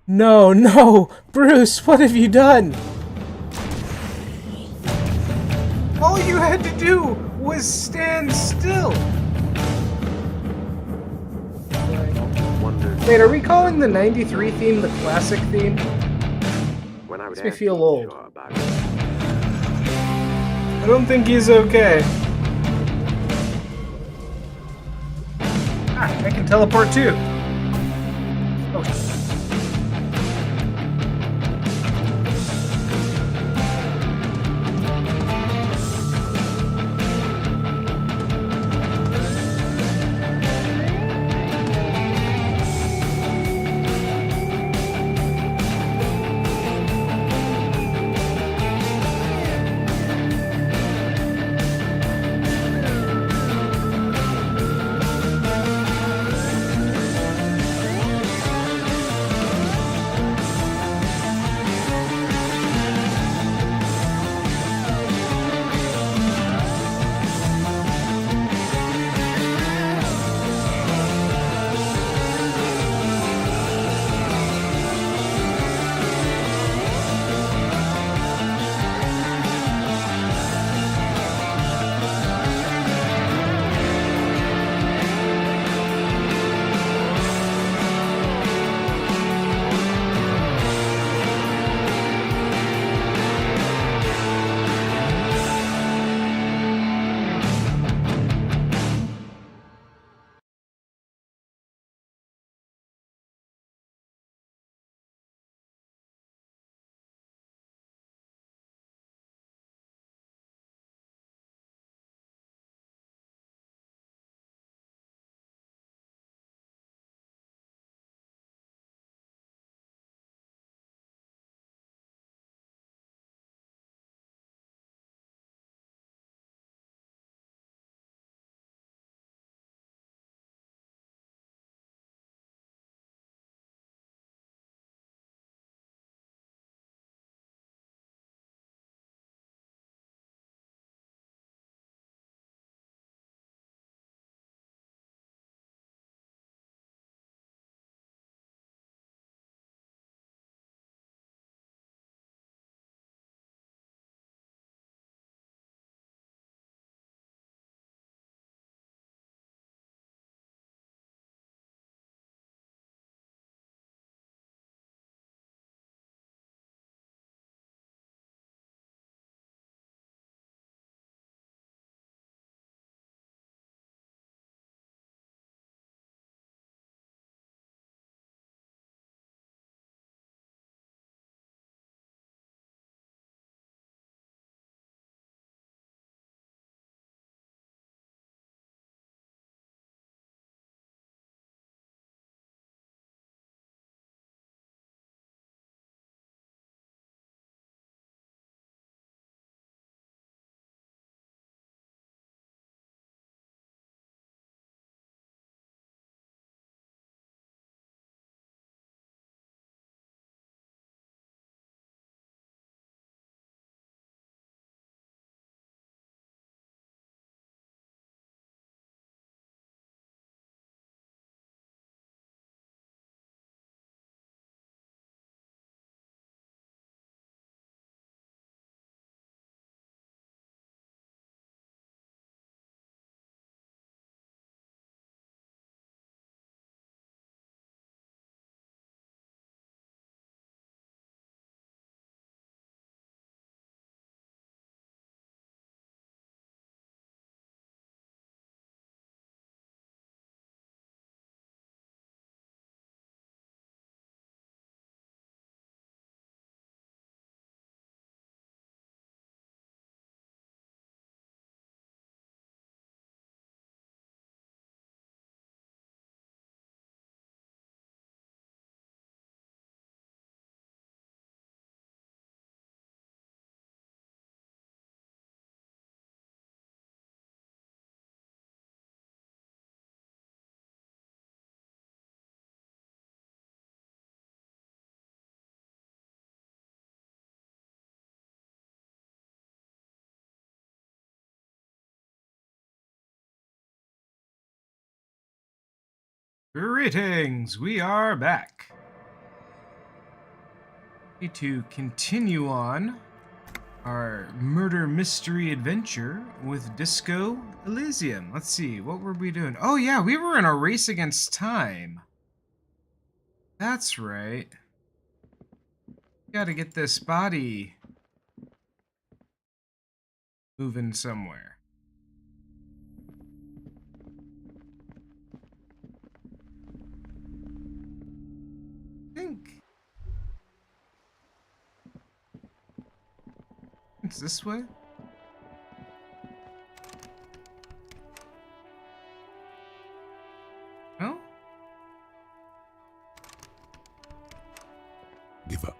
No, no! Bruce, what have you done? All you had to do was stand still! Wondered Wait, are we calling the 93 theme the classic theme? when I would Makes me ask feel you old. about it. I don't think he's okay. Ah, I can teleport too. Oh, greetings, we are back. Need to continue on our murder mystery adventure with Disco Elysium. Let's see, what were we doing? Oh yeah, we were in a race against time. That's right. Gotta get this body moving somewhere. I think it's this way. No? Give up.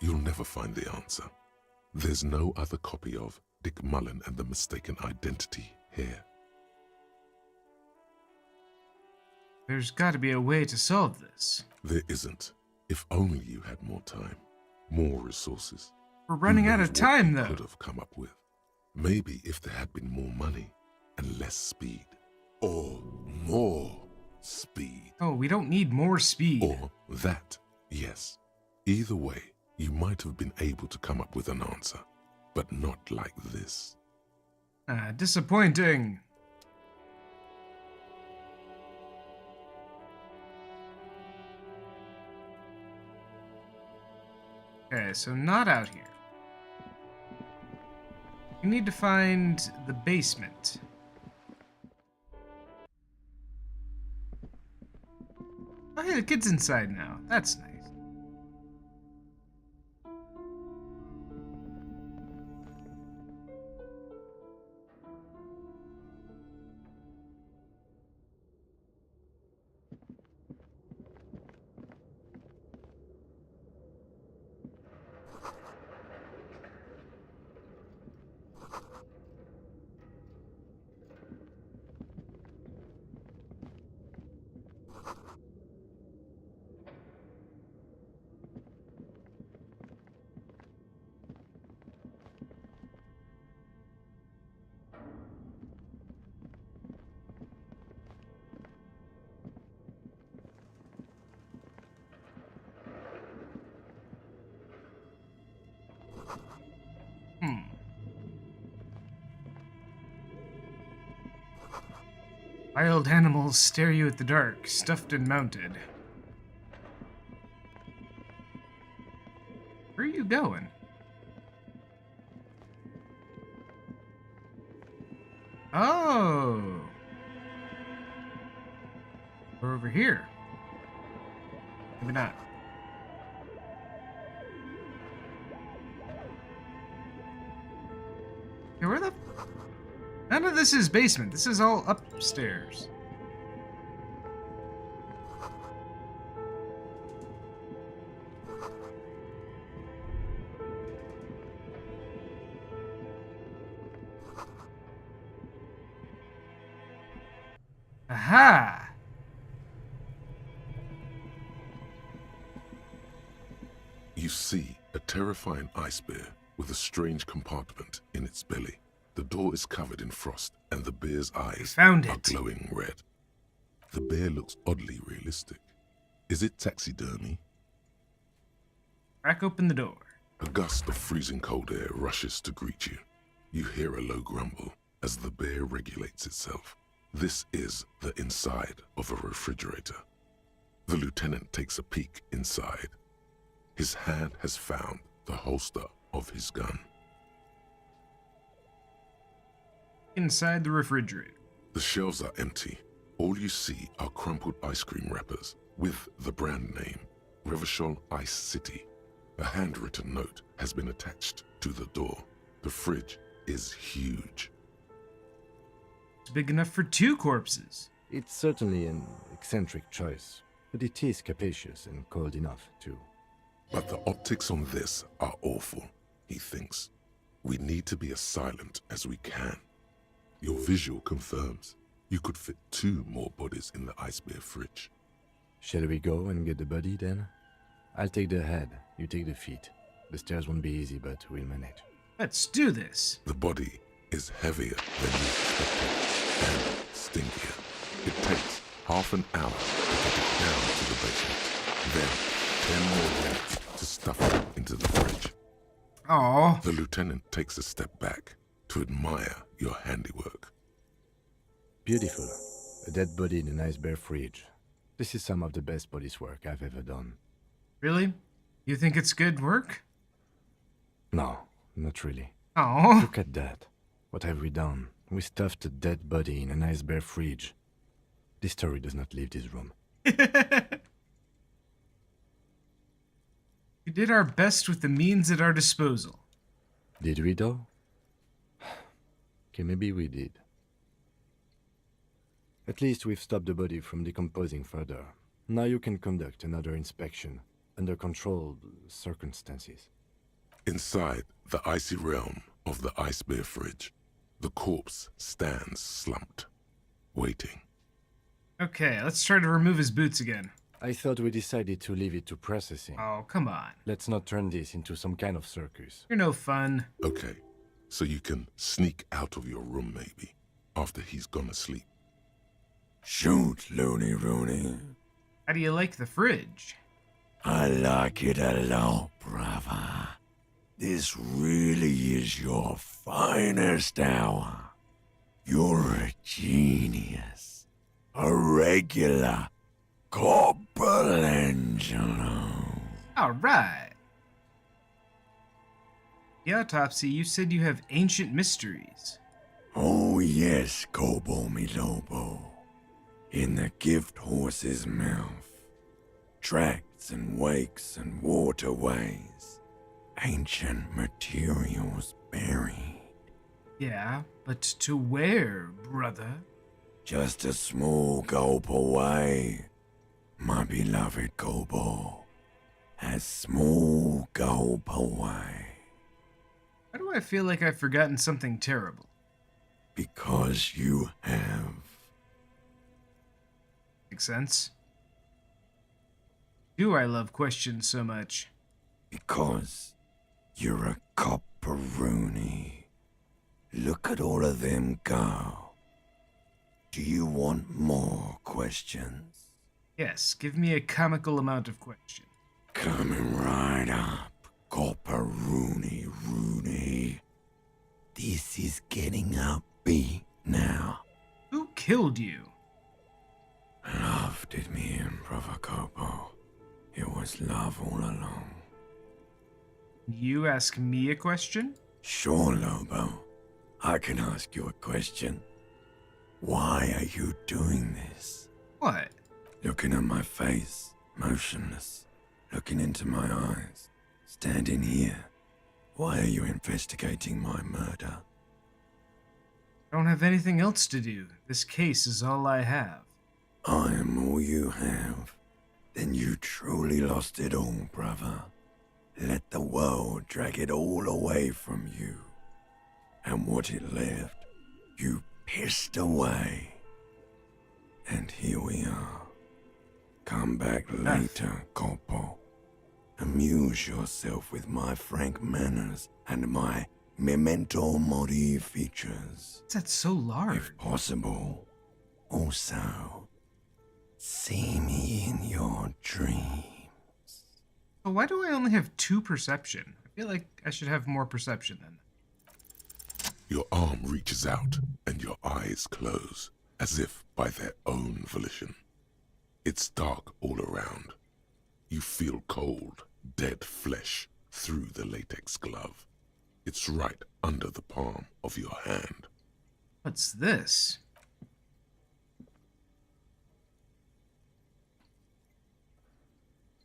You'll never find the answer. There's no other copy of Dick Mullen and the Mistaken Identity here. There's got to be a way to solve this. There isn't. If only you had more time, more resources. We're running Who out knows of what time, you though. could have come up with. Maybe if there had been more money and less speed. Or more speed. Oh, we don't need more speed. Or that, yes. Either way, you might have been able to come up with an answer, but not like this. Disappointing. Okay, so not out here. We need to find the basement. Oh, hey, the kid's inside now. That's nice. Wild animals stare you at the dark, stuffed and mounted. Where are you going? Oh! We're over here. Maybe not. Okay, where the... None of this is basement. This is all upstairs. Aha! You see a terrifying ice bear with a strange compartment in its belly. The door is covered in frost, and the bear's eyes Found are it. glowing red. The bear looks oddly realistic. Is it taxidermy? Crack open the door. A gust of freezing cold air rushes to greet you. You hear a low grumble as the bear regulates itself. This is the inside of a refrigerator. The lieutenant takes a peek inside. His hand has found the holster of his gun. Inside the refrigerator. The shelves are empty. All you see are crumpled ice cream wrappers with the brand name, Revachol Ice City. A handwritten note has been attached to the door. The fridge is huge. It's big enough for 2 corpses. It's certainly an eccentric choice, but it is capacious and cold enough, too. But the optics on this are awful, he thinks. We need to be as silent as we can. Your visual confirms you could fit 2 more bodies in the ice bear fridge. Shall we go and get the body, then? I'll take the head, you take the feet. The stairs won't be easy, but we'll manage. Let's do this. The body is heavier than you expected and stinkier. It takes half an hour to get it down to the basement. Then 10 more minutes to stuff it into the fridge. Oh, The lieutenant takes a step back to admire your handiwork. Beautiful. A dead body in a nice bare fridge. This is some of the best police work I've ever done. really? You think it's good work? No, not really. Oh, Look at that. What have we done? We stuffed a dead body in a nice bare fridge. This story does not leave this room. we did our best with the means at our disposal. Did we though? Okay, maybe we did. At least we've stopped the body from decomposing further. Now you can conduct another inspection under controlled circumstances. Inside the icy realm of the ice bear fridge, the corpse stands slumped, waiting. Okay, let's try to remove his boots again. I thought we decided to leave it to processing. Oh, come on. Let's not turn this into some kind of circus. You're no fun. Okay, so you can sneak out of your room maybe, after he's gone asleep. Shoot, Looney Rooney. How do you like the fridge? I like it a lot, brother. This really is your finest hour. You're a genius. A regular Corporangelo. All right. The autopsy, you said you have ancient mysteries. Oh yes, Cobo mi Lobo. In the gift horse's mouth. Tracts and wakes and waterways. Ancient materials buried. Yeah, but to where, brother? Just a small gulp away, my beloved Kobo. A small gulp away. Why do I feel like I've forgotten something terrible? Because you have. Makes sense. Do I love questions so much? Because you're a copperoony. Look at all of them go. Do you want more questions? Yes, give me a comical amount of questions. Coming right up, copperoony Rooney. This is getting upbeat now. Who killed you? Love did me in, Brother Copo. It was love all along. You ask me a question? Sure, Lobo. I can ask you a question. Why are you doing this? What? Looking at my face, motionless. Looking into my eyes. Standing here. Why are you investigating my murder? I don't have anything else to do. This case is all I have. I am all you have. Then you truly lost it all, brother. Let the world drag it all away from you. And what it left, you pissed away. And here we are. Come back later, Corpo. Amuse yourself with my frank manners and my memento mori features. That's so large. If possible, also, see me in your dreams. So why do I only have 2 perception? I feel like I should have more perception then. Your arm reaches out and your eyes close, as if by their own volition. It's dark all around. You feel cold, dead flesh through the latex glove. It's right under the palm of your hand. What's this?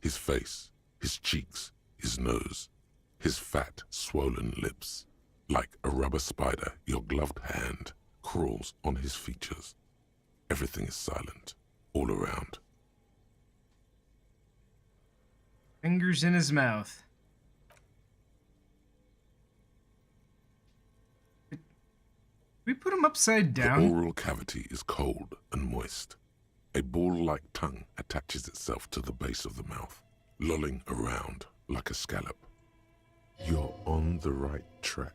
His face, his cheeks, his nose, his fat, swollen lips. Like a rubber spider, your gloved hand crawls on his features. Everything is silent, all around. Fingers in his mouth. Did we put him upside down? The oral cavity is cold and moist. A ball-like tongue attaches itself to the base of the mouth, lolling around like a scallop. You're on the right track.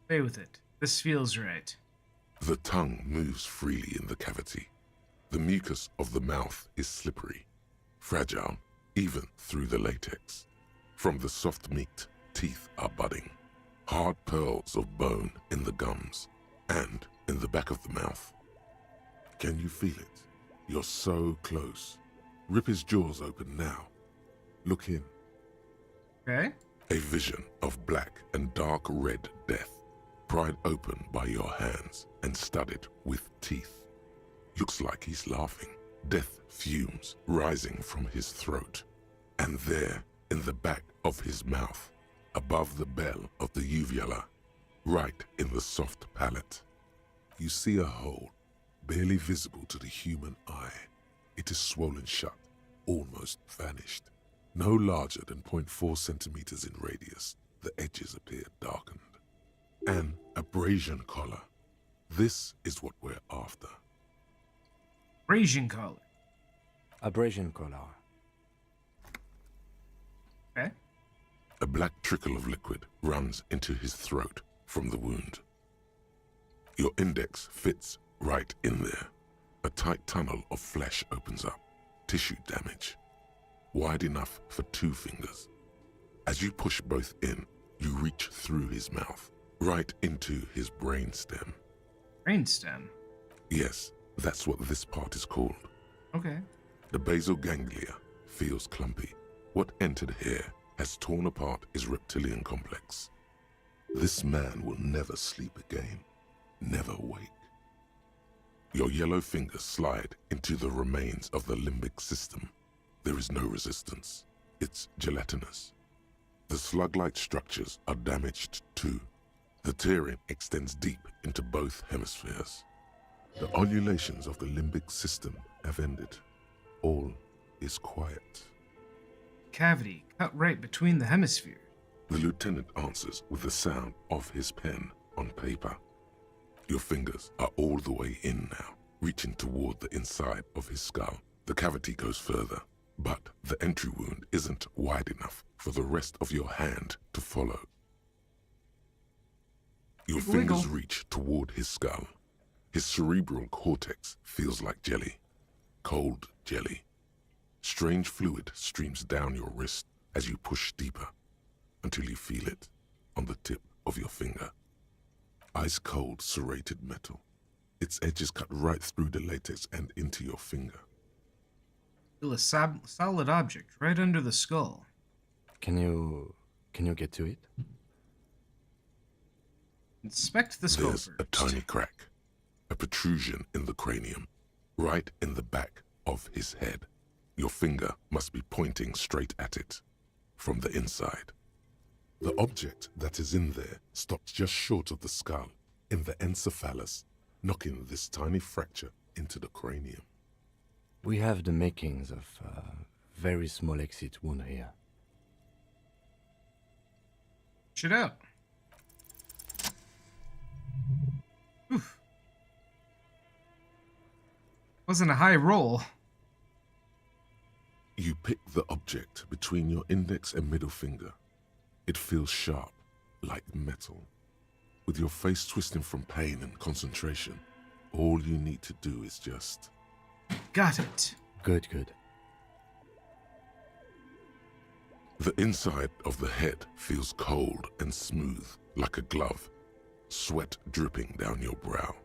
Stay with it. This feels right. The tongue moves freely in the cavity. The mucus of the mouth is slippery, fragile, even through the latex. From the soft meat, teeth are budding, hard pearls of bone in the gums and in the back of the mouth. Can you feel it? You're so close. Rip his jaws open now. Look in. Okay. A vision of black and dark red death, pried open by your hands and studded with teeth. Looks like he's laughing. Death fumes rising from his throat. And there, in the back of his mouth, above the bell of the uvula, right in the soft palate, you see a hole, barely visible to the human eye. It is swollen shut, almost vanished. No larger than 0.4 centimeters in radius, the edges appear darkened. An abrasion collar. This is what we're after. Abrasion collar. Abrasion collar. Okay. A black trickle of liquid runs into his throat from the wound. Your index fits right in there. A tight tunnel of flesh opens up. Tissue damage. Wide enough for 2 fingers. As you push both in, you reach through his mouth, right into his brainstem. Brainstem. Yes, that's what this part is called. Okay. The basal ganglia feels clumpy. What entered here has torn apart his reptilian complex. This man will never sleep again, never wake. Your yellow fingers slide into the remains of the limbic system. There is no resistance. It's gelatinous. The slug-like structures are damaged too. The tearing extends deep into both hemispheres. The undulations of the limbic system have ended. All is quiet. Cavity cut right between the hemispheres. The lieutenant answers with the sound of his pen on paper. Your fingers are all the way in now, reaching toward the inside of his skull. The cavity goes further, but the entry wound isn't wide enough for the rest of your hand to follow. Your Wiggle, fingers wiggle. reach toward his skull. His cerebral cortex feels like jelly, cold jelly. Strange fluid streams down your wrist as you push deeper, until you feel it on the tip of your finger. Ice-cold serrated metal. Its edges cut right through the latex and into your finger. Feel a solid object right under the skull. Can you get to it? Inspect the skull There's first. a tiny crack, a protrusion in the cranium, right in the back of his head. Your finger must be pointing straight at it, from the inside. The object that is in there stops just short of the skull, in the encephalus, knocking this tiny fracture into the cranium. We have the makings of a very small exit wound here. Shit out. Oof. Wasn't a high roll. You pick the object between your index and middle finger. It feels sharp, like metal. With your face twisting from pain and concentration, all you need to do is just... Got it. Good. The inside of the head feels cold and smooth, like a glove. Sweat dripping down your brow.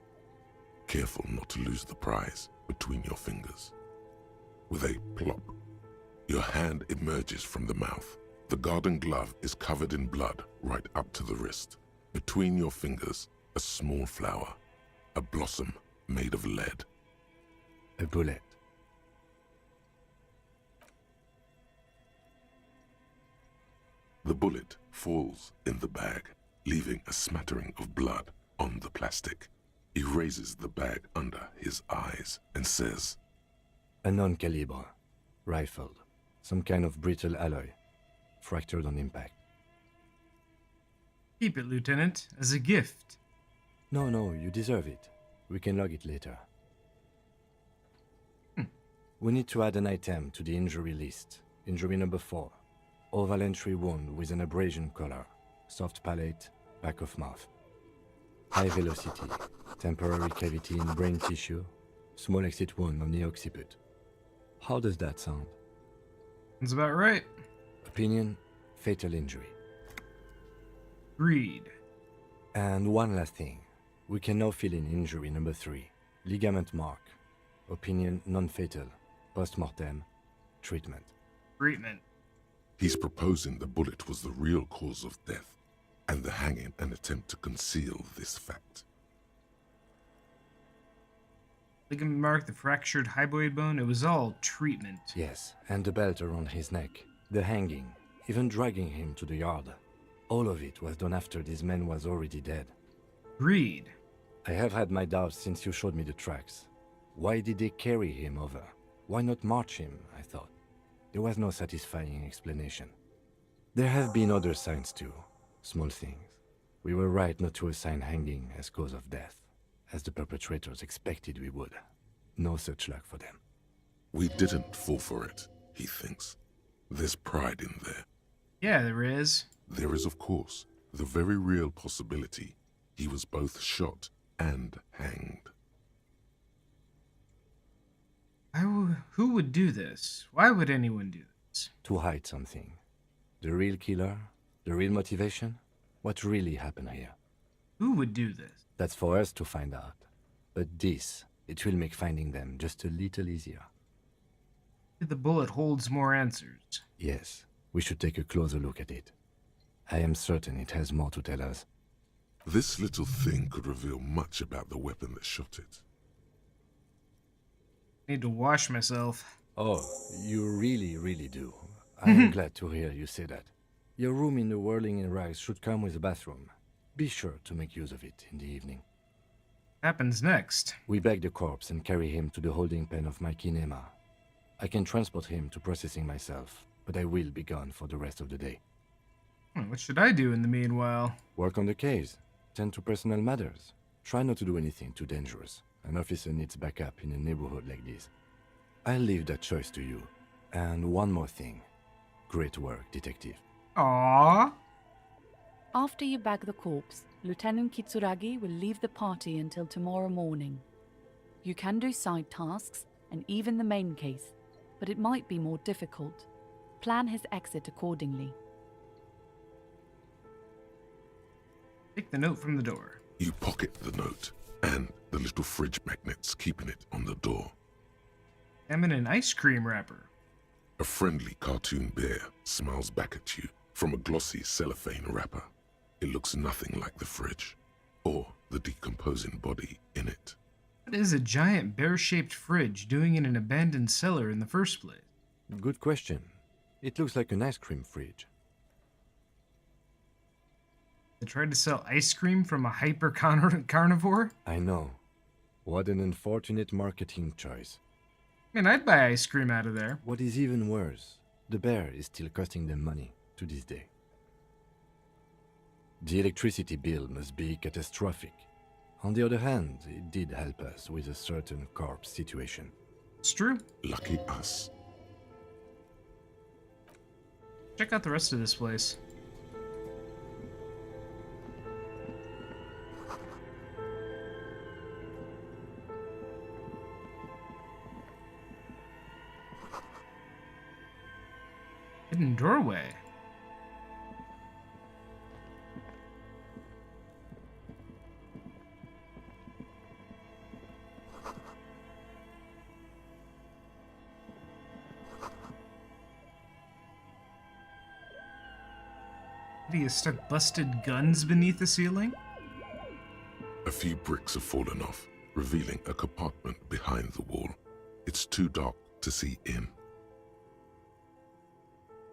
Careful not to lose the prize between your fingers. With a plop, your hand emerges from the mouth. The garden glove is covered in blood right up to the wrist. Between your fingers, a small flower, a blossom made of lead. A bullet. The bullet falls in the bag, leaving a smattering of blood on the plastic. He raises the bag under his eyes and says, A non-calibre. Rifled. Some kind of brittle alloy. Fractured on impact. Keep it, Lieutenant, as a gift. No, you deserve it. We can log it later. We need to add an item to the injury list. Injury number 4. Oval entry wound with an abrasion collar. Soft palate, back of mouth. High velocity. Temporary cavity in brain tissue. Small exit wound on the occiput. How does that sound? That's about right. Opinion, fatal injury. Agreed. And one last thing. We can now fill in injury number 3. Ligament mark. Opinion, non-fatal. Post-mortem. Treatment. Treatment. He's proposing the bullet was the real cause of death, and the hanging an attempt to conceal this fact. Ligament mark, the fractured hypoid bone, it was all treatment. Yes, and the belt around his neck. The hanging. Even dragging him to the yard. All of it was done after this man was already dead. Agreed. I have had my doubts since you showed me the tracks. Why did they carry him over? Why not march him, I thought. There was no satisfying explanation. There have been other signs too. Small things. We were right not to assign hanging as cause of death, as the perpetrators expected we would. No such luck for them. We didn't fall for it, he thinks. There's pride in there. Yeah, there is. There is, of course, the very real possibility he was both shot and hanged. Who would do this? Why would anyone do this? To hide something. The real killer? The real motivation? What really happened here? Who would do this? That's for us to find out. But this, it will make finding them just a little easier. The bullet holds more answers. Yes, we should take a closer look at it. I am certain it has more to tell us. This little thing could reveal much about the weapon that shot it. Need to wash myself. Oh, you really do. I am glad to hear you say that. Your room in the Whirling in Rags should come with a bathroom. Be sure to make use of it in the evening. Happens next. We bag the corpse and carry him to the holding pen of my kinema. I can transport him to processing myself, but I will be gone for the rest of the day. What should I do in the meanwhile? Work on the case. Tend to personal matters. Try not to do anything too dangerous. An officer needs backup in a neighborhood like this. I'll leave that choice to you. And one more thing. Great work, detective. Aww. After you bag the corpse, Lieutenant Kitsuragi will leave the party until tomorrow morning. You can do side tasks and even the main case, but it might be more difficult. Plan his exit accordingly. Take the note from the door. You pocket the note and the little fridge magnets keeping it on the door. I'm in an ice cream wrapper. A friendly cartoon bear smiles back at you from a glossy cellophane wrapper. It looks nothing like the fridge or the decomposing body in it. What is a giant bear-shaped fridge doing in an abandoned cellar in the first place? Good question. It looks like an ice cream fridge. They tried to sell ice cream from a hyper-carnivore? I know. What an unfortunate marketing choice. I mean, I'd buy ice cream out of there. What is even worse, the bear is still costing them money to this day. The electricity bill must be catastrophic. On the other hand, it did help us with a certain corpse situation. It's true. Lucky us. Check out the rest of this place. Hidden doorway. He has stuck busted guns beneath the ceiling? A few bricks have fallen off, revealing a compartment behind the wall. It's too dark to see in.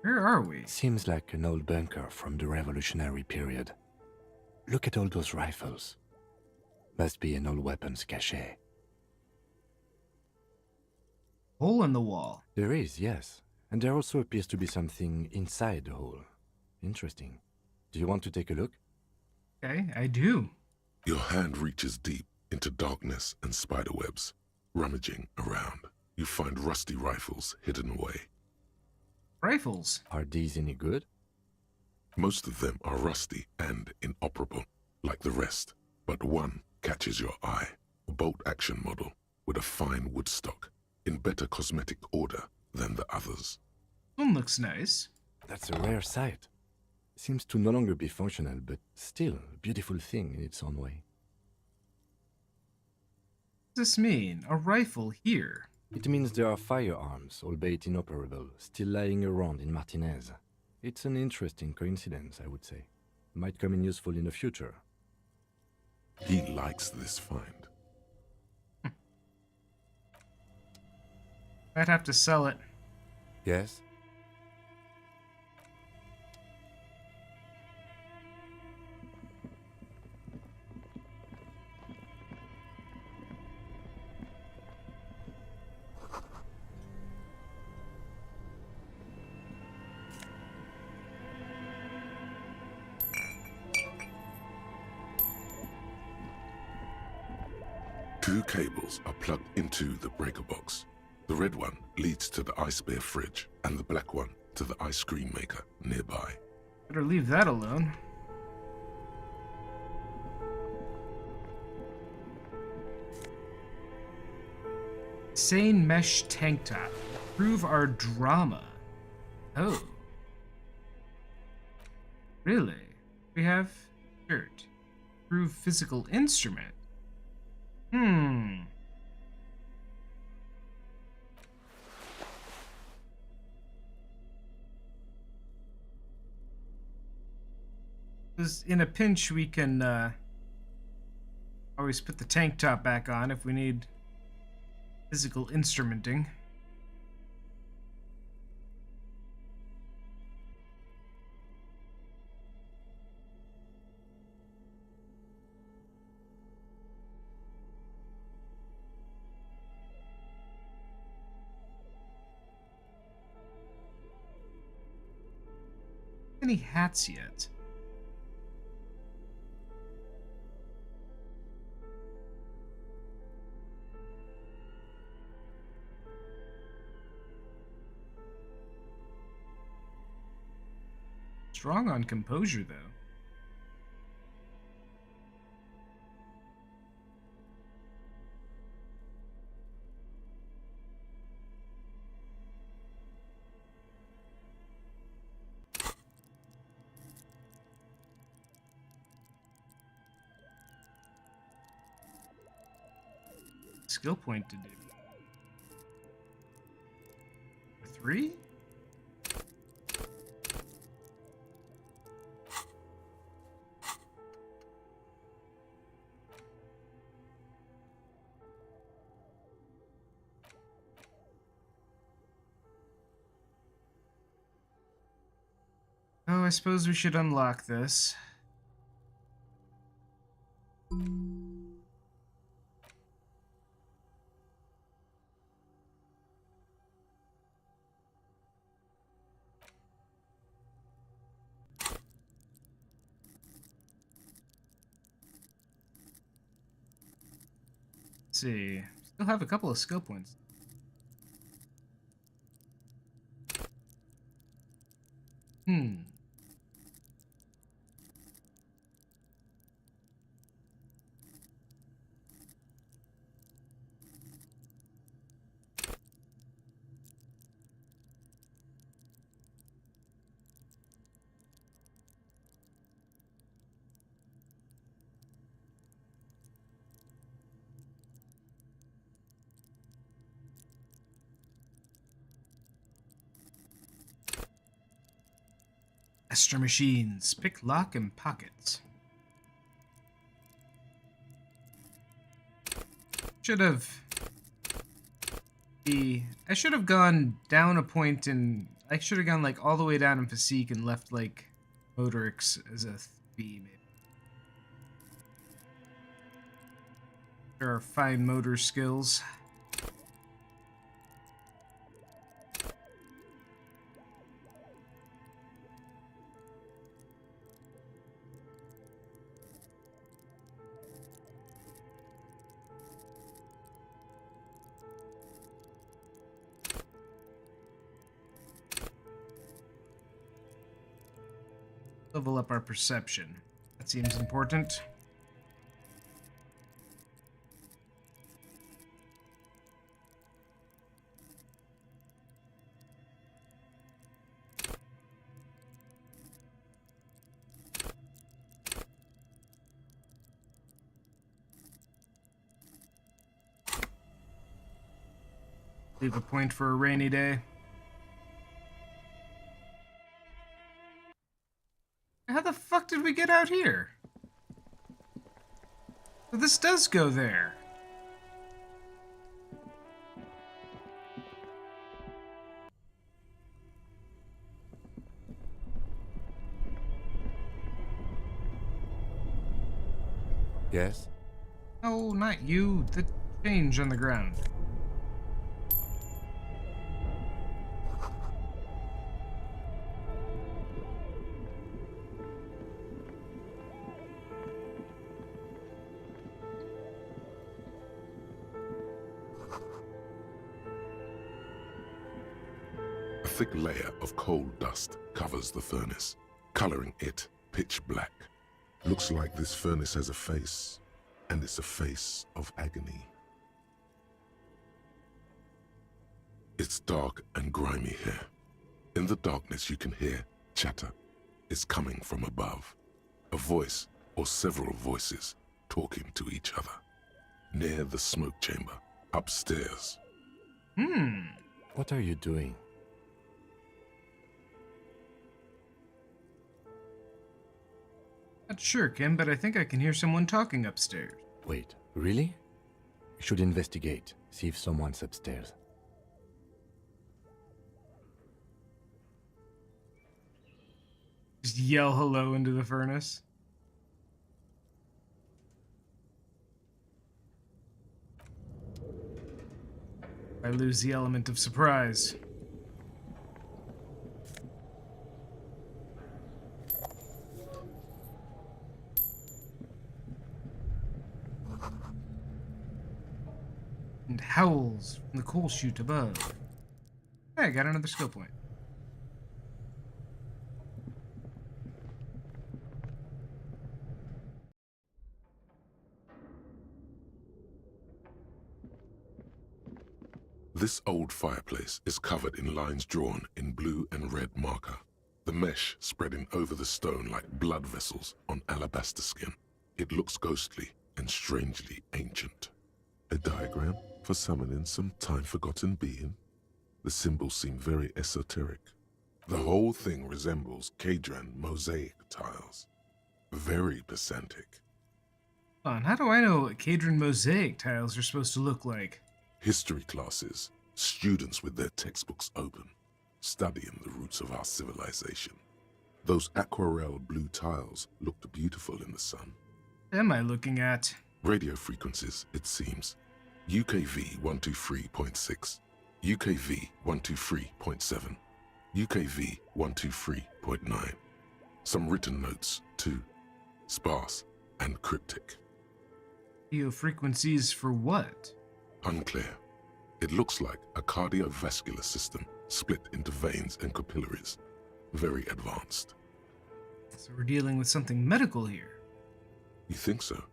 Where are we? Seems like an old bunker from the revolutionary period. Look at all those rifles. Must be an old weapons cache. Hole in the wall. There is, yes. And there also appears to be something inside the hole. Interesting. Do you want to take a look? Okay, I do. Your hand reaches deep into darkness and spiderwebs. Rummaging around, you find rusty rifles hidden away. Rifles. Are these any good? Most of them are rusty and inoperable, like the rest, but one catches your eye. A bolt-action model with a fine wood stock, in better cosmetic order than the others. One looks nice. That's a rare sight. Seems to no longer be functional, but still a beautiful thing in its own way. What does this mean? A rifle here. It means there are firearms, albeit inoperable, still lying around in Martinez. It's an interesting coincidence, I would say. Might come in useful in the future. He likes this find. I'd have to sell it. Yes? Two cables are plugged into the breaker box. The red one leads to the ice bear fridge, and the black one to the ice cream maker nearby. Better leave that alone. Sane mesh tank top. Improve our drama. Oh. Really? We have shirt. Improve physical instrument. Because in a pinch we can always put the tank top back on if we need physical instrumenting. Any hats yet? Strong on composure, though. Skill point to do. 3? Oh, I suppose we should unlock this. Let's see. Still have a couple of skill points. Extra machines. Pick lock and pockets. I should have gone down a point and I should have gone like all the way down in physique and left like motorics as a 3 maybe. There are fine motor skills. Level up our perception. That seems important. Leave a point for a rainy day. How the fuck did we get out here? So this does go there. Yes? Oh, not you. The change on the ground. A thick layer of coal dust covers the furnace, coloring it pitch black. Looks like this furnace has a face, and it's a face of agony. It's dark and grimy here. In the darkness you can hear chatter. It's coming from above. A voice or several voices talking to each other. Near the smoke chamber, upstairs. What are you doing? Not sure, Kim, but I think I can hear someone talking upstairs. Wait, really? We should investigate, see if someone's upstairs. Just yell hello into the furnace. I lose the element of surprise. And howls from the coal chute above. Hey, I got another skill point. This old fireplace is covered in lines drawn in blue and red marker, the mesh spreading over the stone like blood vessels on alabaster skin. It looks ghostly and strangely ancient. A diagram for summoning some time-forgotten being? The symbols seem very esoteric. The whole thing resembles Kadran mosaic tiles. Very pedantic. Hold on, how do I know what Kadran mosaic tiles are supposed to look like? History classes, students with their textbooks open, studying the roots of our civilization. Those aquarelle blue tiles looked beautiful in the sun. What am I looking at? Radio frequencies, it seems. UKV 123.6, UKV 123.7, UKV 123.9. Some written notes, too. Sparse and cryptic. Frequencies for what? Unclear. It looks like a cardiovascular system split into veins and capillaries. Very advanced. So we're dealing with something medical here. You think so?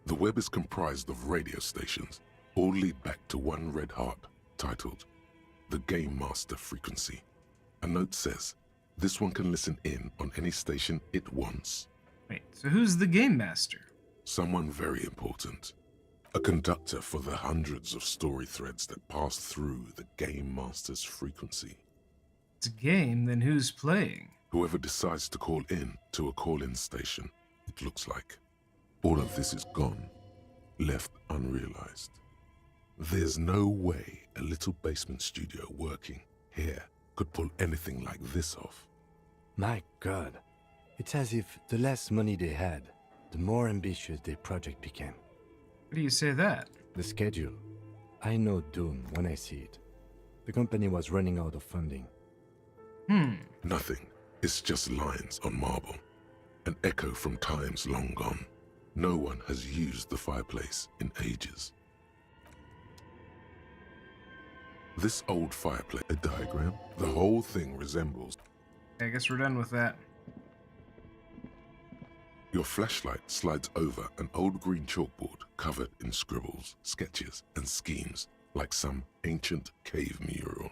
The web is comprised of radio stations, all lead back to one red heart, titled the Game Master Frequency. A note says, this one can listen in on any station it wants. Wait, so who's the Game Master? Someone very important. A conductor for the hundreds of story threads that pass through the Game Master's frequency. It's a game, then who's playing? Whoever decides to call in to a call-in station, it looks like. All of this is gone, left unrealized. There's no way a little basement studio working here could pull anything like this off. My God, it's as if the less money they had, the more ambitious their project became. Why do you say that? The schedule. I know doom when I see it. The company was running out of funding. Nothing. It's just lines on marble. An echo from times long gone. No one has used the fireplace in ages. This old fireplace, a diagram, the whole thing resembles. I guess we're done with that. Your flashlight slides over an old green chalkboard covered in scribbles, sketches, and schemes like some ancient cave mural.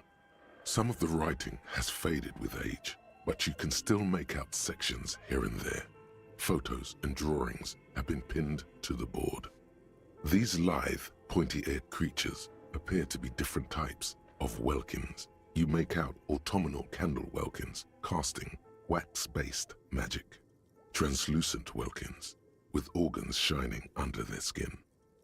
Some of the writing has faded with age, but you can still make out sections here and there. Photos and drawings have been pinned to the board. These lithe, pointy-eared creatures appear to be different types, of welkins. You make out autumnal candle welkins, casting wax-based magic. Translucent welkins, with organs shining under their skin.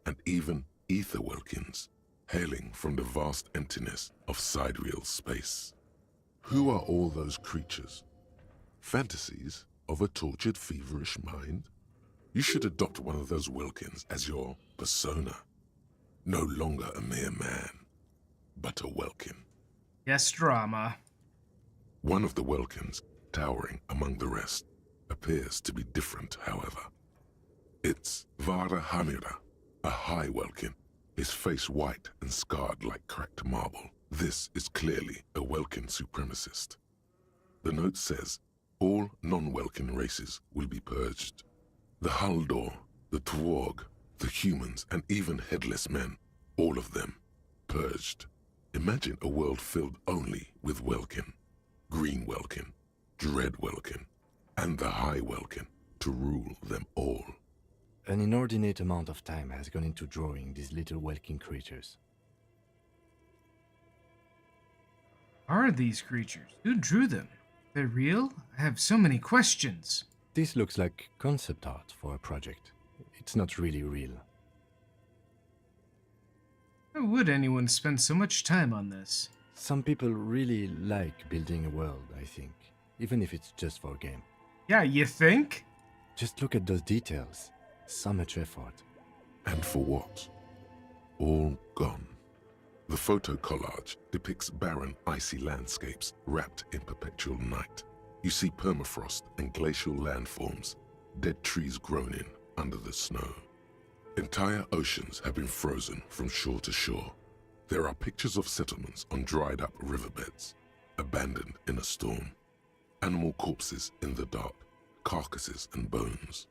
And even ether welkins, hailing from the vast emptiness of sidereal space. Who are all those creatures? Fantasies of a tortured, feverish mind? You should adopt one of those welkins as your persona. No longer a mere man, but a welkin. Yes, drama. One of the welkins, towering among the rest, appears to be different, however. It's Vara Hamira, a high welkin, his face white and scarred like cracked marble. This is clearly a welkin supremacist. The note says, all non-welkin races will be purged. The Haldor, the Tworg, the humans, and even headless men, all of them, purged. Imagine a world filled only with welkin, green welkin, dread welkin, and the high welkin to rule them all. An inordinate amount of time has gone into drawing these little welkin creatures. Are these creatures? Who drew them? They're real? I have so many questions. This looks like concept art for a project. It's not really real. Why would anyone spend so much time on this? Some people really like building a world, I think, even if it's just for a game. Yeah, you think? Just look at those details. So much effort. And for what? All gone. The photo collage depicts barren, icy landscapes wrapped in perpetual night. You see permafrost and glacial landforms, dead trees grown in under the snow. Entire oceans have been frozen from shore to shore. There are pictures of settlements on dried-up riverbeds, abandoned in a storm. Animal corpses in the dark, carcasses and bones.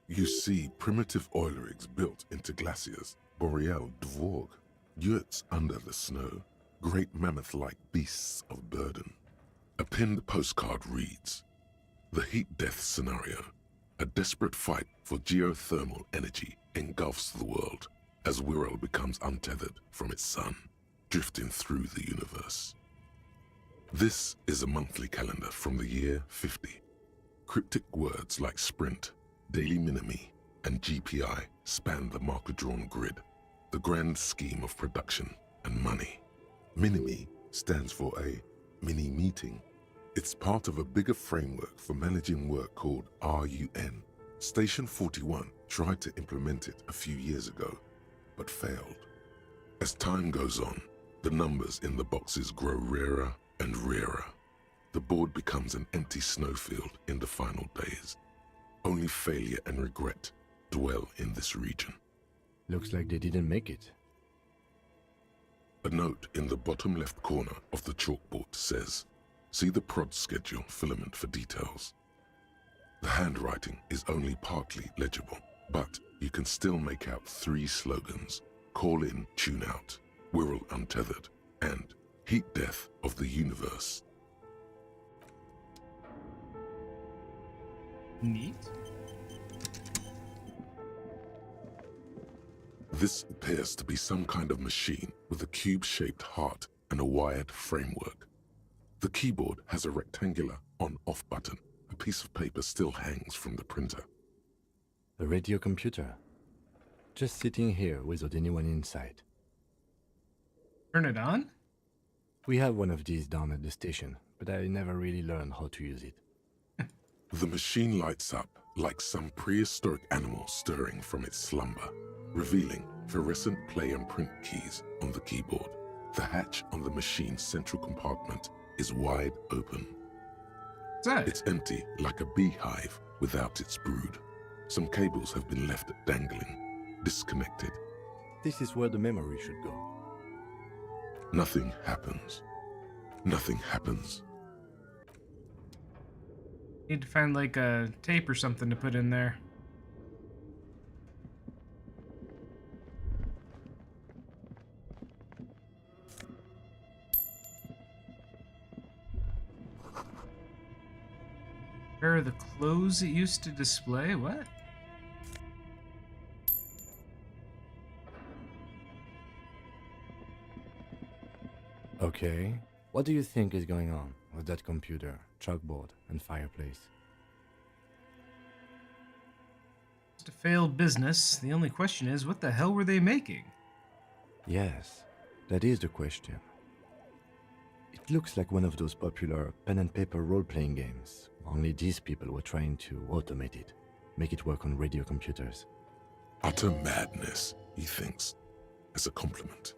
You see primitive oil rigs built into glaciers, boreal dvorg, yurts under the snow, great mammoth-like beasts of burden. A pinned postcard reads, "The heat death scenario. A desperate fight for geothermal energy engulfs the world as Wirral becomes untethered from its sun, drifting through the universe." This is a monthly calendar from the year 50. Cryptic words like sprint, daily minimi, and GPI span the marker-drawn grid, the grand scheme of production and money. Minimi stands for a mini-meeting. It's part of a bigger framework for managing work called RUN. Station 41 tried to implement it a few years ago, but failed. As time goes on, the numbers in the boxes grow rarer and rarer. The board becomes an empty snowfield in the final days. Only failure and regret dwell in this region. Looks like they didn't make it. A note in the bottom left corner of the chalkboard says, "See the prod schedule filament for details." The handwriting is only partly legible, but you can still make out 3 slogans: Call in, Tune out, Wirral Untethered, and Heat Death of the Universe. Neat. This appears to be some kind of machine with a cube-shaped heart and a wired framework. The keyboard has a rectangular on-off button. A piece of paper still hangs from the printer. A radio computer. Just sitting here without anyone inside. Turn it on? We have one of these down at the station, but I never really learned how to use it. The machine lights up like some prehistoric animal stirring from its slumber, revealing fluorescent play and print keys on the keyboard. The hatch on the machine's central compartment is wide open. What's that? It's empty like a beehive without its brood. Some cables have been left dangling, disconnected. This is where the memory should go. Nothing happens. Nothing happens. Need to find like a tape or something to put in there. Where are the clothes it used to display? What? Okay. What do you think is going on with that computer, chalkboard, and fireplace? It's a failed business. The only question is, what the hell were they making? Yes, that is the question. It looks like one of those popular pen and paper role-playing games, only these people were trying to automate it, make it work on radio computers. Utter madness, he thinks, as a compliment.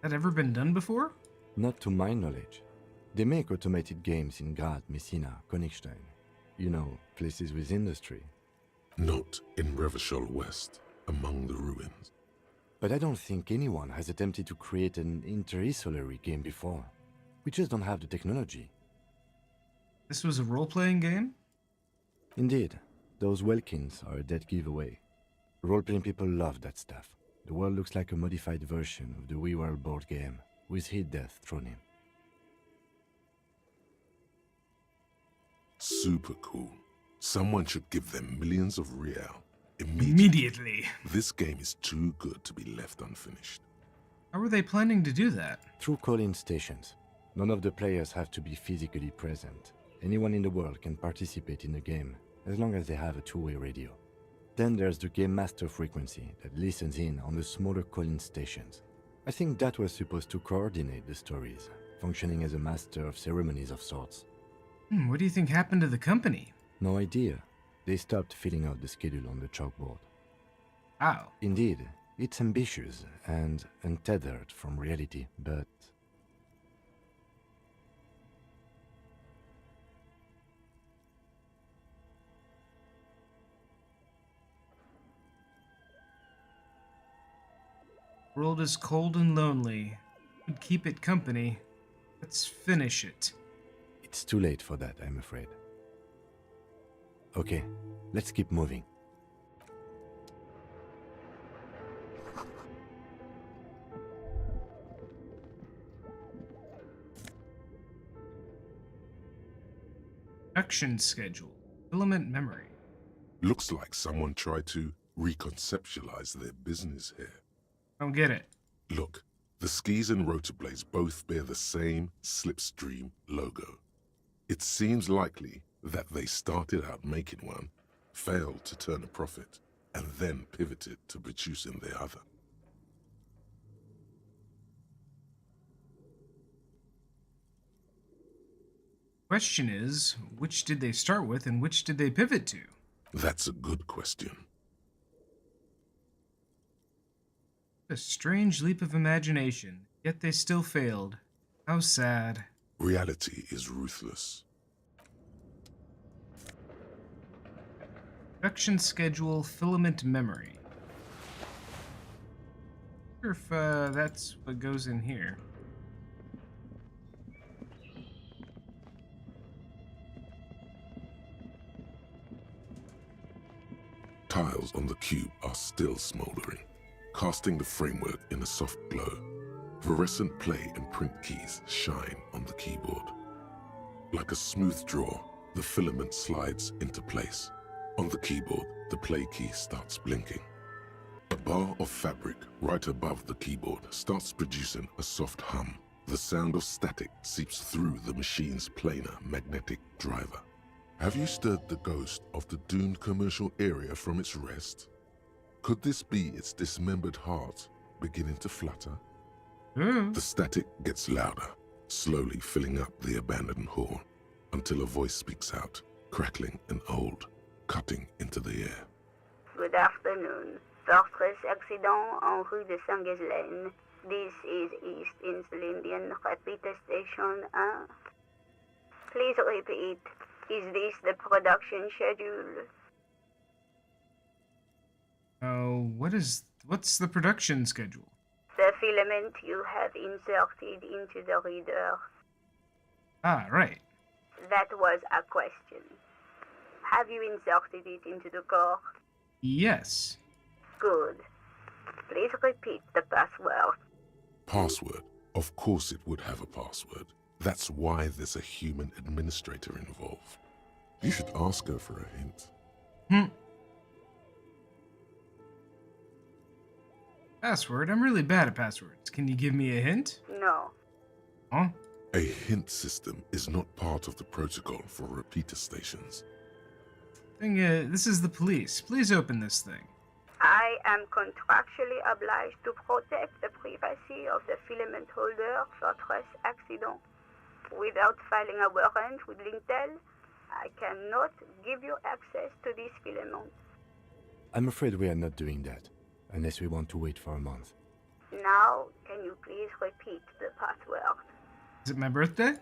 That ever been done before? Not to my knowledge. They make automated games in Grad, Messina, Königstein. You know, places with industry. Not in Revachol West, among the ruins. But I don't think anyone has attempted to create an interisolary game before. We just don't have the technology. This was a role-playing game? Indeed, those Welkins are a dead giveaway. Role-playing people love that stuff. The world looks like a modified version of the We World board game, with hit death thrown in. Super cool. Someone should give them millions of real. Immediately. This game is too good to be left unfinished. How were they planning to do that? Through call-in stations. None of the players have to be physically present. Anyone in the world can participate in the game, as long as they have a two-way radio. Then there's the Game Master frequency that listens in on the smaller call-in stations. I think that was supposed to coordinate the stories, functioning as a master of ceremonies of sorts. What do you think happened to the company? No idea. They stopped filling out the schedule on the chalkboard. Wow. Indeed, it's ambitious and untethered from reality, but... World is cold and lonely. Could keep it company. Let's finish it. It's too late for that, I'm afraid. Okay, let's keep moving. Production schedule. Filament memory. Looks like someone tried to reconceptualize their business here. Don't get it. Look, the skis and rotor blades both bear the same Slipstream logo. It seems likely that they started out making one, failed to turn a profit, and then pivoted to producing the other. Question is, which did they start with and which did they pivot to? That's a good question. A strange leap of imagination, yet they still failed. How sad. Reality is ruthless. Production schedule, filament memory. I wonder if that's what goes in here. Tiles on the cube are still smoldering, casting the framework in a soft glow. Fluorescent play and print keys shine on the keyboard. Like a smooth draw, the filament slides into place. On the keyboard, the play key starts blinking. A bar of fabric right above the keyboard starts producing a soft hum. The sound of static seeps through the machine's planar magnetic driver. Have you stirred the ghost of the doomed commercial area from its rest? Could this be its dismembered heart beginning to flutter? The static gets louder, slowly filling up the abandoned hall, until a voice speaks out, crackling and old, cutting into the air. Good afternoon. Fortress accident en rue de Saint-Ghislaine. This is East Insulindian Repeater Station 1. Please repeat. Is this the production schedule? What's the production schedule? The filament you have inserted into the reader. Ah, right. That was a question. Have you inserted it into the core? Yes. Good. Please repeat the password. Password? Of course it would have a password. That's why there's a human administrator involved. You should ask her for a hint. Password? I'm really bad at passwords. Can you give me a hint? No. Huh? A hint system is not part of the protocol for repeater stations. Thing is, this is the police. Please open this thing. I am contractually obliged to protect the privacy of the filament holder for stress accident. Without filing a warrant with Lintel, I cannot give you access to this filament. I'm afraid we are not doing that, unless we want to wait for a month. Now, can you please repeat the password? Is it my birthday?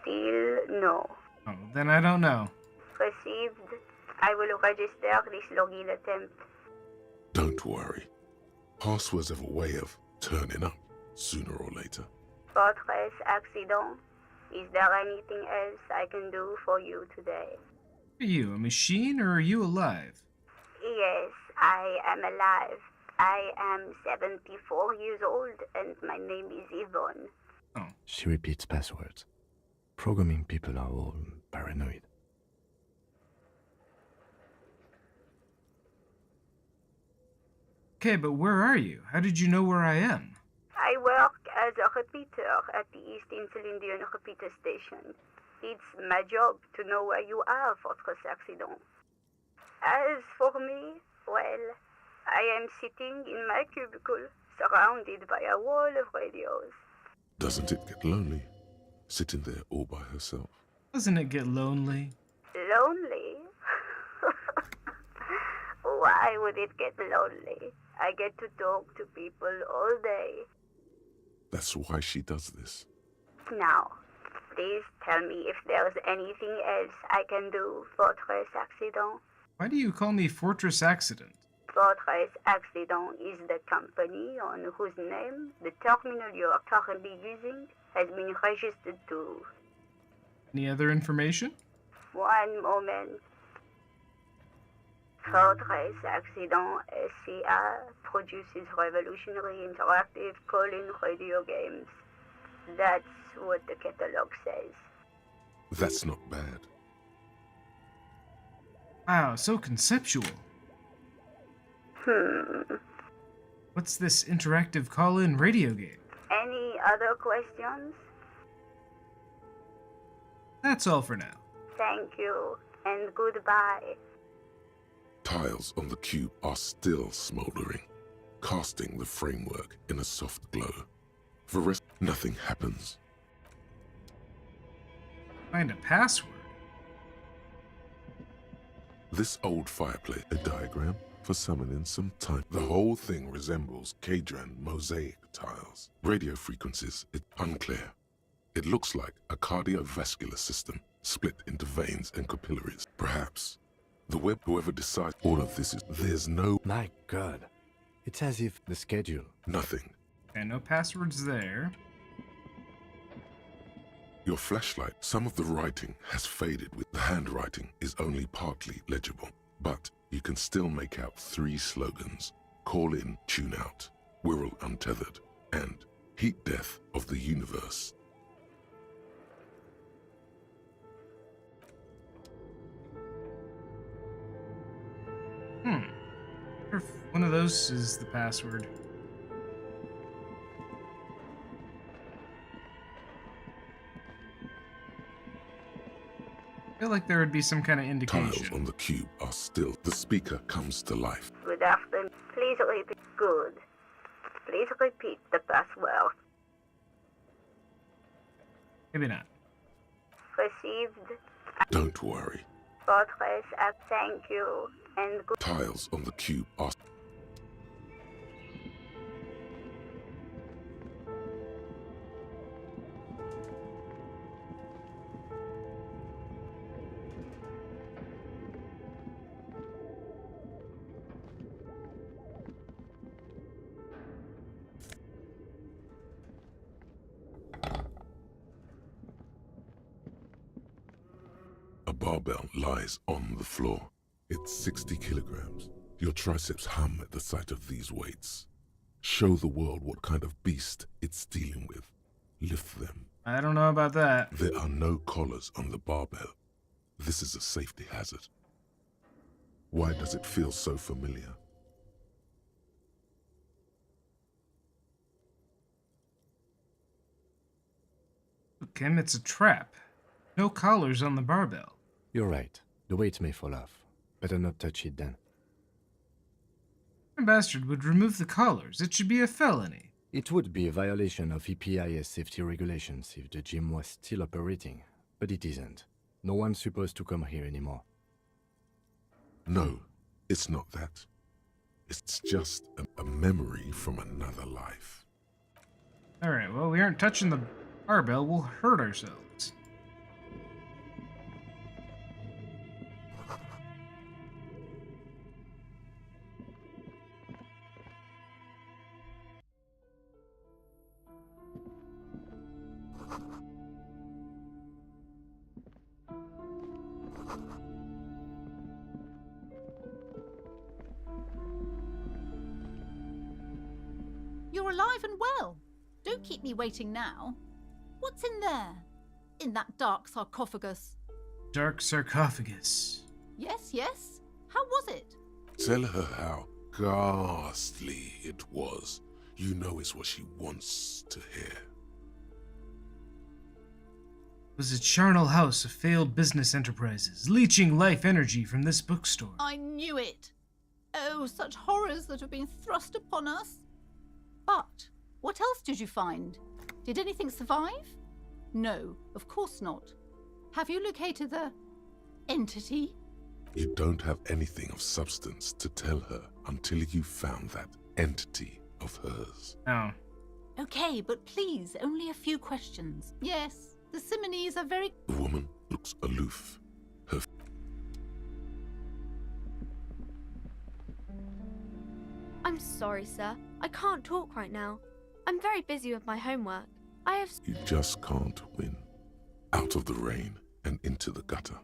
Still no. Oh, then I don't know. Received. I will register this login attempt. Don't worry. Passwords have a way of turning up sooner or later. Fortress accident. Is there anything else I can do for you today? Are you a machine or are you alive? Yes, I am alive. I am 74 years old and my name is Yvonne. Oh. She repeats passwords. Programming people are all paranoid. Okay, but where are you? How did you know where I am? I work as a repeater at the East Insulindian repeater station. It's my job to know where you are, Fortress Accident. As for me, well, I am sitting in my cubicle, surrounded by a wall of radios. Doesn't it get lonely, sitting there all by herself? Doesn't it get lonely? Lonely? Why would it get lonely? I get to talk to people all day. That's why she does this. Now, please tell me if there's anything else I can do, Fortress Accident. Why do you call me Fortress Accident? Fortress Accident is the company on whose name the terminal you are currently using has been registered to. Any other information? One moment. Fortress Accident SCA produces revolutionary interactive call-in radio games. That's what the catalog says. That's not bad. Wow, so conceptual. What's this interactive call-in radio game? Any other questions? That's all for now. Thank you, and goodbye. Tiles on the cube are still smoldering, casting the framework in a soft glow. For rest, nothing happens. Find a password. This old fireplace, a diagram for summoning some time. The whole thing resembles Kadran mosaic tiles. Radio frequencies, it's unclear. It looks like a cardiovascular system split into veins and capillaries. Perhaps the web, whoever decides all of this is, there's no My god. It's as if the schedule. nothing. Okay, no passwords there. Your flashlight, some of the writing has faded with the handwriting is only partly legible, but you can still make out 3 slogans: call in, tune out, we're all untethered, and heat death of the universe. Wonder if one of those is the password. I feel like there would be some kind of Tiles indication. on the cube are still. The speaker comes to life. Good afternoon. Please repeat. Good. Please repeat the password. Maybe not. Received. Don't worry. Fortress thank you, and good. Tiles on the cube are. A barbell lies on the floor. It's 60 kilograms. Your triceps hum at the sight of these weights. Show the world what kind of beast it's dealing with. Lift them. I don't know about that. There are no collars on the barbell. This is a safety hazard. Why does it feel so familiar? Kim, it's a trap. No collars on the barbell. You're right. The weight may fall off. Better not touch it then. A bastard would remove the collars. It should be a felony. It would be a violation of EPIS safety regulations if the gym was still operating, but it isn't. No one's supposed to come here anymore. No, it's not that. It's just a memory from another life. Alright, well, we aren't touching the barbell. We'll hurt ourselves. You're alive and well. Don't keep me waiting now. What's in there? In that dark sarcophagus? Dark sarcophagus. Yes, yes. How was it? Tell her how ghastly it was. You know it's what she wants to hear. It was a charnel house of failed business enterprises, leeching life energy from this bookstore. I knew it. Oh, such horrors that have been thrust upon us. But what else did you find? Did anything survive? No, of course not. Have you located the entity? You don't have anything of substance to tell her until you found that entity of hers. Oh. Okay, but please, only a few questions. Yes, the Simonees are very... The woman looks aloof. Her I'm sorry, sir. I can't talk right now. I'm very busy with my homework. I have... You just can't win. Out of the rain and into the gutter.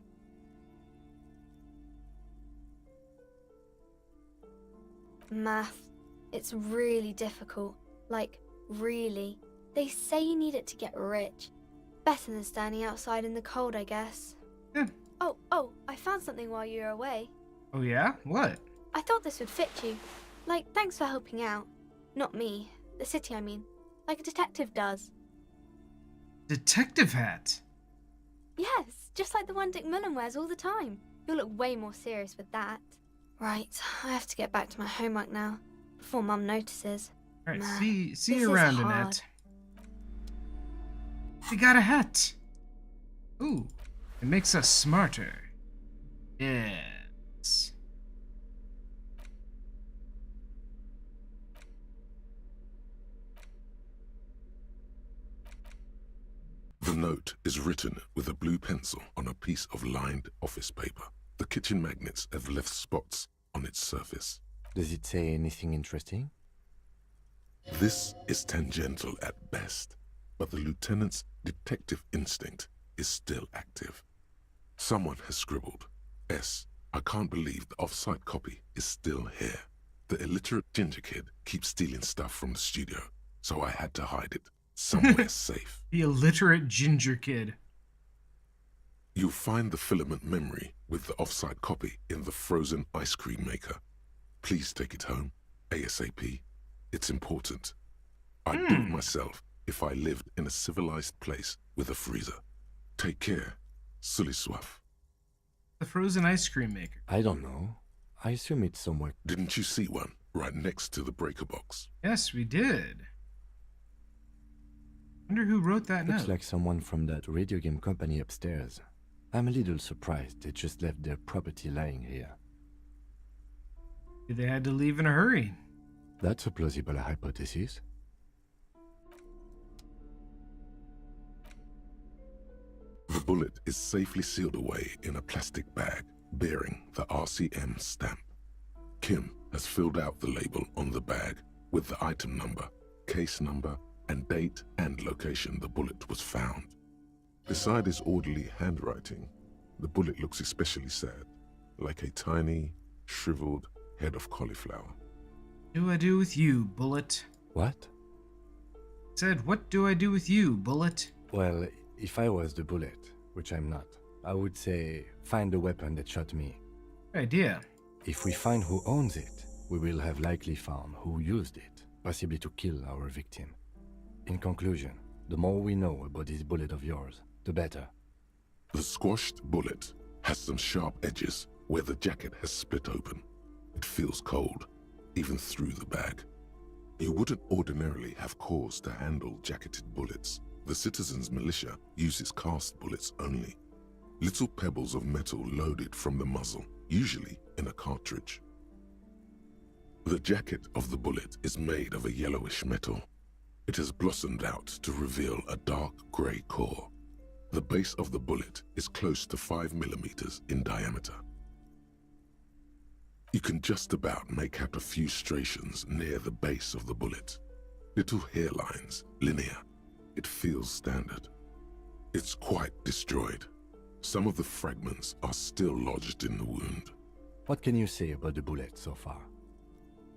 Math. It's really difficult. Like, really. They say you need it to get rich. Better than standing outside in the cold, I guess. Yeah. Oh, I found something while you were away. Oh yeah? What? I thought this would fit you. Like, thanks for helping out. Not me. The city, I mean. Like a detective does. Detective hat? Yes, just like the one Dick Mullen wears all the time. You'll look way more serious with that. Right, I have to get back to my homework now, before Mum notices. Alright, Nah, see this you is around, hard. Annette. We got a hat. Ooh, it makes us smarter. Yes. The note is written with a blue pencil on a piece of lined office paper. The kitchen magnets have left spots on its surface. Does it say anything interesting? This is tangential at best, but the lieutenant's detective instinct is still active. Someone has scribbled, S. I can't believe the off-site copy is still here. The illiterate ginger kid keeps stealing stuff from the studio, so I had to hide it somewhere safe. The illiterate ginger kid. You'll find the filament memory with the off-site copy in the frozen ice cream maker. Please take it home, ASAP. It's important. I'd do it myself if I lived in a civilized place with a freezer. Take care, Sully Swaff. The frozen ice cream maker. I don't know. I assume it's somewhere. Didn't you see one right next to the breaker box? Yes, we did. Wonder who wrote that Looks note. like someone from that radio game company upstairs. I'm a little surprised they just left their property lying here. They had to leave in a hurry. That's a plausible hypothesis. The bullet is safely sealed away in a plastic bag bearing the RCM stamp. Kim has filled out the label on the bag with the item number, case number, and date and location the bullet was found. Beside his orderly handwriting, the bullet looks especially sad, like a tiny, shriveled head of cauliflower. What do I do with you, Bullet? What? Said, what do I do with you, Bullet? Well, if I was the bullet, which I'm not, I would say find the weapon that shot me. Good idea. If we find who owns it, we will have likely found who used it, possibly to kill our victim. In conclusion, The more we know about this bullet of yours, the better. The squashed bullet has some sharp edges where the jacket has split open. It feels cold, even through the bag. You wouldn't ordinarily have cause to handle jacketed bullets. The citizens' militia uses cast bullets only. Little pebbles of metal loaded from the muzzle, usually in a cartridge. The jacket of the bullet is made of a yellowish metal. It has blossomed out to reveal a dark grey core. The base of the bullet is close to 5 millimeters in diameter. You can just about make out a few striations near the base of the bullet. Little hairlines, linear. It feels standard. It's quite destroyed. Some of the fragments are still lodged in the wound. What can you say about the bullet so far?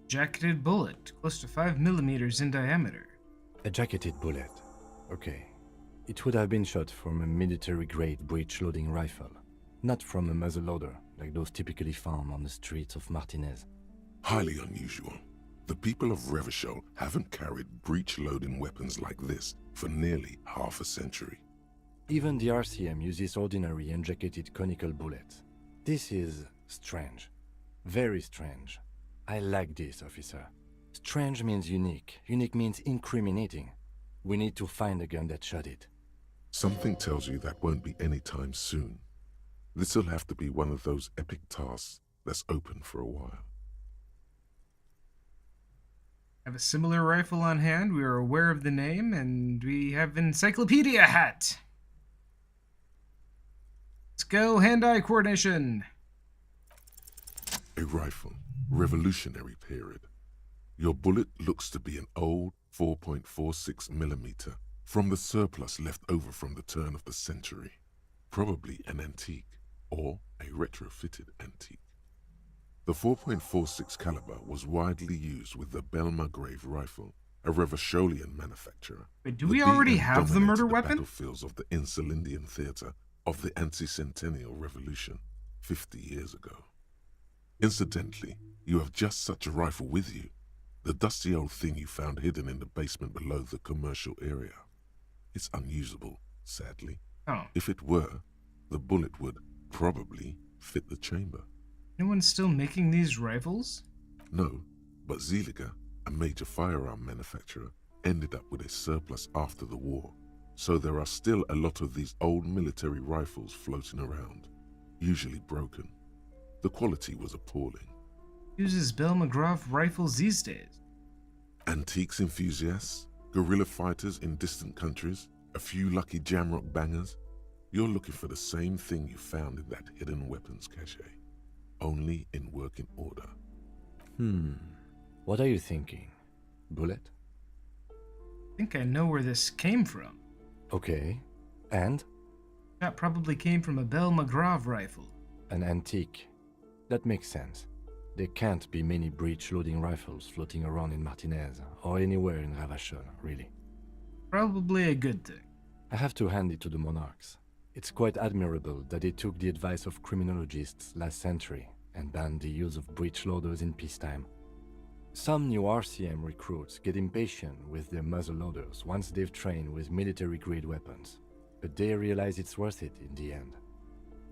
Jacketed bullet, close to 5 millimeters in diameter. A jacketed bullet. Okay. It would have been shot from a military-grade breech-loading rifle, not from a muzzleloader like those typically found on the streets of Martinez. Highly unusual. The people of Revachol haven't carried breech-loading weapons like this for nearly half a century. Even the RCM uses ordinary unjacketed conical bullets. This is strange. Very strange. I like this, officer. Strange means unique. Unique means incriminating. We need to find the gun that shot it. Something tells you that won't be anytime soon. This'll have to be one of those epic tasks that's open for a while. I have a similar rifle on hand. We are aware of the name, and we have encyclopedia hat. Let's go, hand-eye coordination. A rifle, revolutionary period. Your bullet looks to be an old 4.46 millimeter from the surplus left over from the turn of the century. Probably an antique, or a retrofitted antique. The 4.46 caliber was widely used with the Belmargrave rifle, a Revacholian manufacturer. Wait, do we already have the murder weapon? Battlefields of the Insulindian theater of the anti-centennial revolution 50 years ago. Incidentally, you have just such a rifle with you. The dusty old thing you found hidden in the basement below the commercial area. It's unusable, sadly. Oh. If it were, the bullet would probably fit the chamber. No one's still making these rifles? No, but Zeliger, a major firearm manufacturer, ended up with a surplus after the war. So there are still a lot of these old military rifles floating around, usually broken. The quality was appalling. Uses Belmagrov rifles these days? Antiques enthusiasts, guerrilla fighters in distant countries, a few lucky jamrock bangers. You're looking for the same thing you found in that hidden weapons cache, only in working order. What are you thinking? Bullet? I think I know where this came from. Okay. And? That probably came from a Belmagrov rifle. An antique. That makes sense. There can't be many breech-loading rifles floating around in Martinez, or anywhere in Revachol, really. Probably a good thing. I have to hand it to the monarchs. It's quite admirable that they took the advice of criminologists last century and banned the use of breech loaders in peacetime. Some new RCM recruits get impatient with their muzzle loaders once they've trained with military-grade weapons, but they realize it's worth it in the end.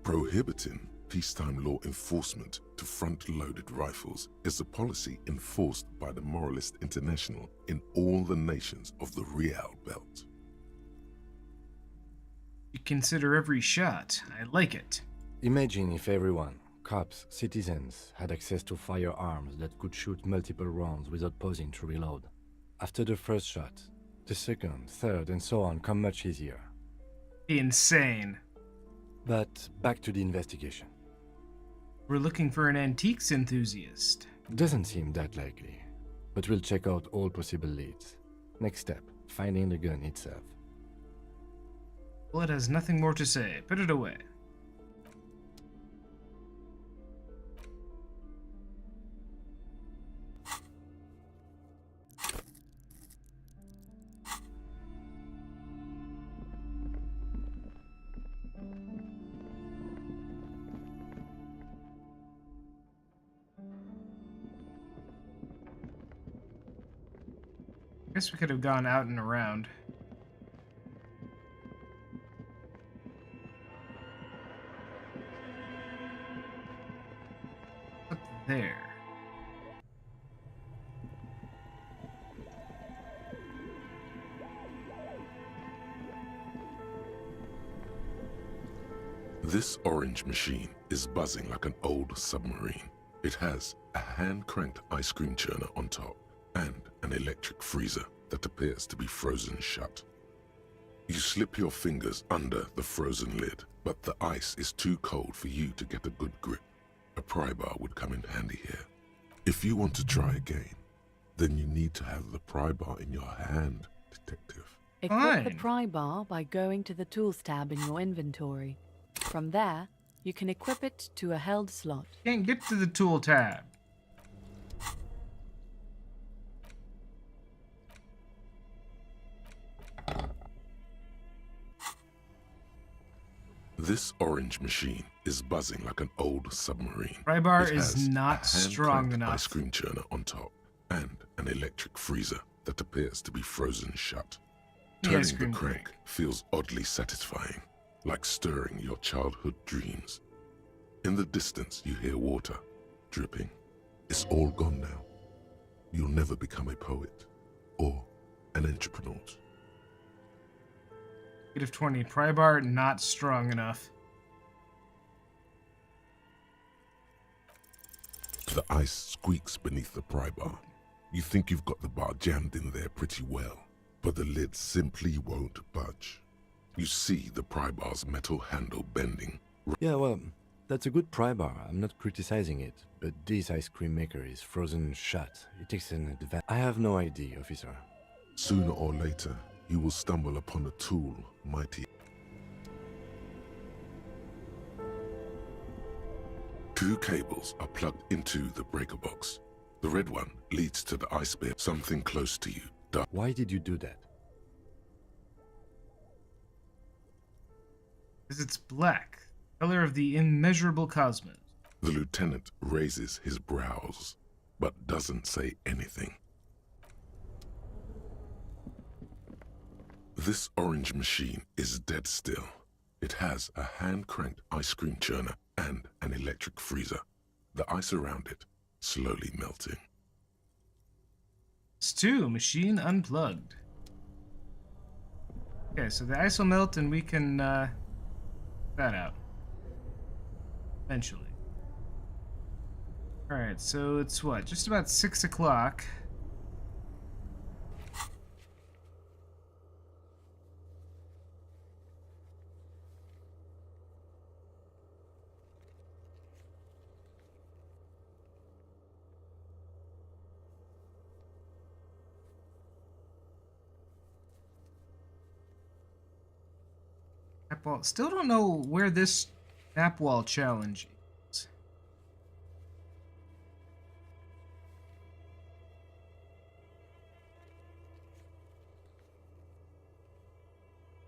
Prohibiting peacetime law enforcement to front-loaded rifles is a policy enforced by the Moralist International in all the nations of the Real Belt. You consider every shot. I like it. Imagine if everyone, cops, citizens, had access to firearms that could shoot multiple rounds without pausing to reload. After the first shot, the second, third, and so on come much easier. Insane. But back to the investigation. We're looking for an antiques enthusiast. Doesn't seem that likely, but we'll check out all possible leads. Next step, finding the gun itself. Well, it has nothing more to say. Put it away. Guess we could have gone out and around. there. This orange machine is buzzing like an old submarine. It has a hand-cranked ice cream churner on top and an electric freezer that appears to be frozen shut. You slip your fingers under the frozen lid, but the ice is too cold for you to get a good grip. A pry bar would come in handy here. If you want to try again, then you need to have the pry bar in your hand, detective. Equip the Fine. pry bar by going to the Tools tab in your inventory. From there, you can equip it to a held slot. Can't get to the tool tab. This orange machine is buzzing like an old submarine. Pry bar It is has not a strong hand-cranked enough. ice cream churner on top and an electric freezer that appears to be frozen shut. The ice Turning the cream crank feels oddly satisfying, like stirring your childhood dreams. In the distance, you hear water dripping. It's all gone now. You'll never become a poet or an entrepreneur. -20. Pry bar not strong enough. The ice squeaks beneath the pry bar. You think you've got the bar jammed in there pretty well, but the lid simply won't budge. You see the pry bar's metal handle bending. Yeah, well, that's a good pry bar. I'm not criticizing it, but this ice cream maker is frozen shut. It takes an advantage. I have no idea, officer. Sooner or later, you will stumble upon a tool mighty. Two cables are plugged into the breaker box. The red one leads to the ice bear, something close to you. Why did you do that? Because it's black. Color of the immeasurable cosmos. The lieutenant raises his brows, but doesn't say anything. This orange machine is dead still. It has a hand-cranked ice cream churner and an electric freezer. The ice around it slowly melting. It's 2. Machine unplugged. Okay, so the ice will melt and we can that out. Eventually. Alright, so it's what? Just about 6 o'clock. Map wall. Still don't know where this map wall challenge is.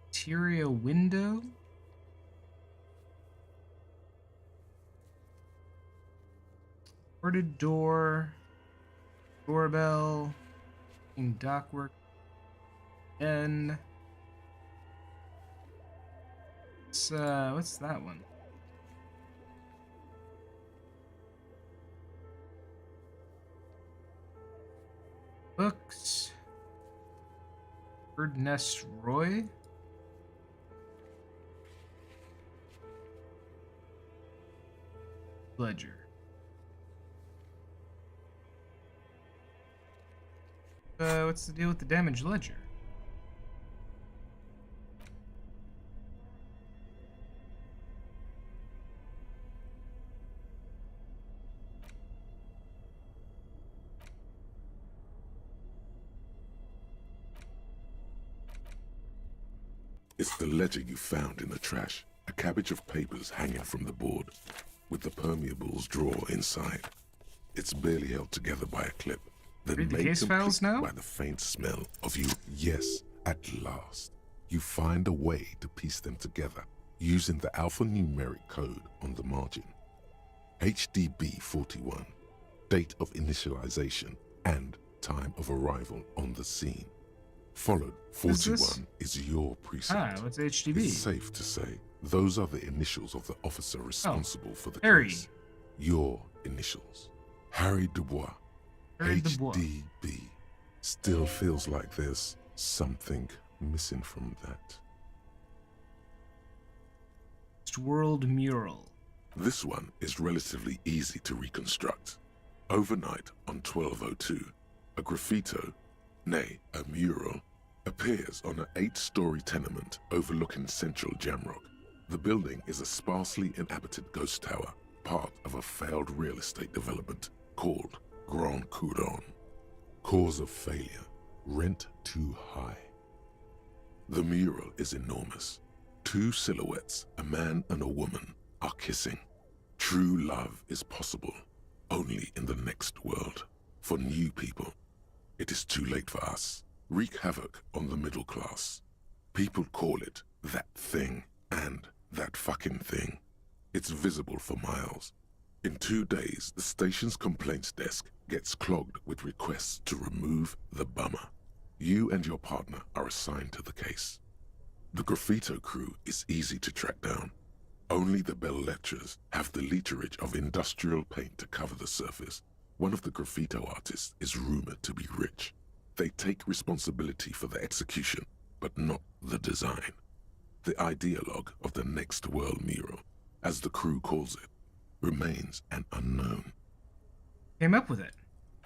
Interior window. Boarded door. Doorbell. Dockwork. N. What's that one? Books. Bird Nest Roy. Ledger. What's the deal with the damaged ledger? It's the ledger you found in the trash. A cabbage of papers hanging from the board, with the permeables drawer inside. It's barely held together by a clip. Then Read the made case files complete now? by the faint smell of you. Yes, at last. You find a way to piece them together using the alphanumeric code on the margin. HDB 41, date of initialization and time of arrival on the scene. Followed, What's this? 41 is your precinct. What's HDB? It's safe to say those are the initials of the officer responsible for the Harry. case. Your initials. Harry Dubois, Harry Dubois. HDB. Still feels like there's something missing from that. World mural. This one is relatively easy to reconstruct. Overnight on 1202, a graffito, nay, a mural, appears on an 8-story tenement overlooking central Jamrock. The building is a sparsely inhabited ghost tower, part of a failed real estate development called Grand Couronne. Cause of failure, rent too high. The mural is enormous. 2 silhouettes, a man and a woman, are kissing. True love is possible only in the next world. For new people, it is too late for us. Wreak havoc on the middle class. People call it that thing and that fucking thing. It's visible for miles. In 2 days, the station's complaints desk gets clogged with requests to remove the bummer. You and your partner are assigned to the case. The graffito crew is easy to track down. Only the bell lectures have the literage of industrial paint to cover the surface. One of the graffito artists is rumored to be rich. They take responsibility for the execution, but not the design. The ideologue of the Next World mural, as the crew calls it, remains an unknown. Came up with it.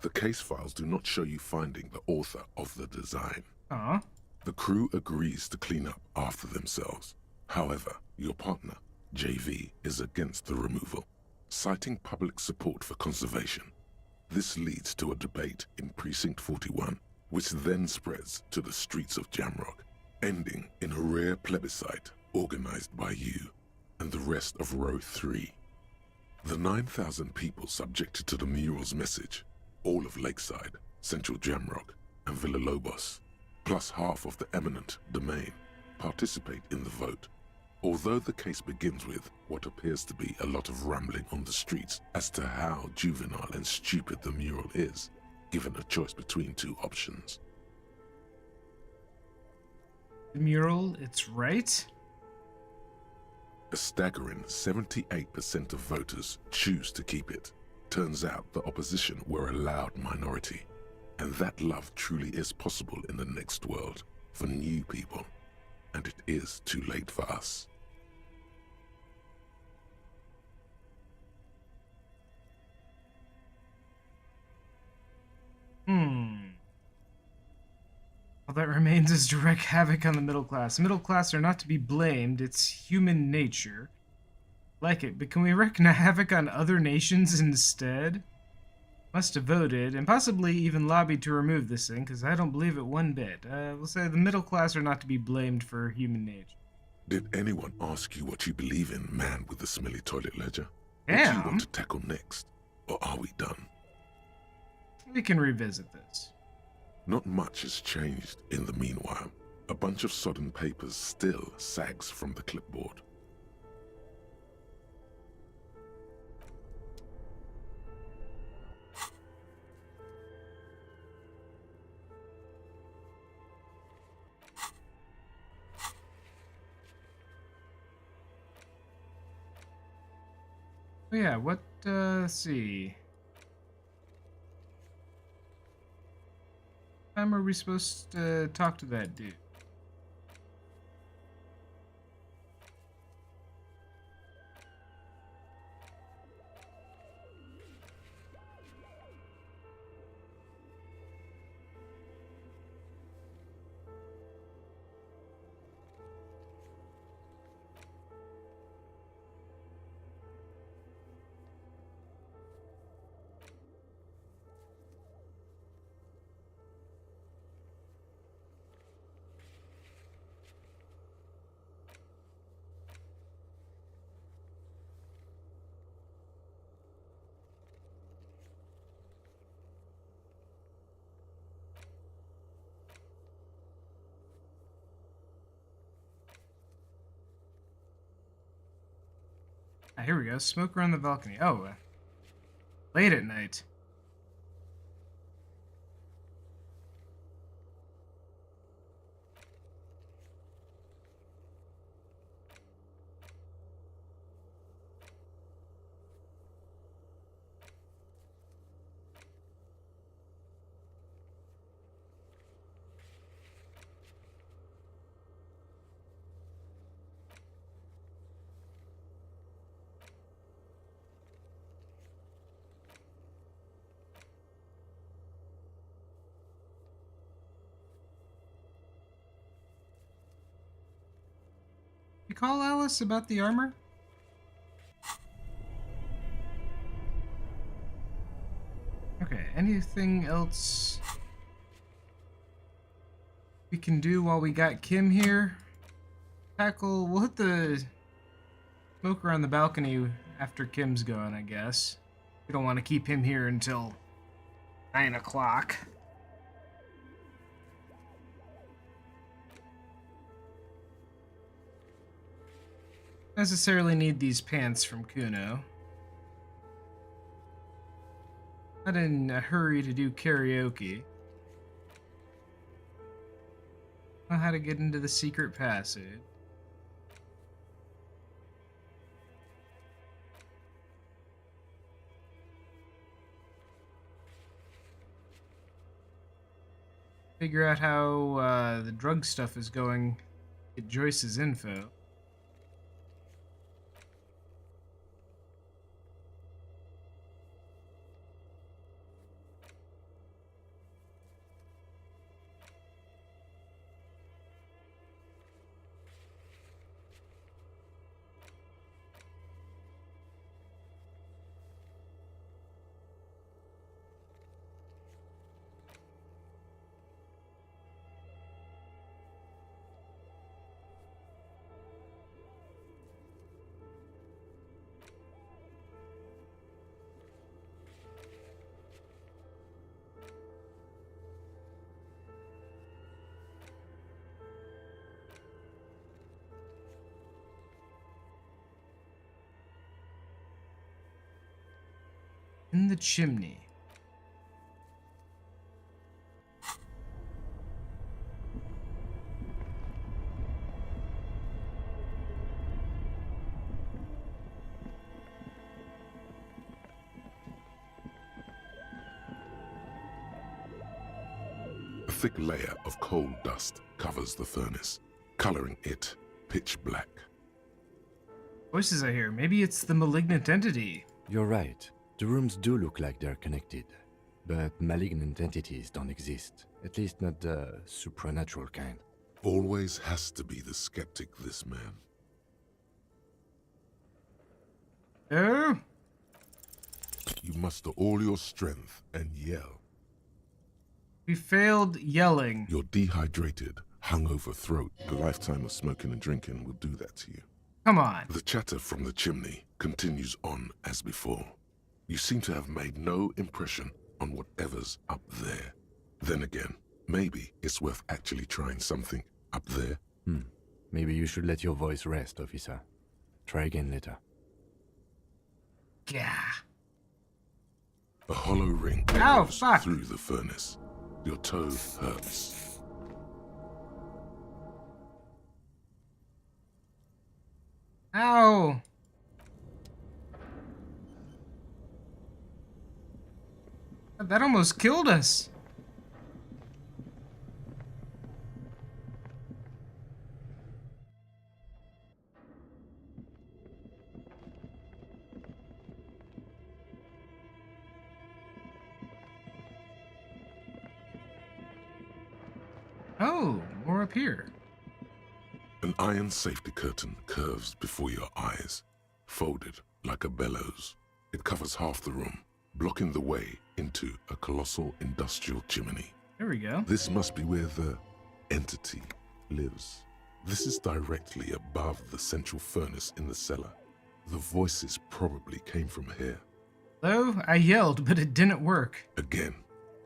The case files do not show you finding the author of the design. Aw. The crew agrees to clean up after themselves. However, your partner, JV, is against the removal, citing public support for conservation. This leads to a debate in Precinct 41, which then spreads to the streets of Jamrock, ending in a rare plebiscite organized by you and the rest of Row 3. The 9,000 people subjected to the mural's message, all of Lakeside, Central Jamrock, and Villalobos, plus half of the eminent domain, participate in the vote. Although the case begins with what appears to be a lot of rambling on the streets as to how juvenile and stupid the mural is, given a choice between 2 options. The mural, it's right. A staggering 78% of voters choose to keep it. Turns out the opposition were a loud minority. And that love truly is possible in the next world for new people. And it is too late for us. All that remains is to wreak havoc on the middle class. Middle class are not to be blamed. It's human nature. Like it, but can we wreak havoc on other nations instead? Must have voted, and possibly even lobbied to remove this thing, because I don't believe it one bit. We'll say the middle class are not to be blamed for human nature. Did anyone ask you what you believe in, man with the smelly toilet ledger? Damn. What do you want to tackle next? Or are we done? We can revisit this. Not much has changed in the meanwhile. A bunch of sodden papers still sags from the clipboard. Oh yeah, what, let's see. What time are we supposed to talk to that dude? Ah, here we go. Smoke around the balcony. Oh, late at night. You call Alice about the armor? Okay, anything else we can do while we got Kim here? We'll hit the smoker on the balcony after Kim's gone, I guess. We don't want to keep him here until 9 o'clock. Necessarily need these pants from Kuno. Not in a hurry to do karaoke. Know how to get into the secret passage. Figure out how the drug stuff is going. Get Joyce's info. In the chimney. A thick layer of coal dust covers the furnace, coloring it pitch black. Voices I hear. Maybe it's the malignant entity. You're right. The rooms do look like they're connected, but malignant entities don't exist. At least not the supernatural kind. Always has to be the skeptic, this man. Oh? You muster all your strength and yell. We failed yelling. Your dehydrated, hungover throat, a lifetime of smoking and drinking will do that to you. Come on. The chatter from the chimney continues on as before. You seem to have made no impression on whatever's up there. Then again, maybe it's worth actually trying something up there. Maybe you should let your voice rest, officer. Try again later. Yeah. A hollow ring Ow, goes fuck. through the furnace. Your toe hurts. Ow. That almost killed us. Oh, more up here. An iron safety curtain curves before your eyes, folded like a bellows. It covers half the room, blocking the way into a colossal industrial chimney. There we go. This must be where the entity lives. This is directly above the central furnace in the cellar. The voices probably came from here. Hello? I yelled, but it didn't work. Again,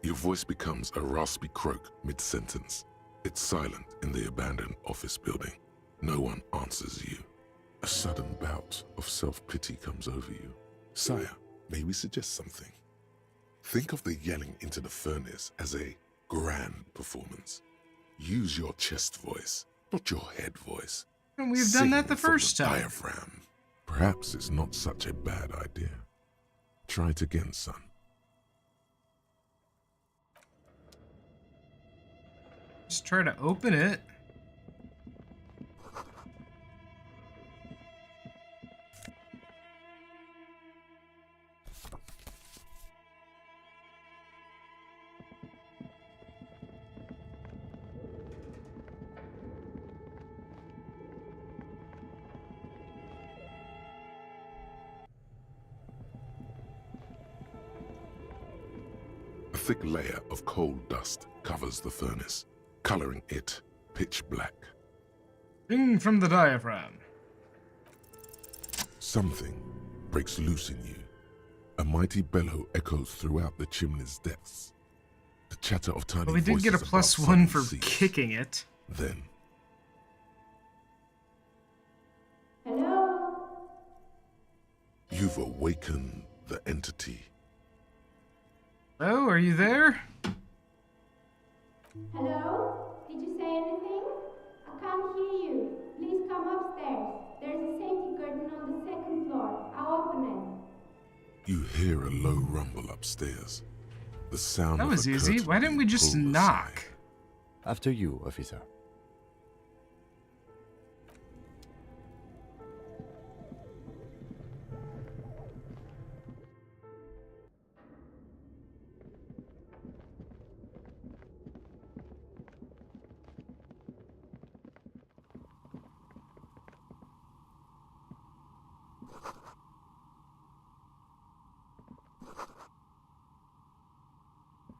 your voice becomes a raspy croak mid-sentence. It's silent in the abandoned office building. No one answers you. A sudden bout of self-pity comes over you. Sire, may we suggest something? Think of the yelling into the furnace as a grand performance. Use your chest voice, not your head voice. And we've done that the Sing from first time. Diaphragm. Perhaps it's not such a bad idea. Try it again, son. Just try to open it. thick layer of coal dust covers the furnace, coloring it pitch black. Thing from the diaphragm. Something breaks loose in you. A mighty bellow echoes throughout the chimney's depths. The chatter of tiny But we did get a voices plus above one suddenly for cease. kicking it. Then, Hello? you've awakened the entity. Hello, are you there? Hello? Did you say anything? I can't hear you. Please come upstairs. There's a safety curtain on the second floor. I'll open it. You hear a low rumble upstairs. The sound That of was a easy. curtain Why didn't we being just pulled knock? aside. After you, officer.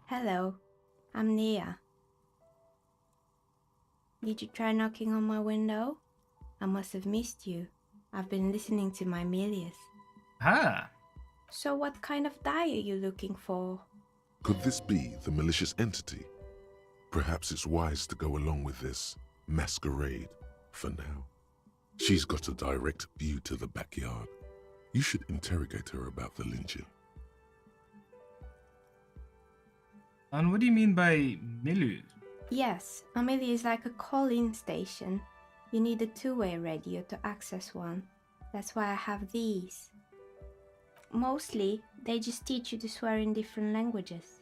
Hello, I'm Nia. Did you try knocking on my window? I must have missed you. I've been listening to my Milius. Ah, So what kind of die are you looking for? Could this be the malicious entity? Perhaps it's wise to go along with this masquerade for now. She's got a direct view to the backyard. You should interrogate her about the lynching. and what do you mean by Milu? Yes, Amelia is like a call-in station. You need a two-way radio to access one. That's why I have these. Mostly, they just teach you to swear in different languages.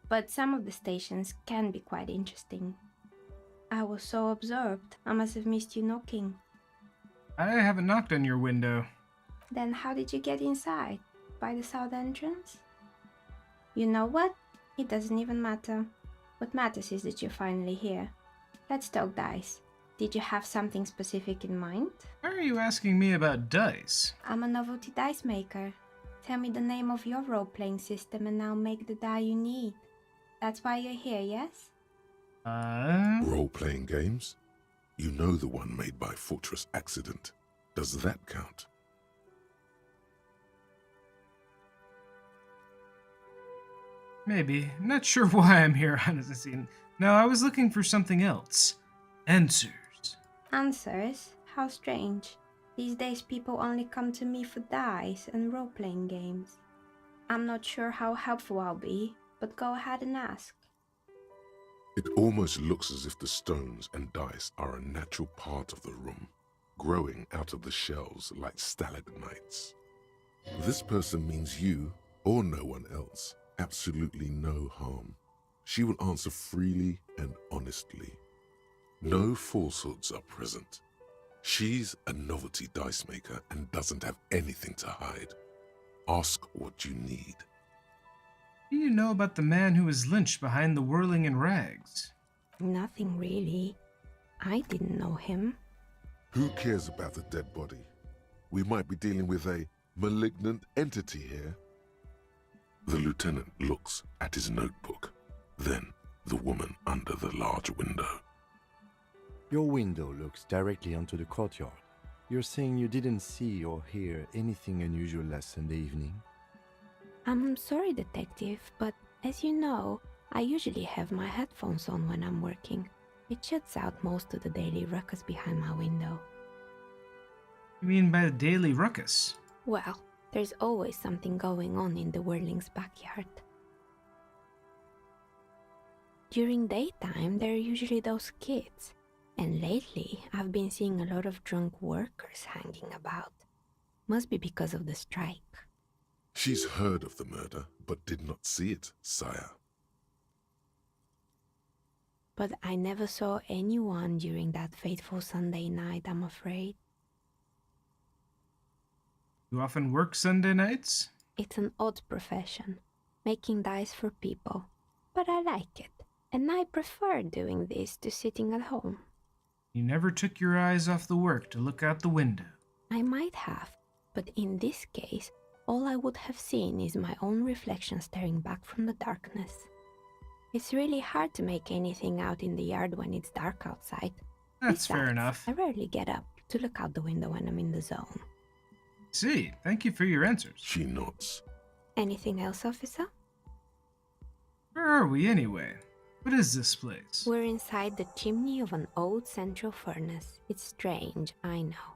But some of the stations can be quite interesting. I was so absorbed, I must have missed you knocking. I haven't knocked on your window. Then how did you get inside? By the south entrance? You know what? It doesn't even matter. What matters is that you're finally here. Let's talk dice. Did you have something specific in mind? Why are you asking me about dice? I'm a novelty dice maker. Tell me the name of your role-playing system and I'll make the die you need. That's why you're here, yes? Role-playing games? You know the one made by Fortress Accident. Does that count? Maybe. Not sure why I'm here, honestly. No, I was looking for something else. Answers. Answers? How strange. These days people only come to me for dice and role-playing games. I'm not sure how helpful I'll be, but go ahead and ask. It almost looks as if the stones and dice are a natural part of the room, growing out of the shells like stalagmites. This person means you, or no one else, absolutely no harm. She will answer freely and honestly. No falsehoods are present. She's a novelty dice maker and doesn't have anything to hide. Ask what you need. What do you know about the man who was lynched behind the whirling in rags? Nothing really. I didn't know him. Who cares about the dead body? We might be dealing with a malignant entity here. The lieutenant looks at his notebook, then the woman under the large window. Your window looks directly onto the courtyard. You're saying you didn't see or hear anything unusual last Sunday evening? I'm sorry, detective, but as you know, I usually have my headphones on when I'm working. It shuts out most of the daily ruckus behind my window. You mean by the daily ruckus? Well, there's always something going on in the Whirling's backyard. During daytime, there are usually those kids. And lately, I've been seeing a lot of drunk workers hanging about. Must be because of the strike. She's heard of the murder, but did not see it, sire. But I never saw anyone during that fateful Sunday night, I'm afraid. You often work Sunday nights? It's an odd profession, making dice for people. But I like it, and I prefer doing this to sitting at home. You never took your eyes off the work to look out the window. I might have, but in this case, all I would have seen is my own reflection staring back from the darkness. It's really hard to make anything out in the yard when it's dark outside. That's fair Besides, enough. I rarely get up to look out the window when I'm in the zone. See, thank you for your answers. She nods. Anything else, officer? Where are we anyway? What is this place? We're inside the chimney of an old central furnace. It's strange, I know.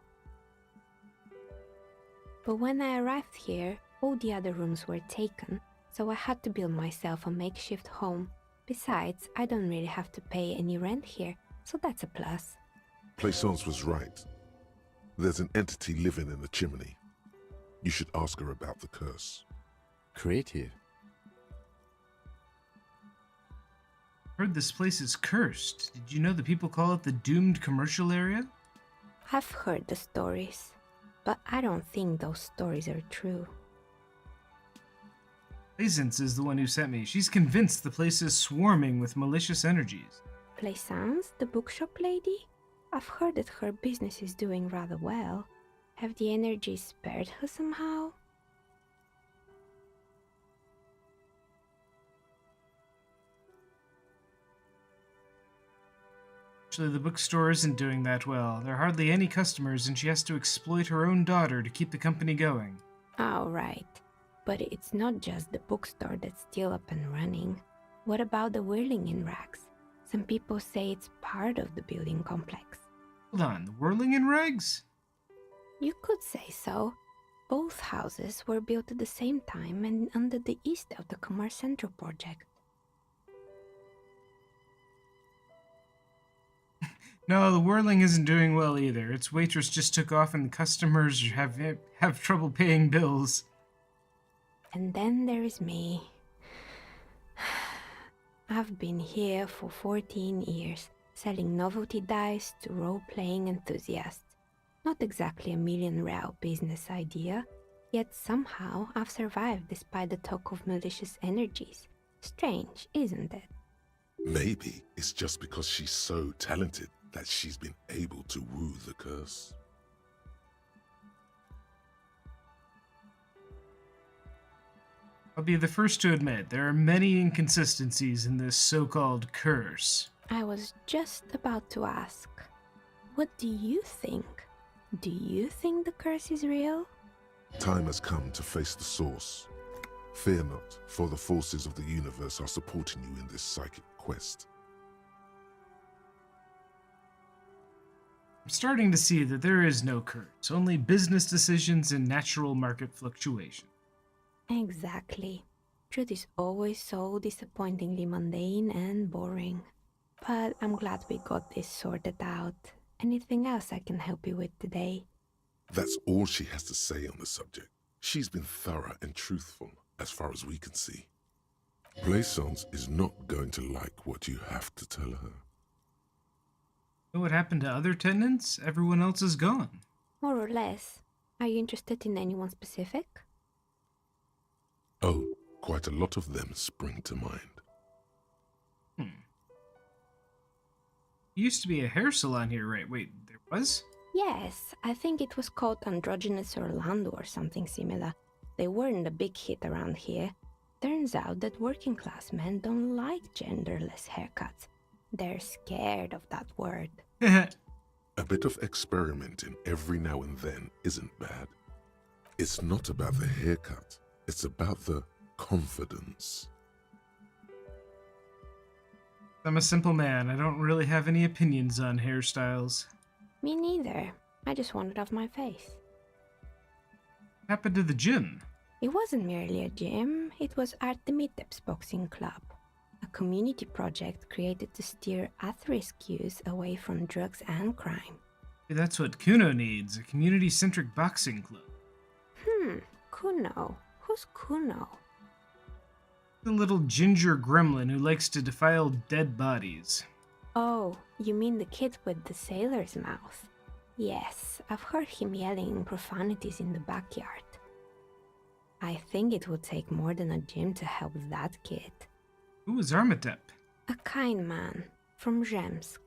But when I arrived here, all the other rooms were taken, so I had to build myself a makeshift home. Besides, I don't really have to pay any rent here, so that's a plus. Plaisance was right. There's an entity living in the chimney. You should ask her about the curse. Creative. Heard this place is cursed. Did you know the people call it the doomed commercial area? I've heard the stories, but I don't think those stories are true. Plaisance is the one who sent me. She's convinced the place is swarming with malicious energies. Plaisance, the bookshop lady? I've heard that her business is doing rather well. Have the energies spared her somehow? Actually, the bookstore isn't doing that well. There are hardly any customers, and she has to exploit her own daughter to keep the company going. Oh, right. But it's not just the bookstore that's still up and running. What about the whirling in rags? Some people say it's part of the building complex. Hold on, the whirling in rags? You could say so. Both houses were built at the same time and under the east of the Commerce Central project. No, the whirling isn't doing well either. Its waitress just took off and the customers have trouble paying bills. And then there is me. I've been here for 14 years, selling novelty dice to role-playing enthusiasts. Not exactly a million-real business idea, yet somehow I've survived despite the talk of malicious energies. Strange, isn't it? Maybe it's just because she's so talented that she's been able to woo the curse. I'll be the first to admit there are many inconsistencies in this so-called curse. I was just about to ask, what do you think? Do you think the curse is real? Time has come to face the source. Fear not, for the forces of the universe are supporting you in this psychic quest. I'm starting to see that there is no curse, only business decisions and natural market fluctuation. Exactly. Truth is always so disappointingly mundane and boring. But I'm glad we got this sorted out. Anything else I can help you with today? That's all she has to say on the subject. She's been thorough and truthful, as far as we can see. Plaisance is not going to like what you have to tell her. Know what happened to other tenants? Everyone else is gone. More or less. Are you interested in anyone specific? Oh, quite a lot of them spring to mind. Used to be a hair salon here, right? Wait, there was? Yes, I think it was called Androgynous Orlando or something similar. They weren't a big hit around here. Turns out that working class men don't like genderless haircuts. They're scared of that word. A bit of experimenting every now and then isn't bad. It's not about the haircut, it's about the confidence. I'm a simple man. I don't really have any opinions on hairstyles. Me neither. I just want it off my face. What happened to the gym? It wasn't merely a gym, it was Artemiteps Boxing Club, a community project created to steer at-risk youth away from drugs and crime. Hey, that's what Kuno needs, a community-centric boxing club. Kuno. Who's Kuno? The little ginger gremlin who likes to defile dead bodies. Oh, you mean the kid with the sailor's mouth? Yes, I've heard him yelling profanities in the backyard. I think it would take more than a gym to help that kid. Who was Armitep? A kind man, from Zemsk.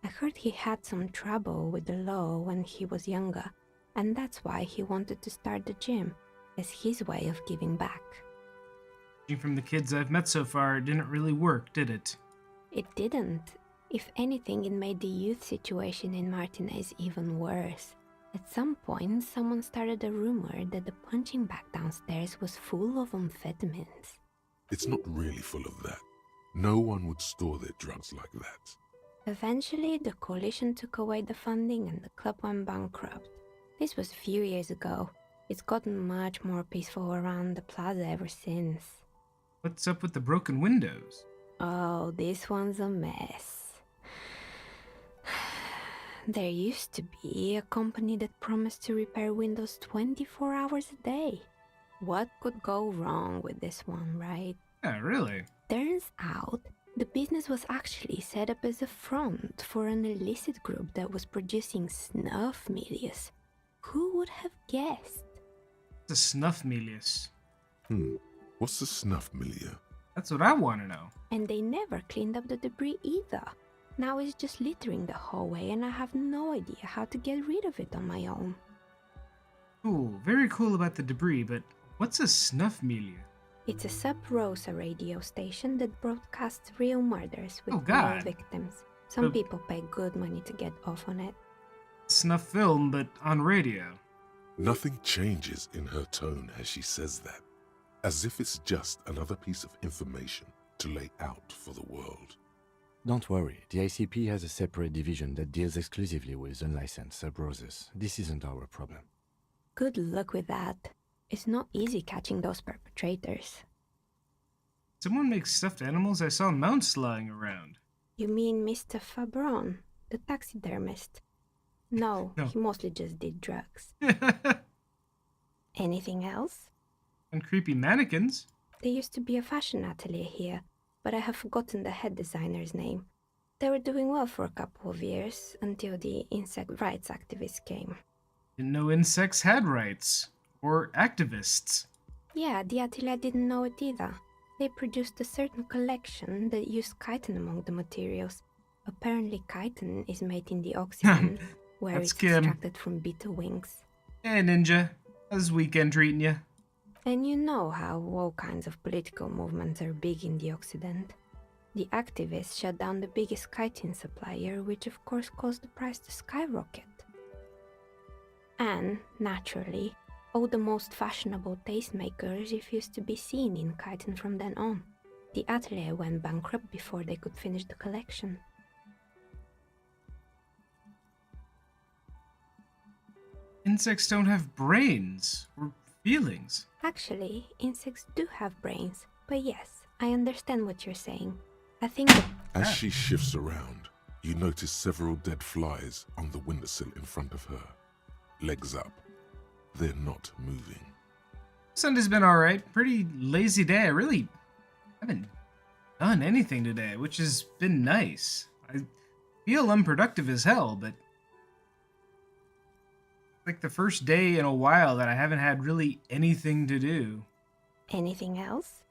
I heard he had some trouble with the law when he was younger, and that's why he wanted to start the gym. as his way of giving back. Judging from the kids I've met so far, it didn't really work, did it? It didn't. If anything, it made the youth situation in Martinez even worse. At some point, someone started a rumor that the punching bag downstairs was full of amphetamines. It's not really full of that. No one would store their drugs like that. Eventually, the coalition took away the funding and the club went bankrupt. This was a few years ago. It's gotten much more peaceful around the plaza ever since. What's up with the broken windows? Oh, this one's a mess. There used to be a company that promised to repair windows 24 hours a day. What could go wrong with this one, right? Yeah, really? Turns out, the business was actually set up as a front for an illicit group that was producing snuff milius. Who would have guessed? It's a snuff milius. What's the snuff milieu? That's what I want to know. And they never cleaned up the debris either. Now it's just littering the hallway and I have no idea how to get rid of it on my own. Cool, very cool about the debris, but what's a snuff milieu? It's a sub-Rosa radio station that broadcasts real murders with Oh, God. real victims. Some people pay good money to get off on it. Snuff film, but on radio. Nothing changes in her tone as she says that, as if it's just another piece of information to lay out for the world. Don't worry, the ICP has a separate division that deals exclusively with unlicensed sub-roses. This isn't our problem. Good luck with that. It's not easy catching those perpetrators. Someone makes stuffed animals? I saw mounts lying around. You mean Mr. Fabron, the taxidermist? No, No. he mostly just did drugs. Anything else? And creepy mannequins. There used to be a fashion atelier here, but I have forgotten the head designer's name. They were doing well for a couple of years, until the insect rights activists came. Didn't know insects had rights. Or activists. Yeah, the atelier didn't know it either. They produced a certain collection that used chitin among the materials. Apparently chitin is made in the oxygen, where That's it's Kim. extracted from beetle wings. Hey, Ninja. How's the weekend treating you? And you know how all kinds of political movements are big in the Occident. The activists shut down the biggest chitin supplier, which of course caused the price to skyrocket. And, naturally, all the most fashionable tastemakers refused to be seen in chitin from then on. The atelier went bankrupt before they could finish the collection. Insects don't have brains. Or feelings. Actually, insects do have brains, but yes, I understand what you're saying. I think that As she shifts around, you notice several dead flies on the windowsill in front of her. Legs up. They're not moving. Sunday's been alright. Pretty lazy day. I really haven't done anything today, which has been nice. I feel unproductive as hell, but it's like the first day in a while that I haven't had really anything to do. anything else?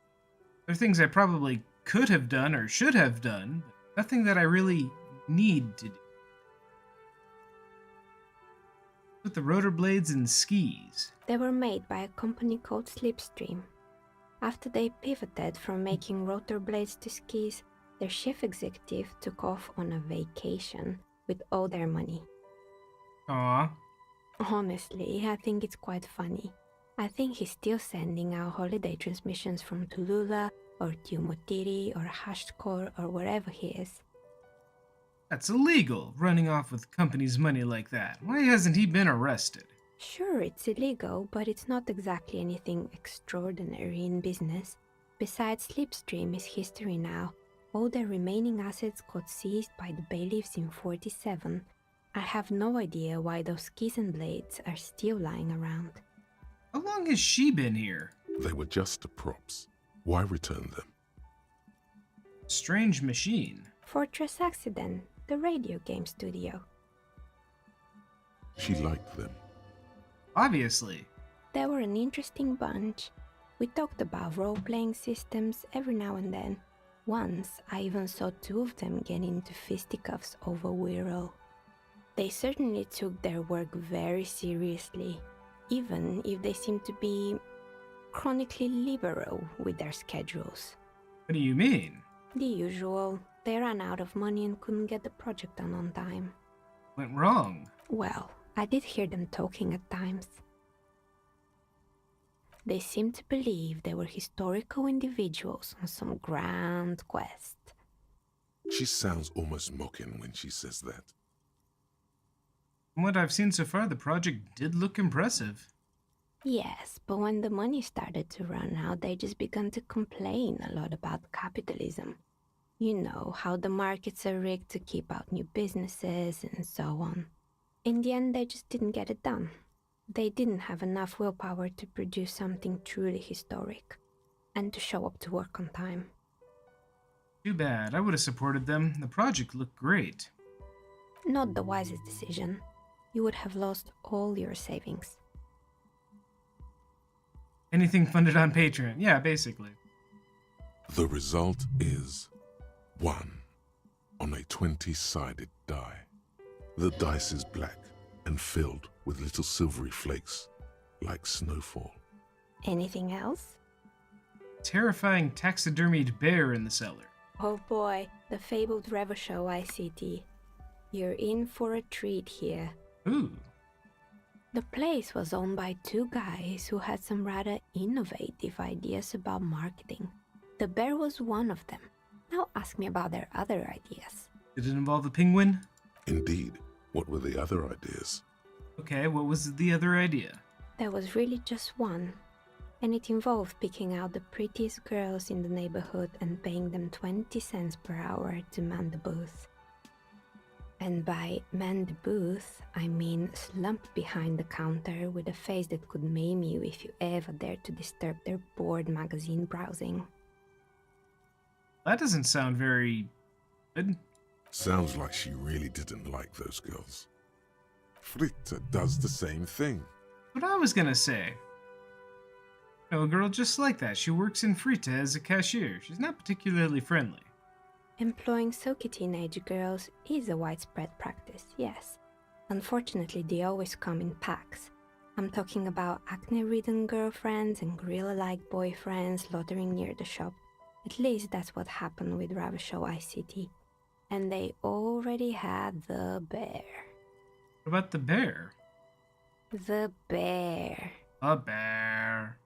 There are things I probably could have done or should have done, but nothing that I really need to do. With the rotor blades and skis. They were made by a company called Slipstream. After they pivoted from making rotor blades to skis, their chief executive took off on a vacation with all their money. Aw. Honestly, I think it's quite funny. I think he's still sending out holiday transmissions from Tulula or Tiumotiri or Hashkor or wherever he is. That's illegal, running off with company's money like that. Why hasn't he been arrested? Sure, it's illegal, but it's not exactly anything extraordinary in business. Besides, Slipstream is history now. All their remaining assets got seized by the bailiffs in 47. I have no idea why those skis and blades are still lying around. How long has she been here? They were just props. Why return them? Strange machine. Fortress Accident, the radio game studio. She liked them. Obviously. They were an interesting bunch. We talked about role-playing systems every now and then. Once, I even saw two of them get into fisticuffs over Wirral. They certainly took their work very seriously. even if they seem to be chronically liberal with their schedules. What do you mean? The usual. They ran out of money and couldn't get the project done on time. Went wrong? Well, I did hear them talking at times. They seemed to believe they were historical individuals on some grand quest. She sounds almost mocking when she says that. From what I've seen so far, the project did look impressive. Yes, but when the money started to run out, they just began to complain a lot about capitalism. You know, how the markets are rigged to keep out new businesses and so on. In the end, they just didn't get it done. They didn't have enough willpower to produce something truly historic, and to show up to work on time. Too bad. I would have supported them. The project looked great. Not the wisest decision. You would have lost all your savings. Anything funded on Patreon. Yeah, basically. The result is 1 on a 20-sided die. The dice is black and filled with little silvery flakes, like snowfall. Anything else? Terrifying taxidermied bear in the cellar. Oh boy, the fabled Revachol ICT. You're in for a treat here. Ooh. The place was owned by two guys who had some rather innovative ideas about marketing. The bear was one of them. Now ask me about their other ideas. Did it involve a penguin? Indeed. What were the other ideas? Okay, what was the other idea? There was really just one, and it involved picking out the prettiest girls in the neighborhood and paying them 20 cents per hour to man the booth. And by man the booth, I mean slump behind the counter with a face that could maim you if you ever dared to disturb their bored magazine browsing. That doesn't sound very good. Sounds like she really didn't like those girls. Fritta does the same thing. What I was gonna say. No, a girl just like that. She works in Frita as a cashier. She's not particularly friendly. Employing silky teenage girls is a widespread practice, yes. Unfortunately, they always come in packs. I'm talking about acne-ridden girlfriends and gorilla-like boyfriends loitering near the shop. At least that's what happened with Revachol ICT. And they already had the bear. What about the bear? The bear. A bear.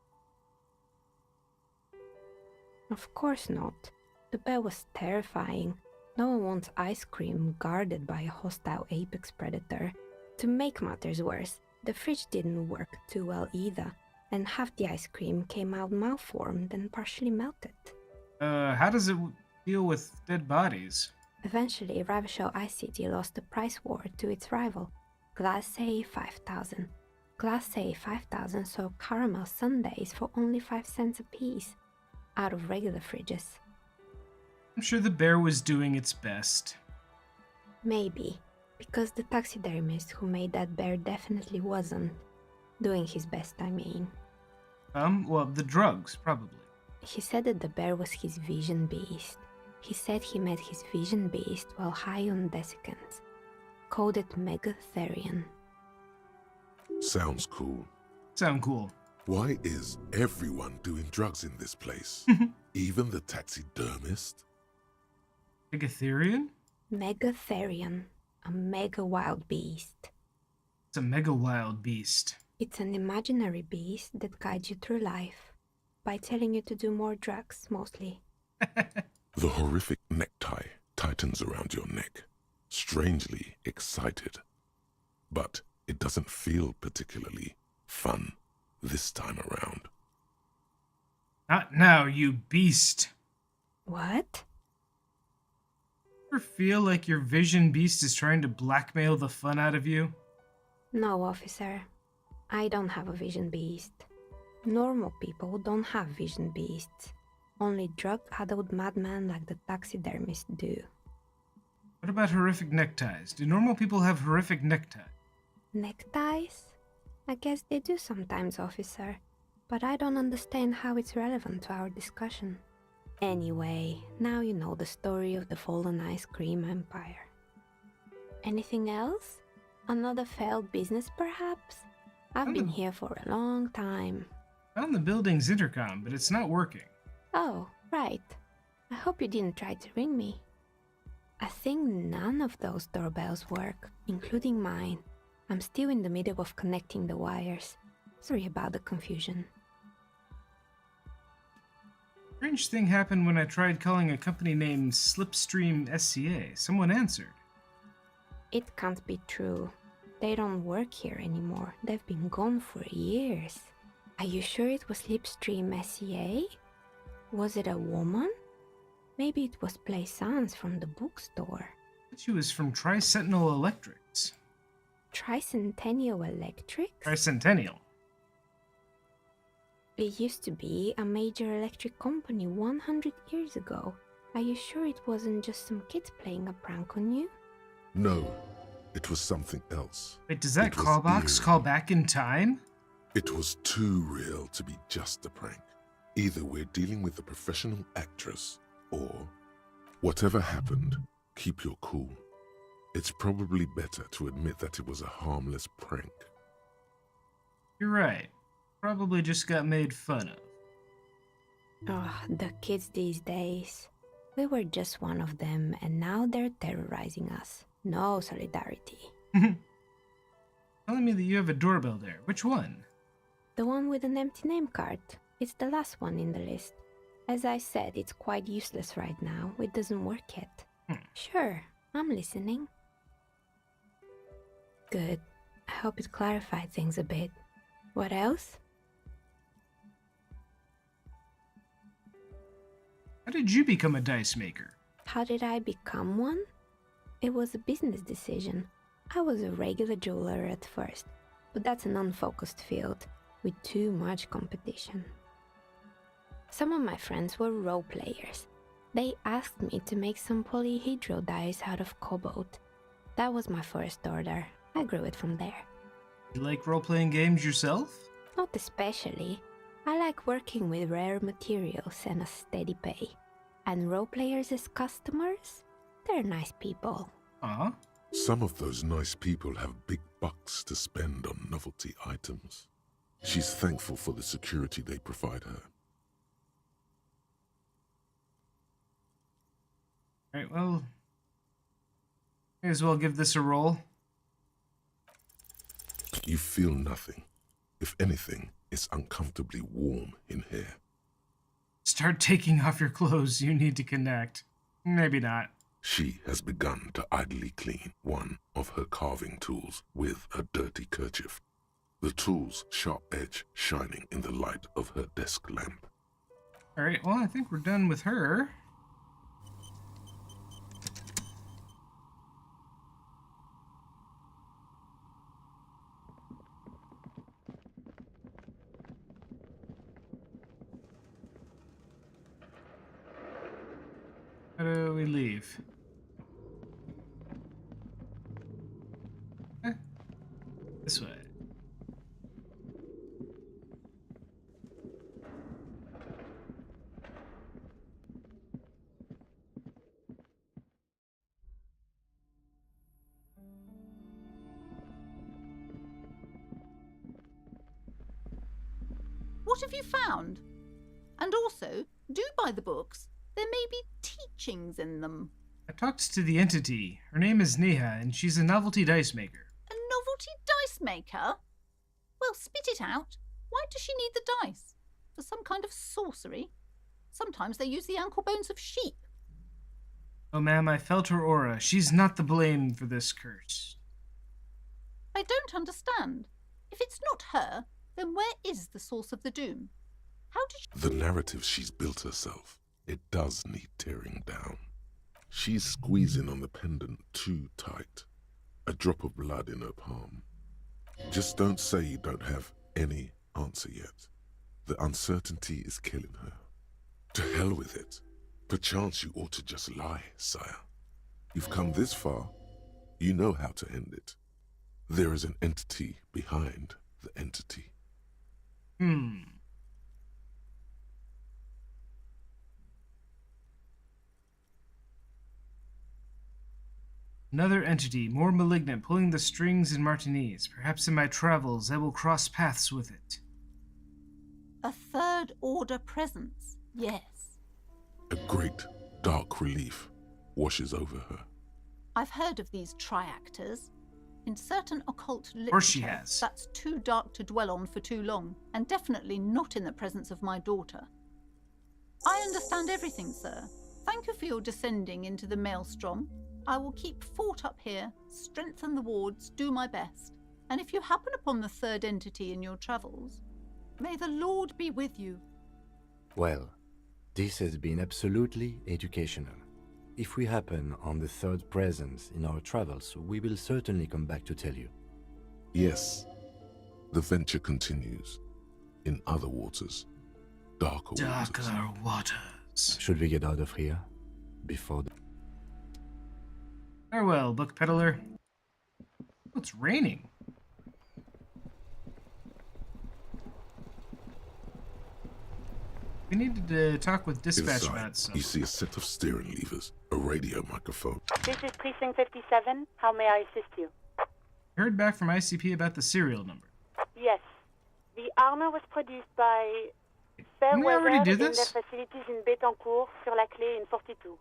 Of course not. The bear was terrifying. No one wants ice cream guarded by a hostile apex predator. To make matters worse, the fridge didn't work too well either, and half the ice cream came out malformed and partially melted. How does it deal with dead bodies? Eventually, Revachol ICT lost the price war to its rival, Glace 5000. Glace 5000 sold caramel sundaes for only 5 cents a piece, out of regular fridges. I'm sure the bear was doing its best. Maybe, because the taxidermist who made that bear definitely wasn't. Doing his best, I mean. Well, the drugs, probably. He said that the bear was his vision beast. He said he met his vision beast while high on desiccants. Called it Megatherion. Sounds cool. Sound cool. Why is everyone doing drugs in this place? Even the taxidermist? Megatherion? Megatherion, a mega wild beast. It's a mega wild beast. It's an imaginary beast that guides you through life by telling you to do more drugs, mostly. The horrific necktie tightens around your neck, strangely excited. But it doesn't feel particularly fun this time around. Not now, you beast. What? Ever feel like your vision beast is trying to blackmail the fun out of you? No, officer. I don't have a vision beast. Normal people don't have vision beasts. Only drug-addled madmen like the taxidermist do. What about horrific neckties? Do normal people have horrific neckties? Neckties? I guess they do sometimes, officer. But I don't understand how it's relevant to our discussion. Anyway, now you know the story of the fallen ice cream empire. Anything else? Another failed business, perhaps? I've Found been the- here for a long time. Found the building's intercom, but it's not working. Oh, right. I hope you didn't try to ring me. I think none of those doorbells work, including mine. I'm still in the middle of connecting the wires. Sorry about the confusion. Strange thing happened when I tried calling a company named Slipstream SCA. Someone answered. It can't be true. They don't work here anymore. They've been gone for years. Are you sure it was Slipstream SCA? Was it a woman? Maybe it was Plaisance from the bookstore. She was from Tricentennial Electrics. Tricentennial Electrics? Tricentennial. It used to be a major electric company 100 years ago. Are you sure it wasn't just some kids playing a prank on you? No, it was something else. Wait, does that It was callbox eerie. call back in time? It was too real to be just a prank. Either we're dealing with a professional actress, or whatever happened, keep your cool. It's probably better to admit that it was a harmless prank. You're right. Probably just got made fun of. Oh, the kids these days. We were just one of them, and now they're terrorizing us. No solidarity. Telling me that you have a doorbell there. Which one? The one with an empty name card. It's the last one in the list. As I said, it's quite useless right now. It doesn't work yet. Sure, I'm listening. Good. I hope it clarified things a bit. What else? How did you become a dice maker? How did I become one? It was a business decision. I was a regular jeweler at first, but that's an unfocused field with too much competition. Some of my friends were role players. They asked me to make some polyhedral dice out of cobalt. That was my first order. I grew it from there. You like role-playing games yourself? Not especially. I like working with rare materials and a steady pay. And role players as customers? They're nice people. Uh-huh. Some of those nice people have big bucks to spend on novelty items. She's thankful for the security they provide her. Alright, well... may as well give this a roll. You feel nothing. If anything, it's uncomfortably warm in here. Start taking off your clothes. You need to connect. Maybe not. She has begun to idly clean one of her carving tools with a dirty kerchief. The tool's sharp edge shining in the light of her desk lamp. Alright, well, I think we're done with her. How do we leave? This way. What have you found? And also, do buy the books. There may be teachings in them. I talked to the entity. Her name is Neha, and she's a novelty dice maker. A novelty dice maker? Well, spit it out. Why does she need the dice? For some kind of sorcery? Sometimes they use the ankle bones of sheep. Oh, ma'am, I felt her aura. She's not the blame for this curse. I don't understand. If it's not her, then where is the source of the doom? How did she... The narrative she's built herself, it does need tearing down. She's squeezing on the pendant too tight. A drop of blood in her palm. Just don't say you don't have any answer yet. The uncertainty is killing her. To hell with it. Perchance you ought to just lie, sire. You've come this far. You know how to end it. There is an entity behind the entity. Another entity, more malignant, pulling the strings in Martinez. Perhaps in my travels I will cross paths with it. A third order presence, yes. A great, dark relief washes over her. I've heard of these triactors. In certain occult literature, course she has. that's too dark to dwell on for too long, and definitely not in the presence of my daughter. I understand everything, sir. Thank you for your descending into the maelstrom. I will keep fort up here, strengthen the wards, do my best. And if you happen upon the third entity in your travels, may the Lord be with you. Well, this has been absolutely educational. If we happen on the third presence in our travels, we will certainly come back to tell you. Yes, the venture continues. In other waters. Darker waters. waters. Should we get out of here? Before the... Farewell, book peddler. Oh, it's raining. We needed to talk with dispatch about Inside, something. you see a set of steering levers, a radio microphone. This is Precinct 57. How may I assist you? Heard back from ICP about the serial number. Yes. The armor was produced by Didn't we already do in their this? facilities in Betancourt, sur la Clé in 42.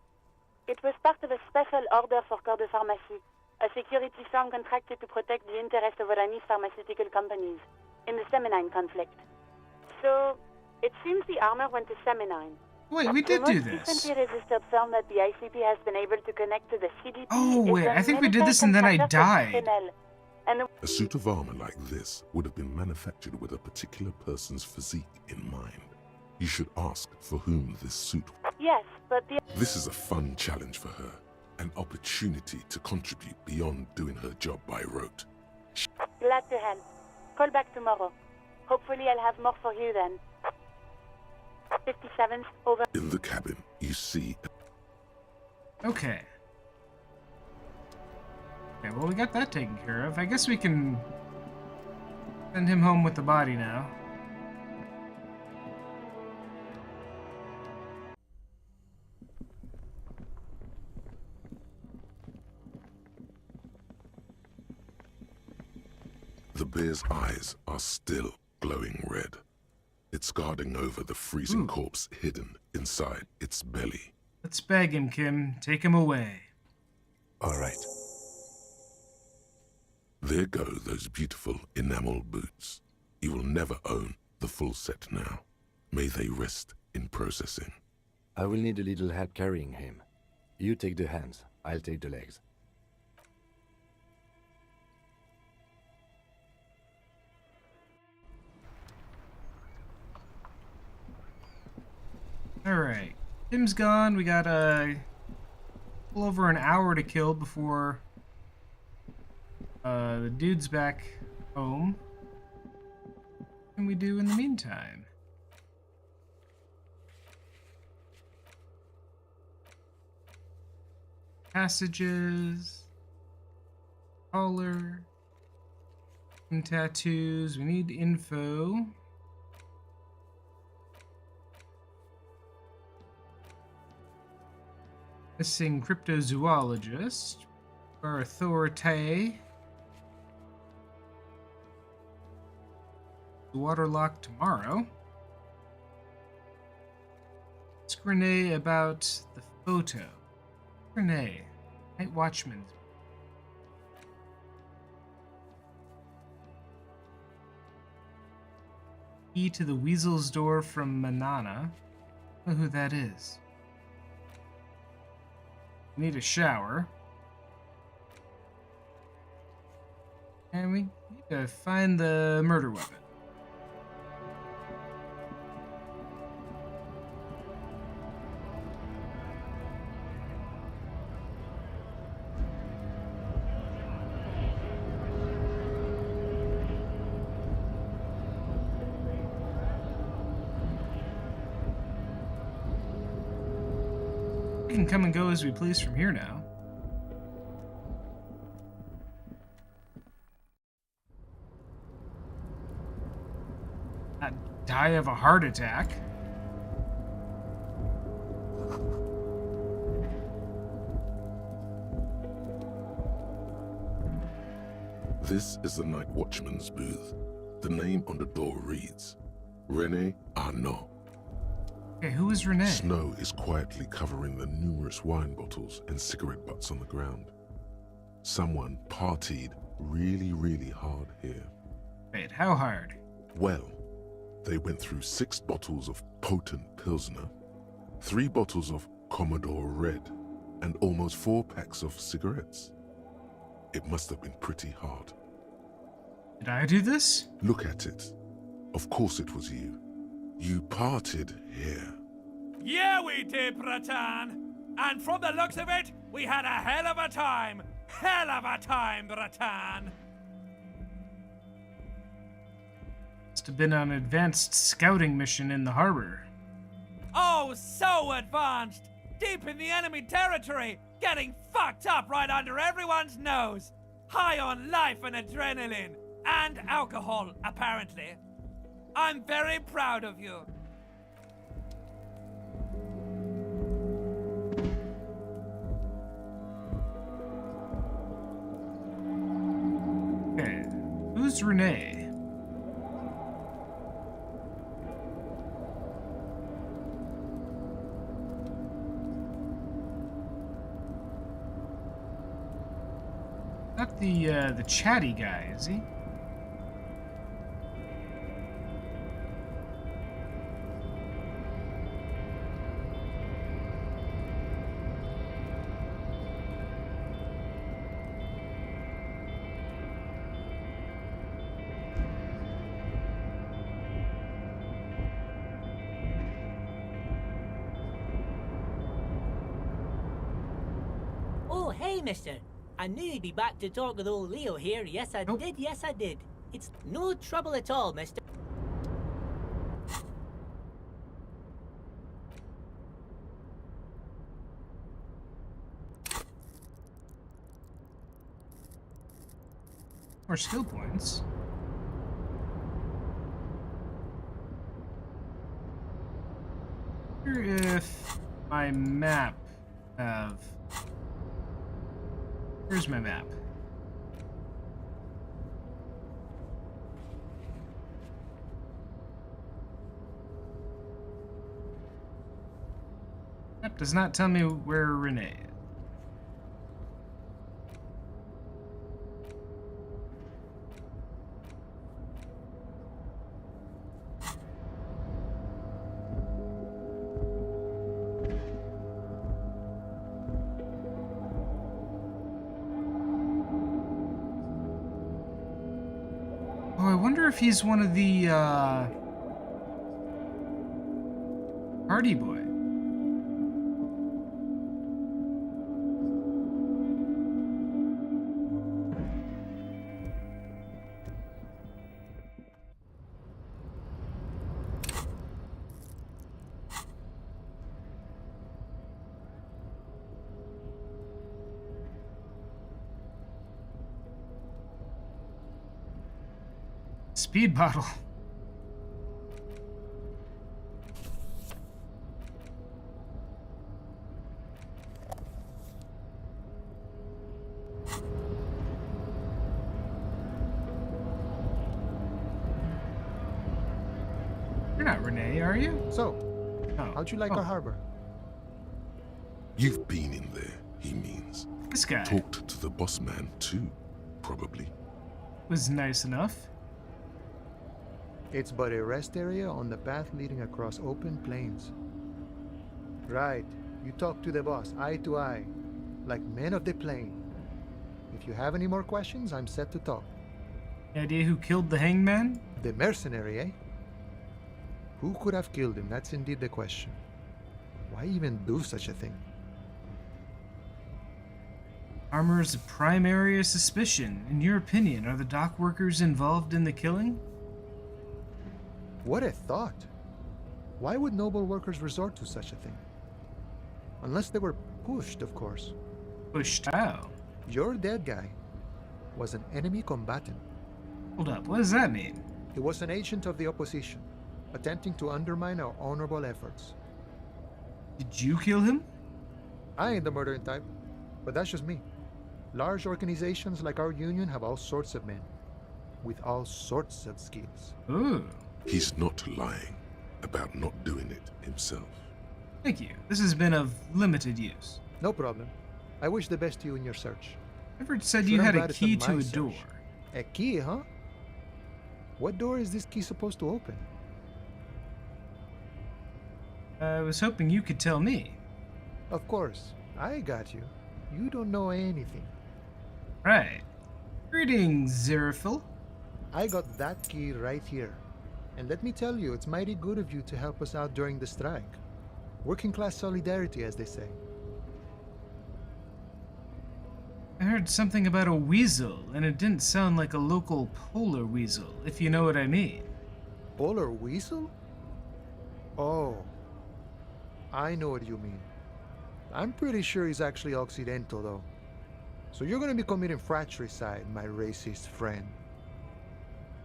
It was part of a special order for Corps de Pharmacie, a security firm contracted to protect the interests of Oranese pharmaceutical companies in the Seminine conflict. So, it seems the armor went to Seminine. Wait, we did the do most this. recently registered firm that the ICP has been able to connect to the CDP Oh, is wait, the I think we did military this and then I contractor for died. Fresnel. And the A suit of armor like this would have been manufactured with a particular person's physique in mind. You should ask for whom this suit. yes, but the This is a fun challenge for her, an opportunity to contribute beyond doing her job by rote. glad to help. Call back tomorrow. Hopefully I'll have more for you then. 57, over. In the cabin, you see Okay. Okay, well, we got that taken care of. I guess we can send him home with the body now. the bear's eyes are still glowing red. It's guarding over the freezing Ooh. corpse hidden inside its belly. Let's bag him, Kim. Take him away. All right. There go those beautiful enamel boots. You will never own the full set now. May they rest in processing. I will need a little help carrying him. You take the hands, I'll take the legs. Alright. Tim's gone. We got a little over an hour to kill before the dude's back home. What can we do in the meantime? Passages. Collar. And tattoos. We need info. Missing cryptozoologist. Or authority. The waterlock tomorrow. Ask Renee about the photo. Renee, Night Watchman. Key to the Weasel's door from Manana. I don't know who that is. Need a shower. And we need to find the murder weapon. We can come and go as we please from here now. Not die of a heart attack. This is the night watchman's booth. The name on the door reads, René Arnaud. Okay, who is Renee? Snow is quietly covering the numerous wine bottles and cigarette butts on the ground. Someone partied really hard here. Wait, how hard? Well, they went through 6 bottles of potent Pilsner, 3 bottles of Commodore Red, and almost 4 packs of cigarettes. It must have been pretty hard. Did I do this? Look at it. Of course it was you. You parted here. Yeah, we did, Bratan. And from the looks of it, we had a hell of a time. Hell of a time, Bratan. Must have been on an advanced scouting mission in the harbor. Oh, so advanced. Deep in the enemy territory, getting fucked up right under everyone's nose. High on life and adrenaline. And alcohol, apparently. I'm very proud of you. Okay, who's Renee? Not the chatty guy, is he? Oh, hey, mister. I knew you'd be back to talk with old Leo here. Yes, I did. Yes, I did. It's no trouble at all, mister. Or skill points. I wonder if my map have... Where's my map? Map does not tell me where Renee is. Oh, I wonder if he's one of the, party boy. Speed bottle. You're not Renee, are you? So, Oh. how'd you like Oh. our harbor? You've been in there, he means. This guy Talked to the boss man too, probably. was nice enough. It's but a rest area on the path leading across open plains. Right, you talk to the boss eye to eye, like men of the plain. If you have any more questions, I'm set to talk. Any idea who killed the hangman? The mercenary, eh? Who could have killed him? That's indeed the question. Why even do such a thing? Armor is a prime area of suspicion. In your opinion, are the dock workers involved in the killing? What a thought! Why would noble workers resort to such a thing? Unless they were pushed, of course. Pushed out. Your dead guy was an enemy combatant. Hold up, what does that mean? He was an agent of the opposition, attempting to undermine our honorable efforts. Did you kill him? I ain't the murdering type, but that's just me. Large organizations like our union have all sorts of men, with all sorts of skills. Ooh. He's not lying about not doing it himself. Thank you. This has been of limited use. No problem. I wish the best to you in your search. Everett said Sure, you I'm had a glad it's key not to my a search. door. A key, huh? What door is this key supposed to open? I was hoping you could tell me. Of course. I got you. You don't know anything. Right. Greetings, Zeraphil. I got that key right here. And let me tell you, it's mighty good of you to help us out during the strike. Working class solidarity, as they say. I heard something about a weasel, and it didn't sound like a local polar weasel, if you know what I mean. Polar weasel? Oh. I know what you mean. I'm pretty sure he's actually Occidental, though. So you're gonna be committing fratricide, my racist friend.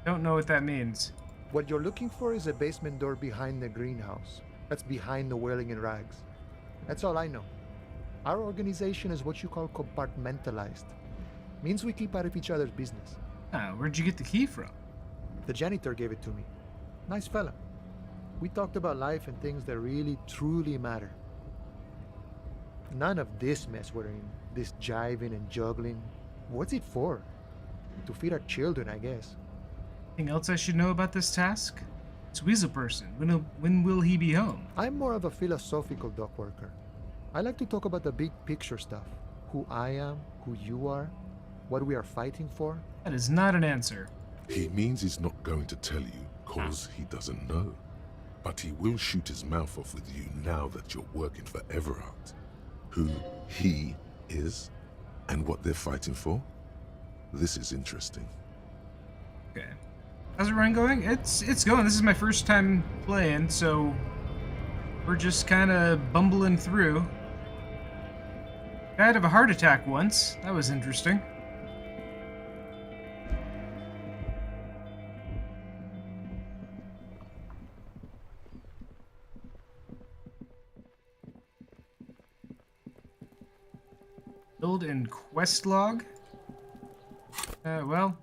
Don't know what that means. What you're looking for is a basement door behind the greenhouse. That's behind the Whirling in Rags. That's all I know. Our organization is what you call compartmentalized. Means we keep out of each other's business. Ah, where'd you get the key from? The janitor gave it to me. Nice fella. We talked about life and things that really, truly matter. None of this mess we're in, this jiving and juggling. What's it for? To feed our children, I guess. Anything else I should know about this task? It's Weasel Person. When will he be home? I'm more of a philosophical dock worker. I like to talk about the big picture stuff. Who I am, who you are, what we are fighting for. That is not an answer. He means he's not going to tell you cause he doesn't know. But he will shoot his mouth off with you now that you're working for Everard. Who he is and what they're fighting for. This is interesting. Okay. How's the run going? It's going. This is my first time playing, so we're just kind of bumbling through. Died of a heart attack once. That was interesting. Build in quest log. Well,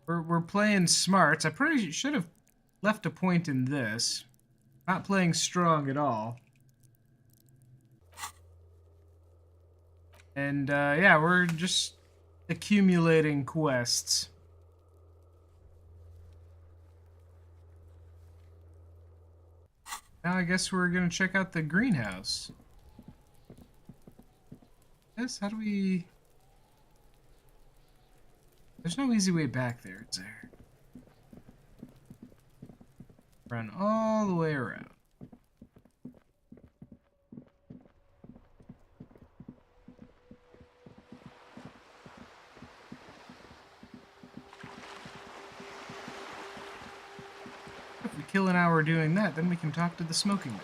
we're playing smarts. I pretty should have left a point in this. Not playing strong at all. And yeah, we're just accumulating quests. Now I guess we're gonna check out the greenhouse. Yes, how do we... There's no easy way back there, is there? Run all the way around. If we kill an hour doing that, then we can talk to the smoking room.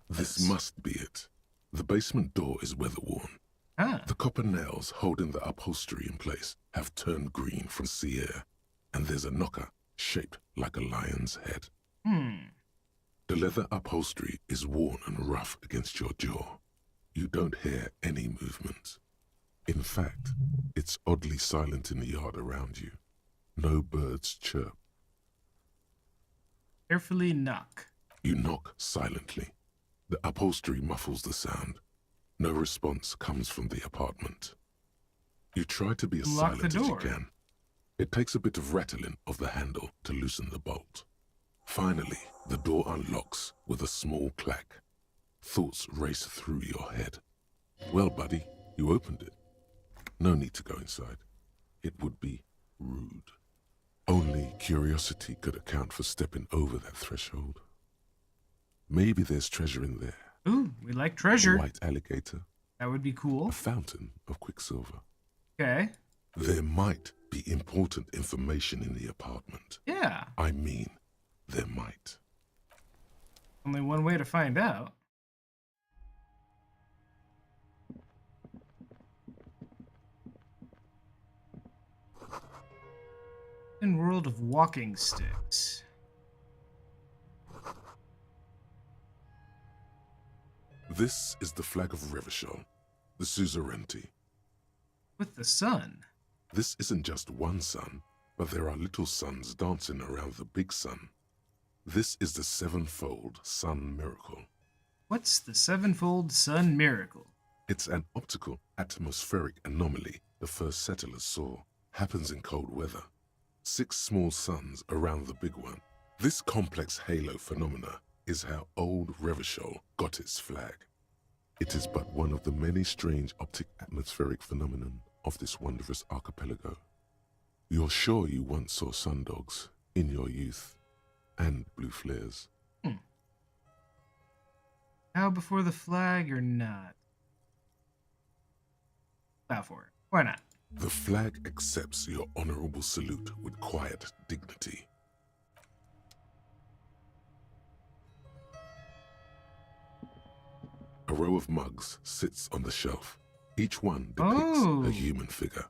This must be it. The basement door is weather-worn. Ah. The copper nails holding the upholstery in place have turned green from sea air, and there's a knocker shaped like a lion's head. The leather upholstery is worn and rough against your jaw. You don't hear any movement. In fact, it's oddly silent in the yard around you. No birds chirp. Carefully knock. You knock silently. The upholstery muffles the sound. No response comes from the apartment. You try to be as Lock the silent as you door. can. It takes a bit of rattling of the handle to loosen the bolt. Finally, the door unlocks with a small clack. Thoughts race through your head. Well, buddy, you opened it. No need to go inside. It would be rude. Only curiosity could account for stepping over that threshold. Maybe there's treasure in there. Ooh, we like A treasure. white alligator. That would be cool. A fountain of quicksilver. Okay. There might be important information in the apartment. Yeah. I mean, there might. Only one way to find out. In world of walking sticks. This is the flag of Revachol, the suzerainty. With the sun. This isn't just one sun, but there are little suns dancing around the big sun. This is the sevenfold sun miracle. What's the sevenfold sun miracle? It's an optical atmospheric anomaly the first settlers saw. Happens in cold weather. 6 small suns around the big one. This complex halo phenomena is how old Revachol got its flag. It is but one of the many strange optic atmospheric phenomenon of this wondrous archipelago. You're sure you once saw sundogs in your youth, and blue flares. Now before the flag or not? Bow for it. Why not? The flag accepts your honorable salute with quiet dignity. A row of mugs sits on the shelf. Each one depicts a human figure.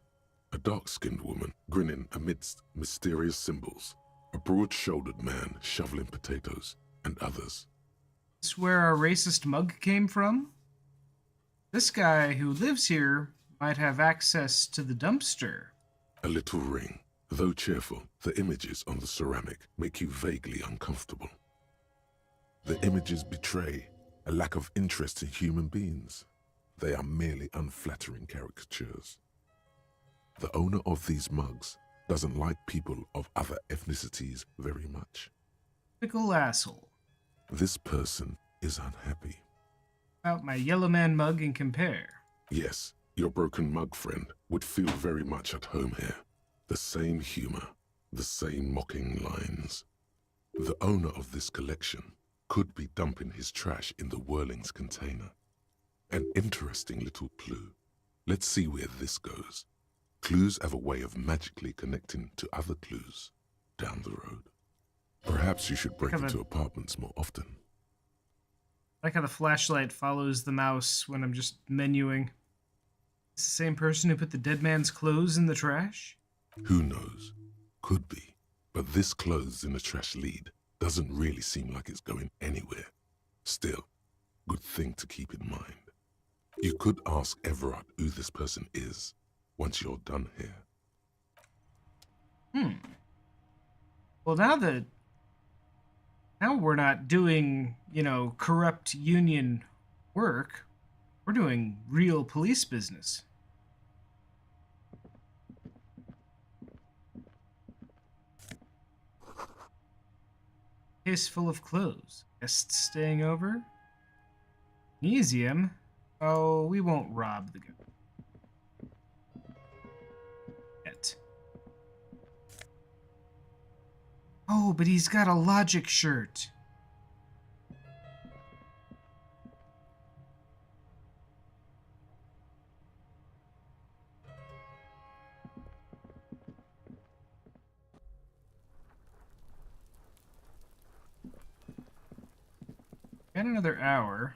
A dark-skinned woman grinning amidst mysterious symbols. A broad-shouldered man shoveling potatoes, and others. Is this where our racist mug came from? This guy who lives here might have access to the dumpster. A little ring. Though cheerful, the images on the ceramic make you vaguely uncomfortable. The images betray a lack of interest in human beings. They are merely unflattering caricatures. The owner of these mugs doesn't like people of other ethnicities very much. Typical asshole. This person is unhappy. About my yellow man mug and compare. Yes, your broken mug friend would feel very much at home here. The same humor, the same mocking lines. The owner of this collection could be dumping his trash in the Whirling's container. An interesting little clue. Let's see where this goes. Clues have a way of magically connecting to other clues down the road. Perhaps you should break into apartments more often. I like how the flashlight follows the mouse when I'm just menuing. It's the same person who put the dead man's clothes in the trash? Who knows? Could be. But this clothes in the trash lead doesn't really seem like it's going anywhere. Still, good thing to keep in mind. You could ask Everard who this person is once you're done here. Well, now we're not doing, corrupt union work. We're doing real police business. Case full of clothes. Guests staying over? Elysium? Oh, we won't rob the guy. Yet. Oh, but he's got a logic shirt. Got another hour.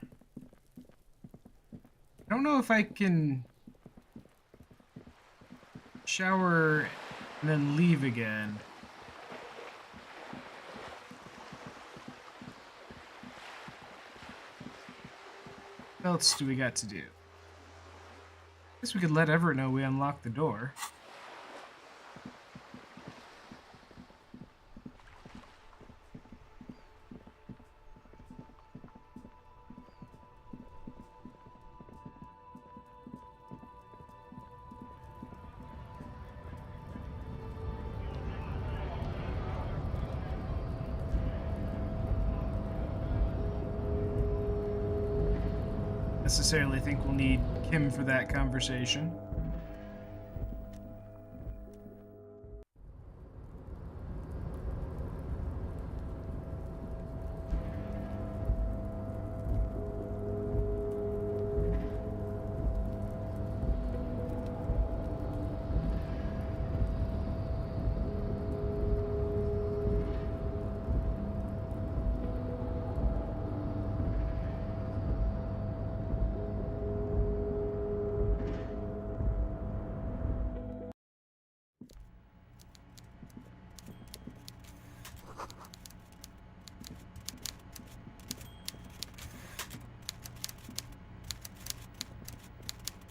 I don't know if I can shower and then leave again. What else do we got to do? Guess we could let Everett know we unlocked the door. Necessarily think we'll need Kim for that conversation.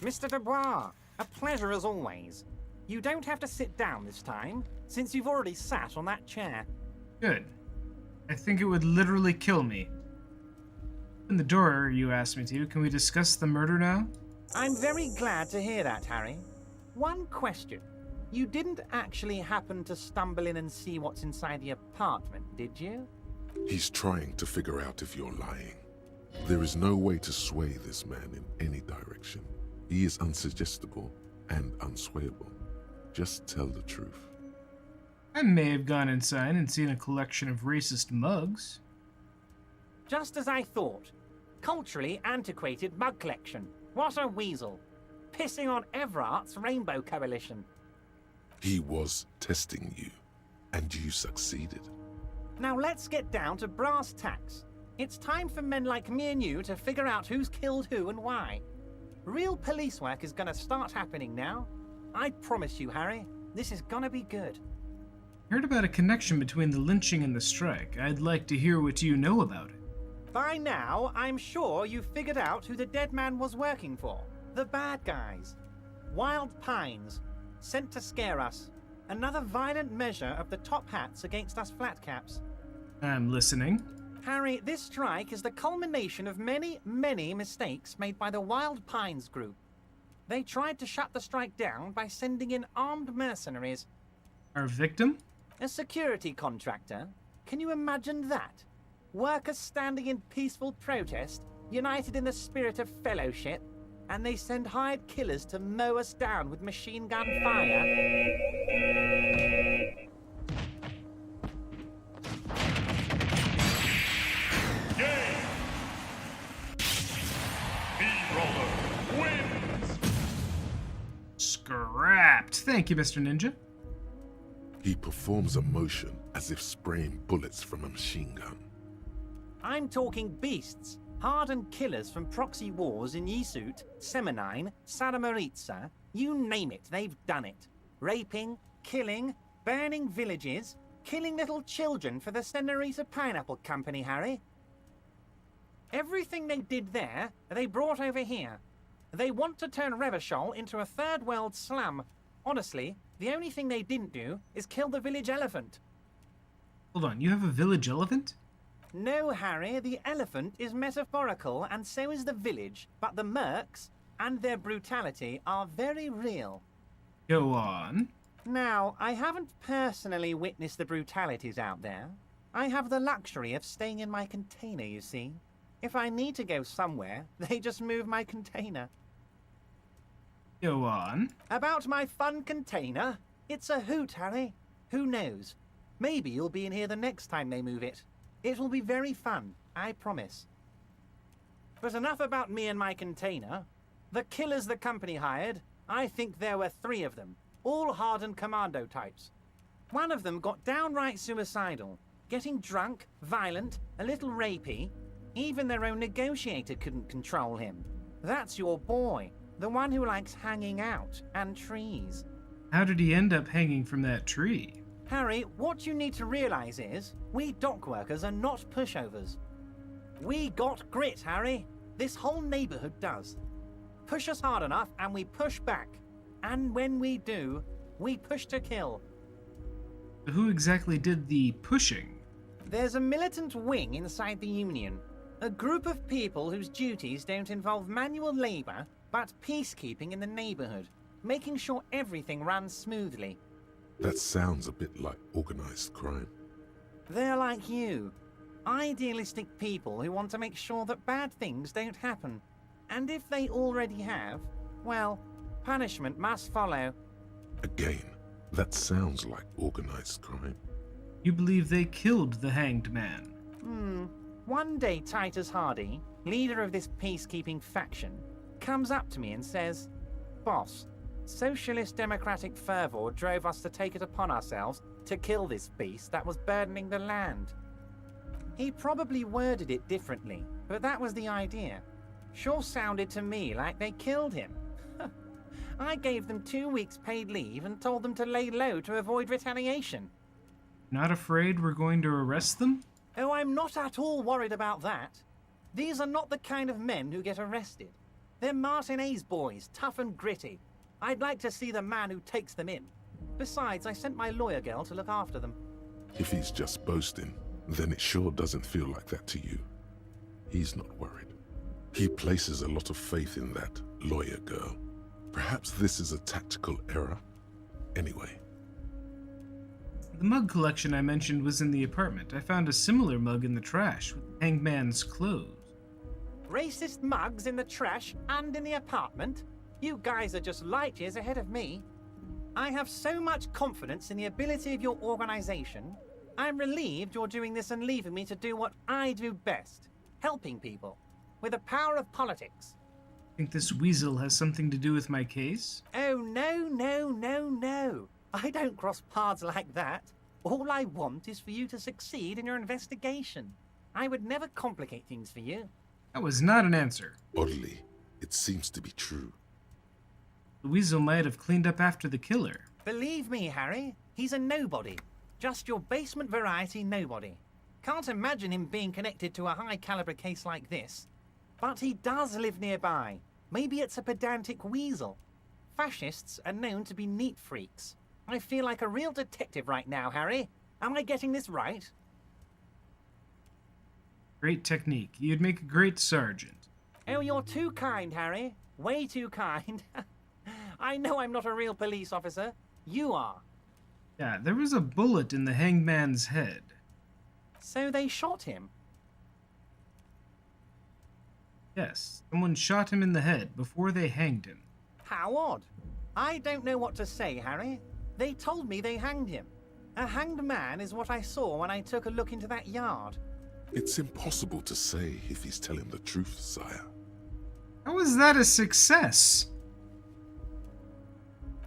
Mr. Dubois, a pleasure as always. You don't have to sit down this time, since you've already sat on that chair. Good. I think it would literally kill me. In the door, you asked me to. Can we discuss the murder now? I'm very glad to hear that, Harry. One question. You didn't actually happen to stumble in and see what's inside the apartment, did you? He's trying to figure out if you're lying. There is no way to sway this man in any direction. He is unsuggestible and unswayable. Just tell the truth. I may have gone inside and seen a collection of racist mugs. Just as I thought. Culturally antiquated mug collection. What a weasel. Pissing on Everart's Rainbow Coalition. He was testing you, and you succeeded. Now let's get down to brass tacks. It's time for men like me and you to figure out who's killed who and why. Real police work is gonna start happening now. I promise you, Harry, this is gonna be good. I heard about a connection between the lynching and the strike. I'd like to hear what you know about it. By now, I'm sure you've figured out who the dead man was working for. The bad guys. Wild Pines. Sent to scare us. Another violent measure of the top hats against us flatcaps. I'm listening. Harry, this strike is the culmination of many, many mistakes made by the Wild Pines group. They tried to shut the strike down by sending in armed mercenaries. Our victim? A security contractor? Can you imagine that? Workers standing in peaceful protest, united in the spirit of fellowship, and they send hired killers to mow us down with machine gun fire? Game! B-Roller wins! Scrapped. Thank you, Mr. Ninja. He performs a motion as if spraying bullets from a machine gun. I'm talking beasts. Hardened killers from proxy wars in Yisut, Semenine, Saramaritsa, you name it, they've done it. Raping, killing, burning villages, killing little children for the Senorita Pineapple Company, Harry. Everything they did there, they brought over here. They want to turn Revachol into a third world slum. Honestly, the only thing they didn't do is kill the village elephant. Hold on, you have a village elephant? No, Harry, the elephant is metaphorical, and so is the village, but the mercs and their brutality are very real. Go on. Now, I haven't personally witnessed the brutalities out there. I have the luxury of staying in my container, you see. If I need to go somewhere, they just move my container. Go on. About my fun container? It's a hoot, Harry. Who knows? Maybe you'll be in here the next time they move it. It will be very fun, I promise. But enough about me and my container. The killers the company hired, I think there were 3 of them, all hardened commando types. One of them got downright suicidal, getting drunk, violent, a little rapey. Even their own negotiator couldn't control him. That's your boy, the one who likes hanging out and trees. How did he end up hanging from that tree? Harry, what you need to realize is, we dock workers are not pushovers. We got grit, Harry. This whole neighborhood does. Push us hard enough and we push back. And when we do, we push to kill. Who exactly did the pushing? There's a militant wing inside the Union. A group of people whose duties don't involve manual labor, but peacekeeping in the neighborhood, making sure everything runs smoothly. That sounds a bit like organized crime. They're like you. Idealistic people who want to make sure that bad things don't happen. And if they already have, well, punishment must follow. Again, that sounds like organized crime. You believe they killed the hanged man? One day Titus Hardy, leader of this peacekeeping faction, comes up to me and says, "Boss, socialist democratic fervor drove us to take it upon ourselves to kill this beast that was burdening the land." He probably worded it differently, but that was the idea. Sure sounded to me like they killed him. I gave them 2 weeks paid leave and told them to lay low to avoid retaliation. Not afraid we're going to arrest them? Oh, I'm not at all worried about that. These are not the kind of men who get arrested. They're Martinez boys, tough and gritty. I'd like to see the man who takes them in. Besides, I sent my lawyer girl to look after them. If he's just boasting, then it sure doesn't feel like that to you. He's not worried. He places a lot of faith in that lawyer girl. Perhaps this is a tactical error? Anyway. The mug collection I mentioned was in the apartment. I found a similar mug in the trash with the hangman's clothes. Racist mugs in the trash and in the apartment? You guys are just light years ahead of me. I have so much confidence in the ability of your organization. I'm relieved you're doing this and leaving me to do what I do best. Helping people. With the power of politics. Think this weasel has something to do with my case? Oh, no, no, no, no. I don't cross paths like that. All I want is for you to succeed in your investigation. I would never complicate things for you. That was not an answer. Oddly, it seems to be true. The weasel might have cleaned up after the killer. Believe me, Harry, he's a nobody. Just your basement variety nobody. Can't imagine him being connected to a high-caliber case like this. But he does live nearby. Maybe it's a pedantic weasel. Fascists are known to be neat freaks. I feel like a real detective right now, Harry. Am I getting this right? Great technique. You'd make a great sergeant. Oh, you're too kind, Harry. Way too kind. I know I'm not a real police officer. You are. Yeah, there was a bullet in the hangman's head. So they shot him? Yes, someone shot him in the head before they hanged him. How odd. I don't know what to say, Harry. They told me they hanged him. A hanged man is what I saw when I took a look into that yard. It's impossible to say if he's telling the truth, sire. How is that a success?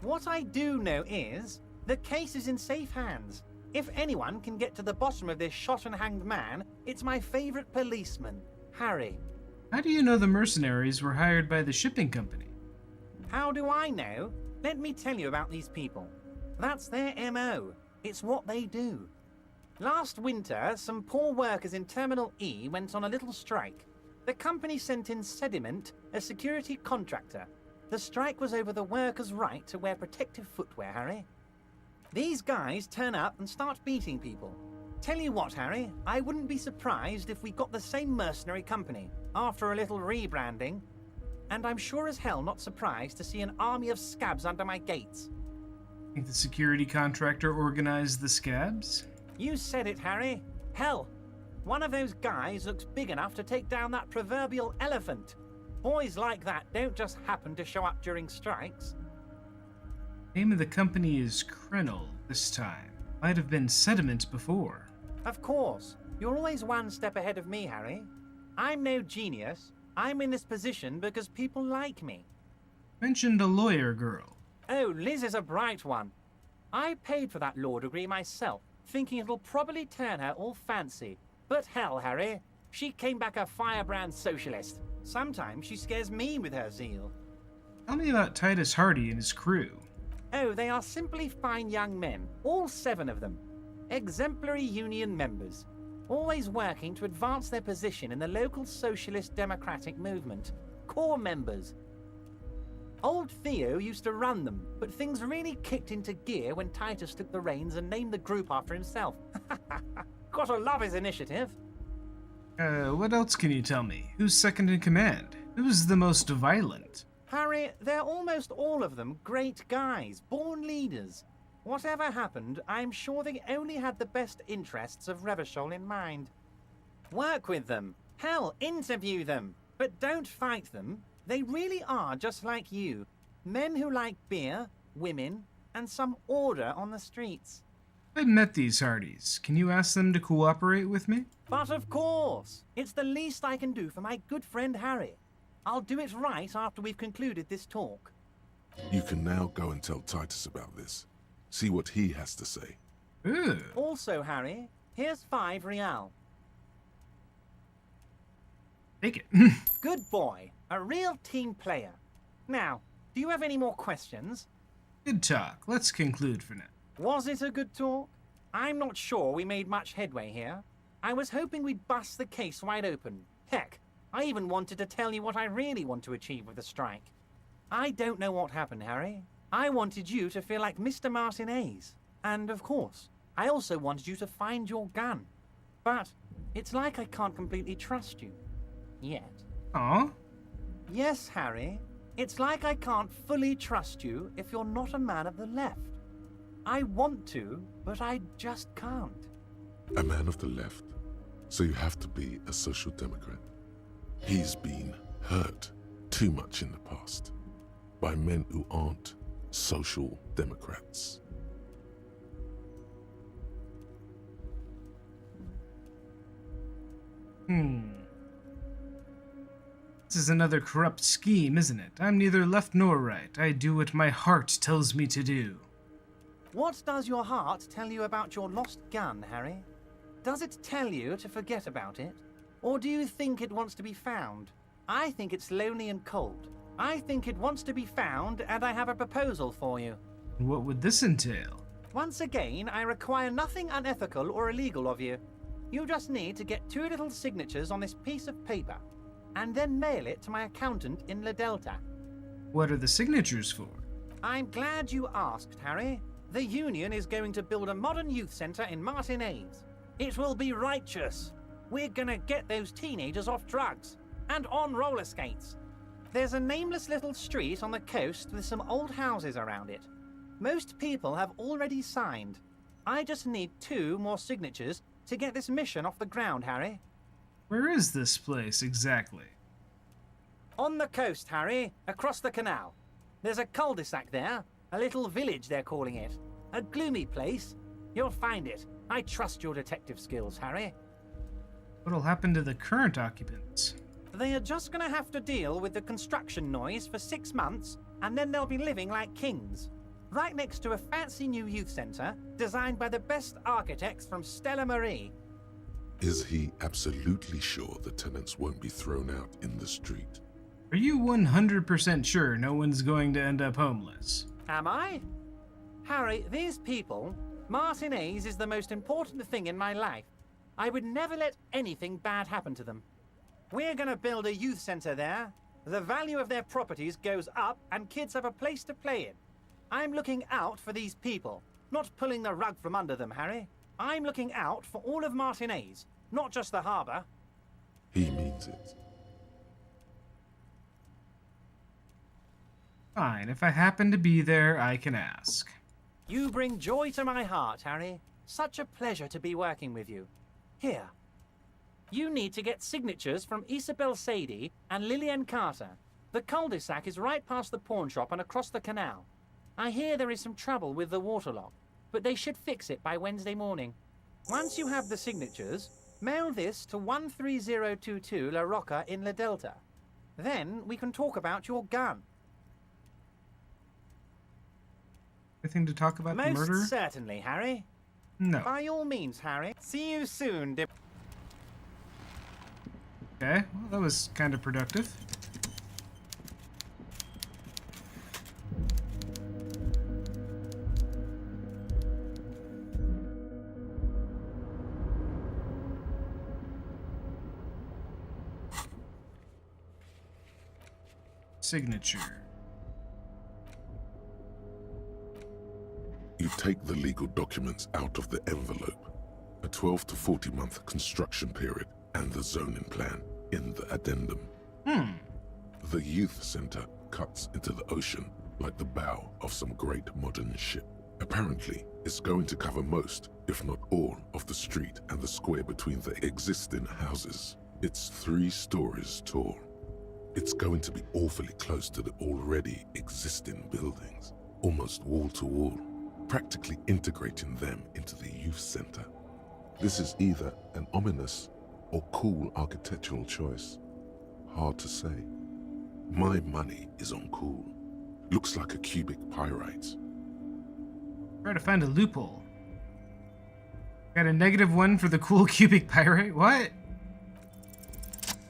What I do know is, the case is in safe hands. If anyone can get to the bottom of this shot and hanged man, it's my favorite policeman, Harry. How do you know the mercenaries were hired by the shipping company? How do I know? Let me tell you about these people. That's their MO. It's what they do. Last winter, some poor workers in Terminal E went on a little strike. The company sent in Sediment, a security contractor. The strike was over the workers' right to wear protective footwear, Harry. These guys turn up and start beating people. Tell you what, Harry, I wouldn't be surprised if we got the same mercenary company after a little rebranding. And I'm sure as hell not surprised to see an army of scabs under my gates. Think the security contractor organized the scabs? You said it, Harry. Hell, one of those guys looks big enough to take down that proverbial elephant. Boys like that don't just happen to show up during strikes. Name of the company is Krenel this time. Might have been Sediment before. Of course. You're always one step ahead of me, Harry. I'm no genius. I'm in this position because people like me. Mentioned a lawyer girl. Oh, Liz is a bright one. I paid for that law degree myself, thinking it'll probably turn her all fancy. But hell, Harry, she came back a firebrand socialist. Sometimes she scares me with her zeal. Tell me about Titus Hardy and his crew. Oh, they are simply fine young men, all 7 of them. Exemplary union members, always working to advance their position in the local socialist democratic movement. Core members. Old Theo used to run them, but things really kicked into gear when Titus took the reins and named the group after himself. Gotta love his initiative. What else can you tell me? Who's second in command? Who's the most violent? Harry, they're almost all of them great guys, born leaders. Whatever happened, I'm sure they only had the best interests of Revachol in mind. Work with them. Hell, interview them. But don't fight them. They really are just like you. Men who like beer, women, and some order on the streets. I've met these Hardys. Can you ask them to cooperate with me? But of course! It's the least I can do for my good friend Harry. I'll do it right after we've concluded this talk. You can now go and tell Titus about this. See what he has to say. Also, Harry, here's 5 real. Take it. Good boy. A real team player. Now, do you have any more questions? Good talk. Let's conclude for now. Was it a good talk? I'm not sure we made much headway here. I was hoping we'd bust the case wide open. Heck, I even wanted to tell you what I really want to achieve with the strike. I don't know what happened, Harry. I wanted you to feel like Mr. Martinez. And of course, I also wanted you to find your gun. But it's like I can't completely trust you. Yet. Aw. Yes, Harry. It's like I can't fully trust you if you're not a man of the left. I want to, but I just can't. A man of the left, so you have to be a social democrat. He's been hurt too much in the past by men who aren't social democrats. This is another corrupt scheme, isn't it? I'm neither left nor right. I do what my heart tells me to do. What does your heart tell you about your lost gun, Harry? Does it tell you to forget about it? Or do you think it wants to be found? I think it's lonely and cold. I think it wants to be found, and I have a proposal for you. What would this entail? Once again, I require nothing unethical or illegal of you. You just need to get 2 little signatures on this piece of paper, and then mail it to my accountant in La Delta. What are the signatures for? I'm glad you asked, Harry. The Union is going to build a modern youth centre in Martinez. It will be righteous. We're gonna get those teenagers off drugs and on roller skates. There's a nameless little street on the coast with some old houses around it. Most people have already signed. I just need 2 more signatures to get this mission off the ground, Harry. Where is this place exactly? On the coast, Harry, across the canal. There's a cul-de-sac there, a little village they're calling it. A gloomy place. You'll find it. I trust your detective skills, Harry. What'll happen to the current occupants? They are just gonna have to deal with the construction noise for 6 months, and then they'll be living like kings. Right next to a fancy new youth centre, designed by the best architects from Stella Marie. Is he absolutely sure the tenants won't be thrown out in the street? Are you 100% sure no one's going to end up homeless? Am I? Harry, these people, Martinez is the most important thing in my life. I would never let anything bad happen to them. We're gonna build a youth centre there. The value of their properties goes up and kids have a place to play in. I'm looking out for these people, not pulling the rug from under them, Harry. I'm looking out for all of Martinez, not just the harbour. He means it. Fine, if I happen to be there, I can ask. You bring joy to my heart, Harry. Such a pleasure to be working with you. Here. You need to get signatures from Isabel Sadie and Lillian Carter. The cul-de-sac is right past the pawn shop and across the canal. I hear there is some trouble with the waterlock, but they should fix it by Wednesday morning. Once you have the signatures, mail this to 13022 La Rocca in La Delta. Then we can talk about your gun. Anything to talk about the murder? Most certainly, Harry. No. By all means, Harry. See you soon, Okay, well, that was kind of productive. Signature. You take the legal documents out of the envelope, a 12 to 40 month construction period, and the zoning plan in the addendum. The youth center cuts into the ocean like the bow of some great modern ship. Apparently, it's going to cover most, if not all, of the street and the square between the existing houses. It's 3 stories tall. It's going to be awfully close to the already existing buildings, almost wall to wall, practically integrating them into the youth center. This is either an ominous or cool architectural choice. Hard to say. My money is on cool. Looks like a cubic pyrite. Try to find a loophole. Got a -1 for the cool cubic pyrite? What?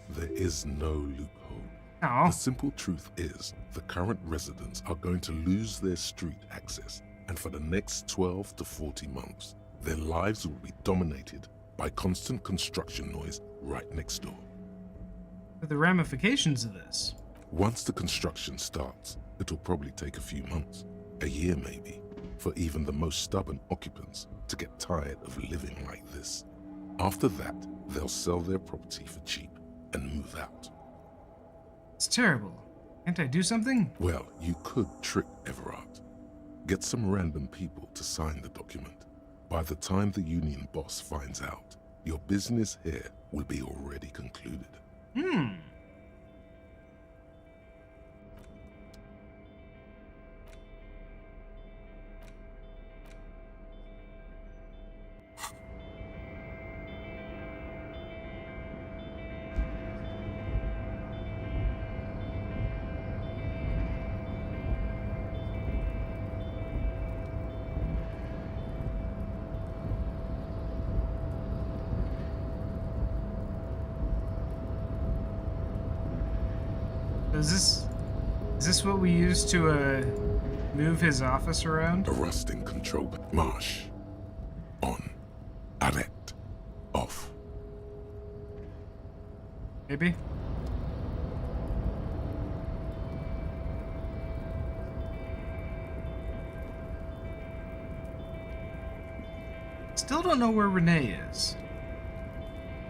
There is no loophole. Oh. The simple truth is, the current residents are going to lose their street access, and for the next 12 to 40 months, their lives will be dominated by constant construction noise right next door. are the ramifications of this? Once the construction starts, it'll probably take a few months, a year maybe, for even the most stubborn occupants to get tired of living like this. After that, they'll sell their property for cheap and move out. It's terrible. Can't I do something? Well, you could trick Everard. Get some random people to sign the document. By the time the union boss finds out, your business here will be already concluded. Is this what we use to move his office around? A rusting control marsh. On. Arrête. Off. Maybe. Still don't know where Renee is.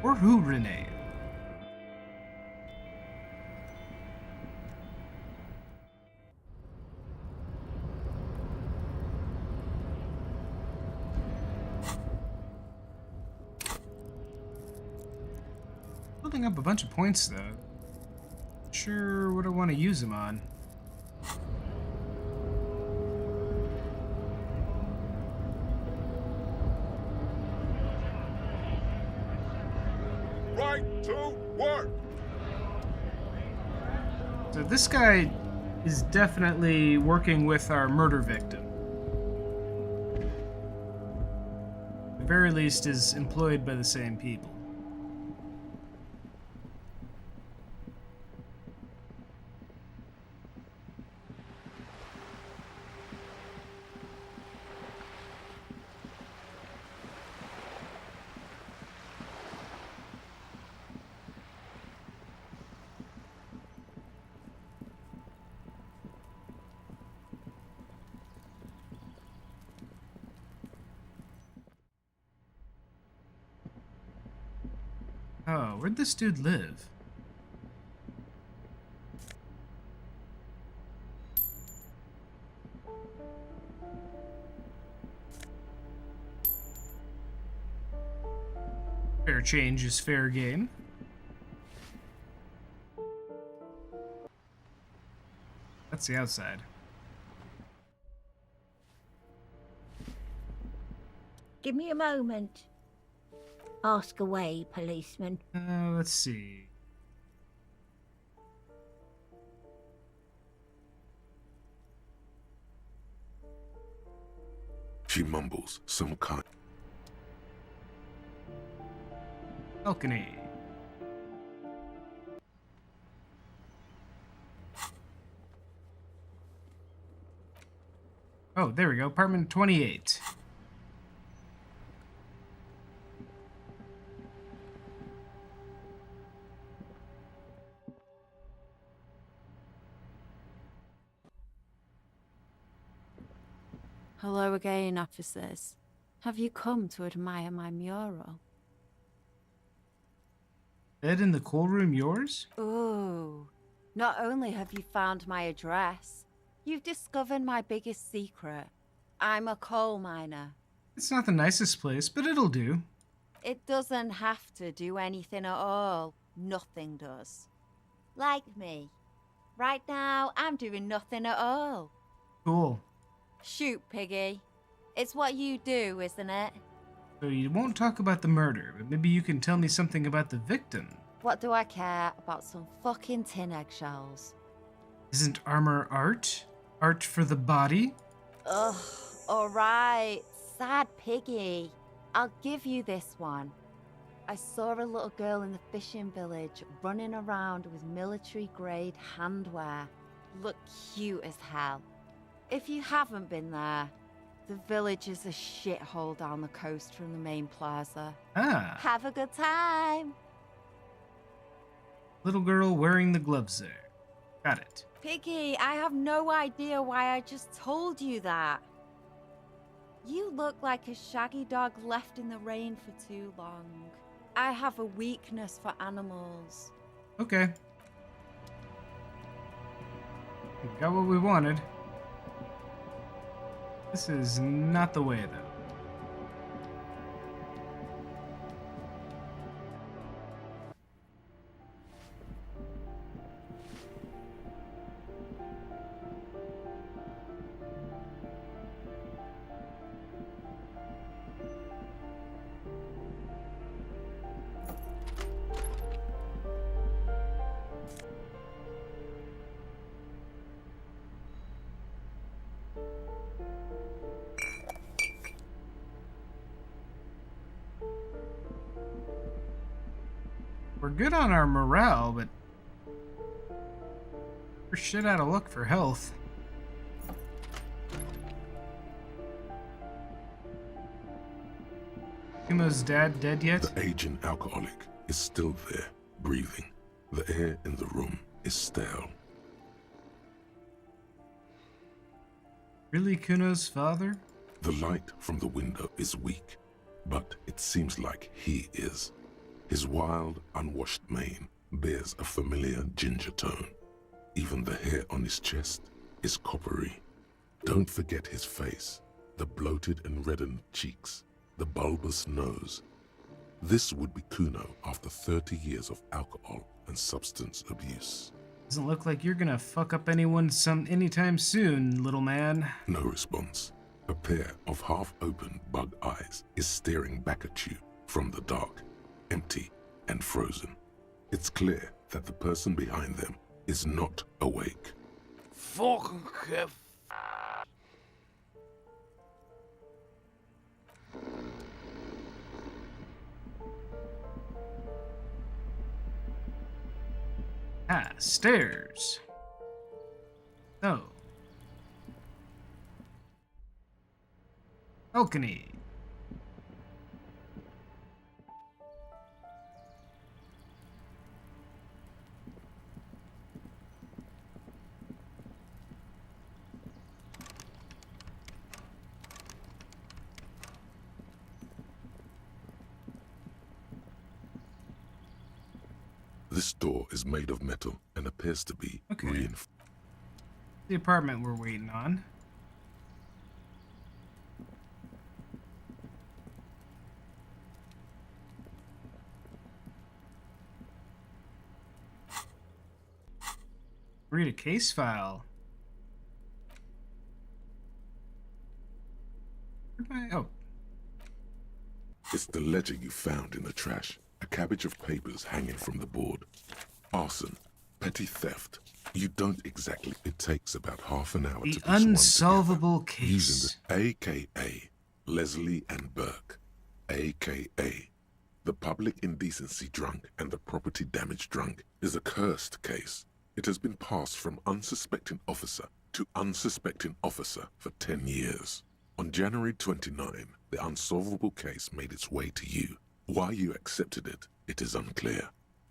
Or who Renee is. Building up a bunch of points though. Sure what I want to use them on. Right to work! So this guy is definitely working with our murder victim. At the very least is employed by the same people. Oh, where'd this dude live? Fair change is fair game. That's the outside. Give me a moment. Ask away, policeman. Let's see. She mumbles some kind. Balcony. Oh, there we go. Apartment 28. Hello again, officers. Have you come to admire my mural? Bed in the coal room yours? Ooh. Not only have you found my address, you've discovered my biggest secret. I'm a coal miner. It's not the nicest place, but it'll do. It doesn't have to do anything at all. Nothing does. Like me. Right now, I'm doing nothing at all. Cool. Shoot, Piggy. It's what you do, isn't it? So you won't talk about the murder, but maybe you can tell me something about the victim. What do I care about some fucking tin eggshells? Isn't armor art? Art for the body? Ugh, alright. Sad Piggy. I'll give you this one. I saw a little girl in the fishing village running around with military-grade handwear. Looked cute as hell. If you haven't been there, the village is a shithole down the coast from the main plaza. Ah. Have a good time. Little girl wearing the gloves there. Got it. Piggy, I have no idea why I just told you that. You look like a shaggy dog left in the rain for too long. I have a weakness for animals. Okay. We got what we wanted. This is not the way, though. We're good on our morale, but we're shit out of luck for health. Kumo's dad dead yet? The aging alcoholic is still there, breathing. The air in the room is stale. Really Kuno's father? The light from the window is weak, but it seems like he is. His wild, unwashed mane bears a familiar ginger tone. Even the hair on his chest is coppery. Don't forget his face, the bloated and reddened cheeks, the bulbous nose. This would be Kuno after 30 years of alcohol and substance abuse. Doesn't look like you're gonna fuck up anyone anytime soon, little man. No response. A pair of half-open bug eyes is staring back at you from the dark, empty and frozen. It's clear that the person behind them is not awake. Fucking Ah, stairs. Oh. Balcony. This door is made of metal and appears to be reinforced. The apartment we're waiting on. Read a case file. Oh. It's the ledger you found in the trash. A cabbage of papers hanging from the board. Arson. Petty theft. You don't exactly. It takes about half an hour The to piece one unsolvable together, case. using the AKA Leslie and Burke. AKA the public indecency drunk and the property damage drunk is a cursed case. It has been passed from unsuspecting officer to unsuspecting officer for 10 years. On January 29, the unsolvable case made its way to you. Why you accepted it, it is unclear.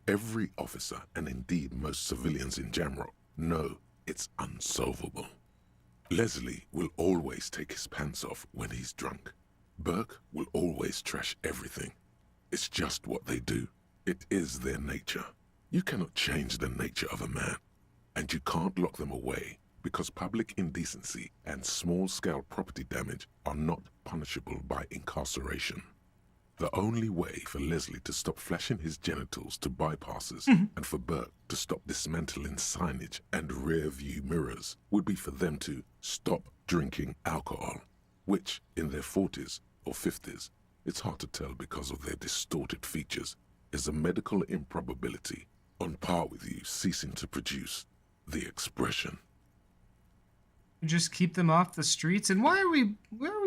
Every officer, and indeed most civilians in Jamrock, know it's unsolvable. Leslie will always take his pants off when he's drunk. Burke will always trash everything. It's just what they do. It is their nature. You cannot change the nature of a man, and you can't lock them away because public indecency and small-scale property damage are not punishable by incarceration. The only way for Leslie to stop flashing his genitals to bypassers and for Burke to stop dismantling signage and rear-view mirrors would be for them to stop drinking alcohol, which, in their 40s or 50s, it's hard to tell because of their distorted features, is a medical improbability on par with you ceasing to produce the expression. Just keep them off the streets? And why are we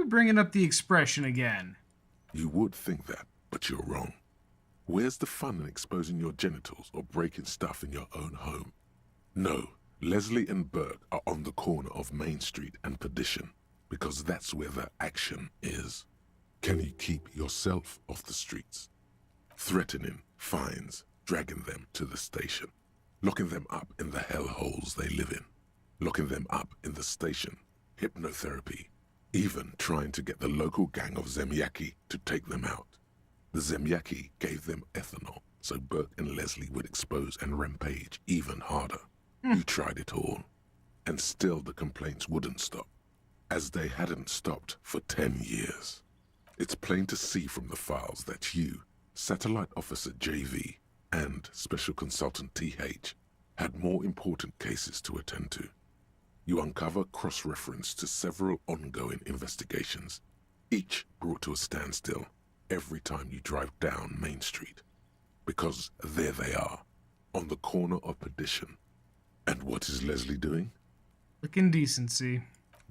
bringing up the expression again? You would think that, but you're wrong. Where's the fun in exposing your genitals or breaking stuff in your own home? No, Leslie and Burke are on the corner of Main Street and Perdition, because that's where the action is. Can you keep yourself off the streets? Threatening, fines, dragging them to the station, locking them up in the hellholes they live in, locking them up in the station, hypnotherapy, even trying to get the local gang of Zemyaki to take them out. The Zemyaki gave them ethanol so Burke and Leslie would expose and rampage even harder. You tried it all, and still the complaints wouldn't stop, as they hadn't stopped for 10 years. It's plain to see from the files that you, Satellite Officer JV, and Special Consultant TH had more important cases to attend to. You uncover cross-reference to several ongoing investigations, each brought to a standstill every time you drive down Main Street. Because there they are, on the corner of Perdition. And what is Leslie doing? Looking decency.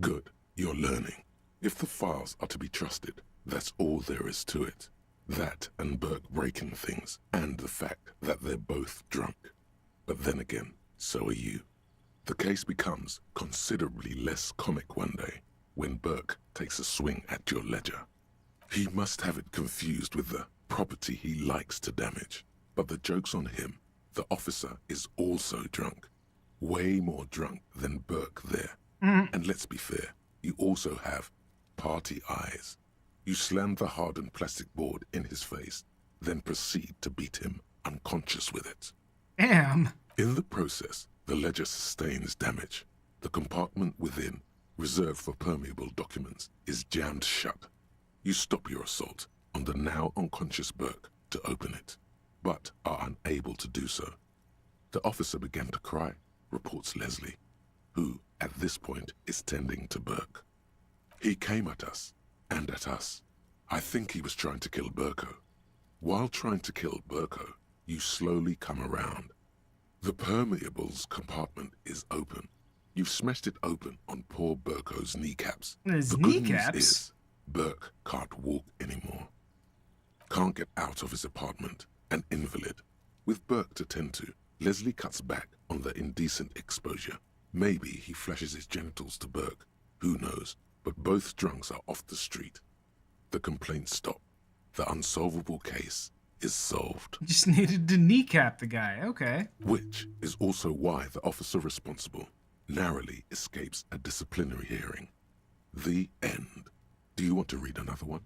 Good, you're learning. If the files are to be trusted, that's all there is to it. That and Burke breaking things, and the fact that they're both drunk. But then again, so are you. The case becomes considerably less comic one day when Burke takes a swing at your ledger. He must have it confused with the property he likes to damage. But the joke's on him. The officer is also drunk. Way more drunk than Burke there. And let's be fair, you also have party eyes. You slam the hardened plastic board in his face, then proceed to beat him unconscious with it. Damn. In the process, the ledger sustains damage. The compartment within, reserved for permeable documents, is jammed shut. You stop your assault on the now unconscious Burke to open it, but are unable to do so. The officer began to cry, reports Leslie, who, at this point, is tending to Burke. He came at us, and at us. I think he was trying to kill Burko. While trying to kill Burko, you slowly come around. The permeables compartment is open. You've smashed it open on poor Burko's kneecaps. His The good kneecaps? news is, Burke can't walk anymore. Can't get out of his apartment, an invalid. With Burke to tend to, Leslie cuts back on the indecent exposure. Maybe he flashes his genitals to Burke. Who knows? But both drunks are off the street. The complaints stop. The unsolvable case is solved. Just needed to kneecap the guy. Okay. Which is also why the officer responsible narrowly escapes a disciplinary hearing. The end. Do you want to read another one?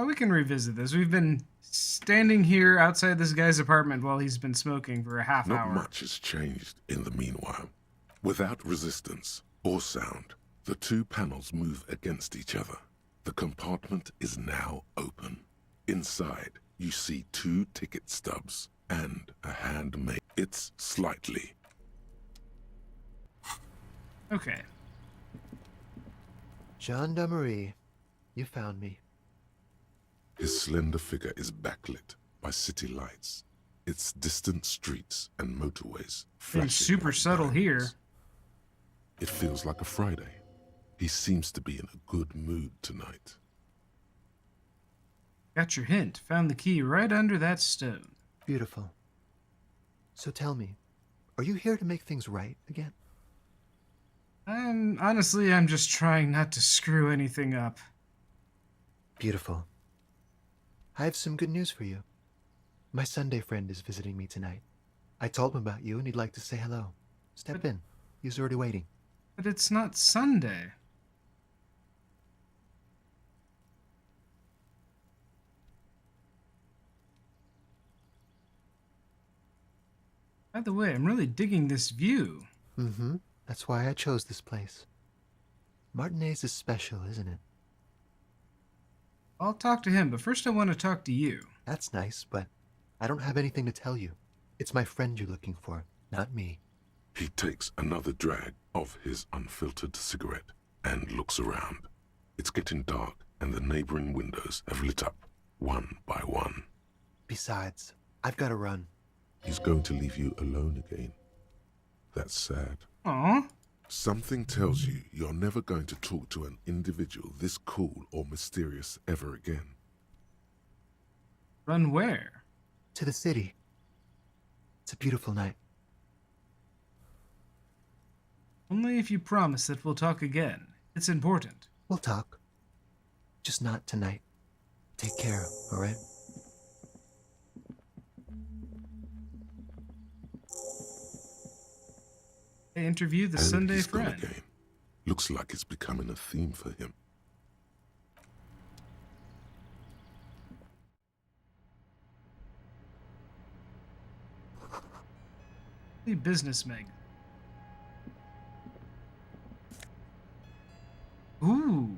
We can revisit this. We've been standing here outside this guy's apartment while he's been smoking for a half Not hour. much has changed in the meanwhile. Without resistance or sound, the two panels move against each other. The compartment is now open. Inside, you see 2 ticket stubs and a handmade. It's slightly. Okay. Gendarmerie, you found me. His slender figure is backlit by city lights, its distant streets and motorways. Being super subtle here. It feels like a Friday. He seems to be in a good mood tonight. Got your hint. Found the key right under that stone. Beautiful. So tell me, are you here to make things right again? I'm just trying not to screw anything up. Beautiful. I have some good news for you. My Sunday friend is visiting me tonight. I told him about you and he'd like to say hello. Step in. He's already waiting. But it's not Sunday. By the way, I'm really digging this view. Mm-hmm. That's why I chose this place. Martinez is special, isn't it? I'll talk to him, but first I want to talk to you. That's nice, but I don't have anything to tell you. It's my friend you're looking for, not me. He takes another drag of his unfiltered cigarette and looks around. It's getting dark and the neighboring windows have lit up, one by one. Besides, I've got to run. He's going to leave you alone again. That's sad. Aw. Something tells you you're never going to talk to an individual this cool or mysterious ever again. Run where? To the city. It's a beautiful night. Only if you promise that we'll talk again. It's important. We'll talk. Just not tonight. Take care, alright? I interview the And Sunday he's gone friend. again. Looks like it's becoming a theme for him. The business mag. Ooh.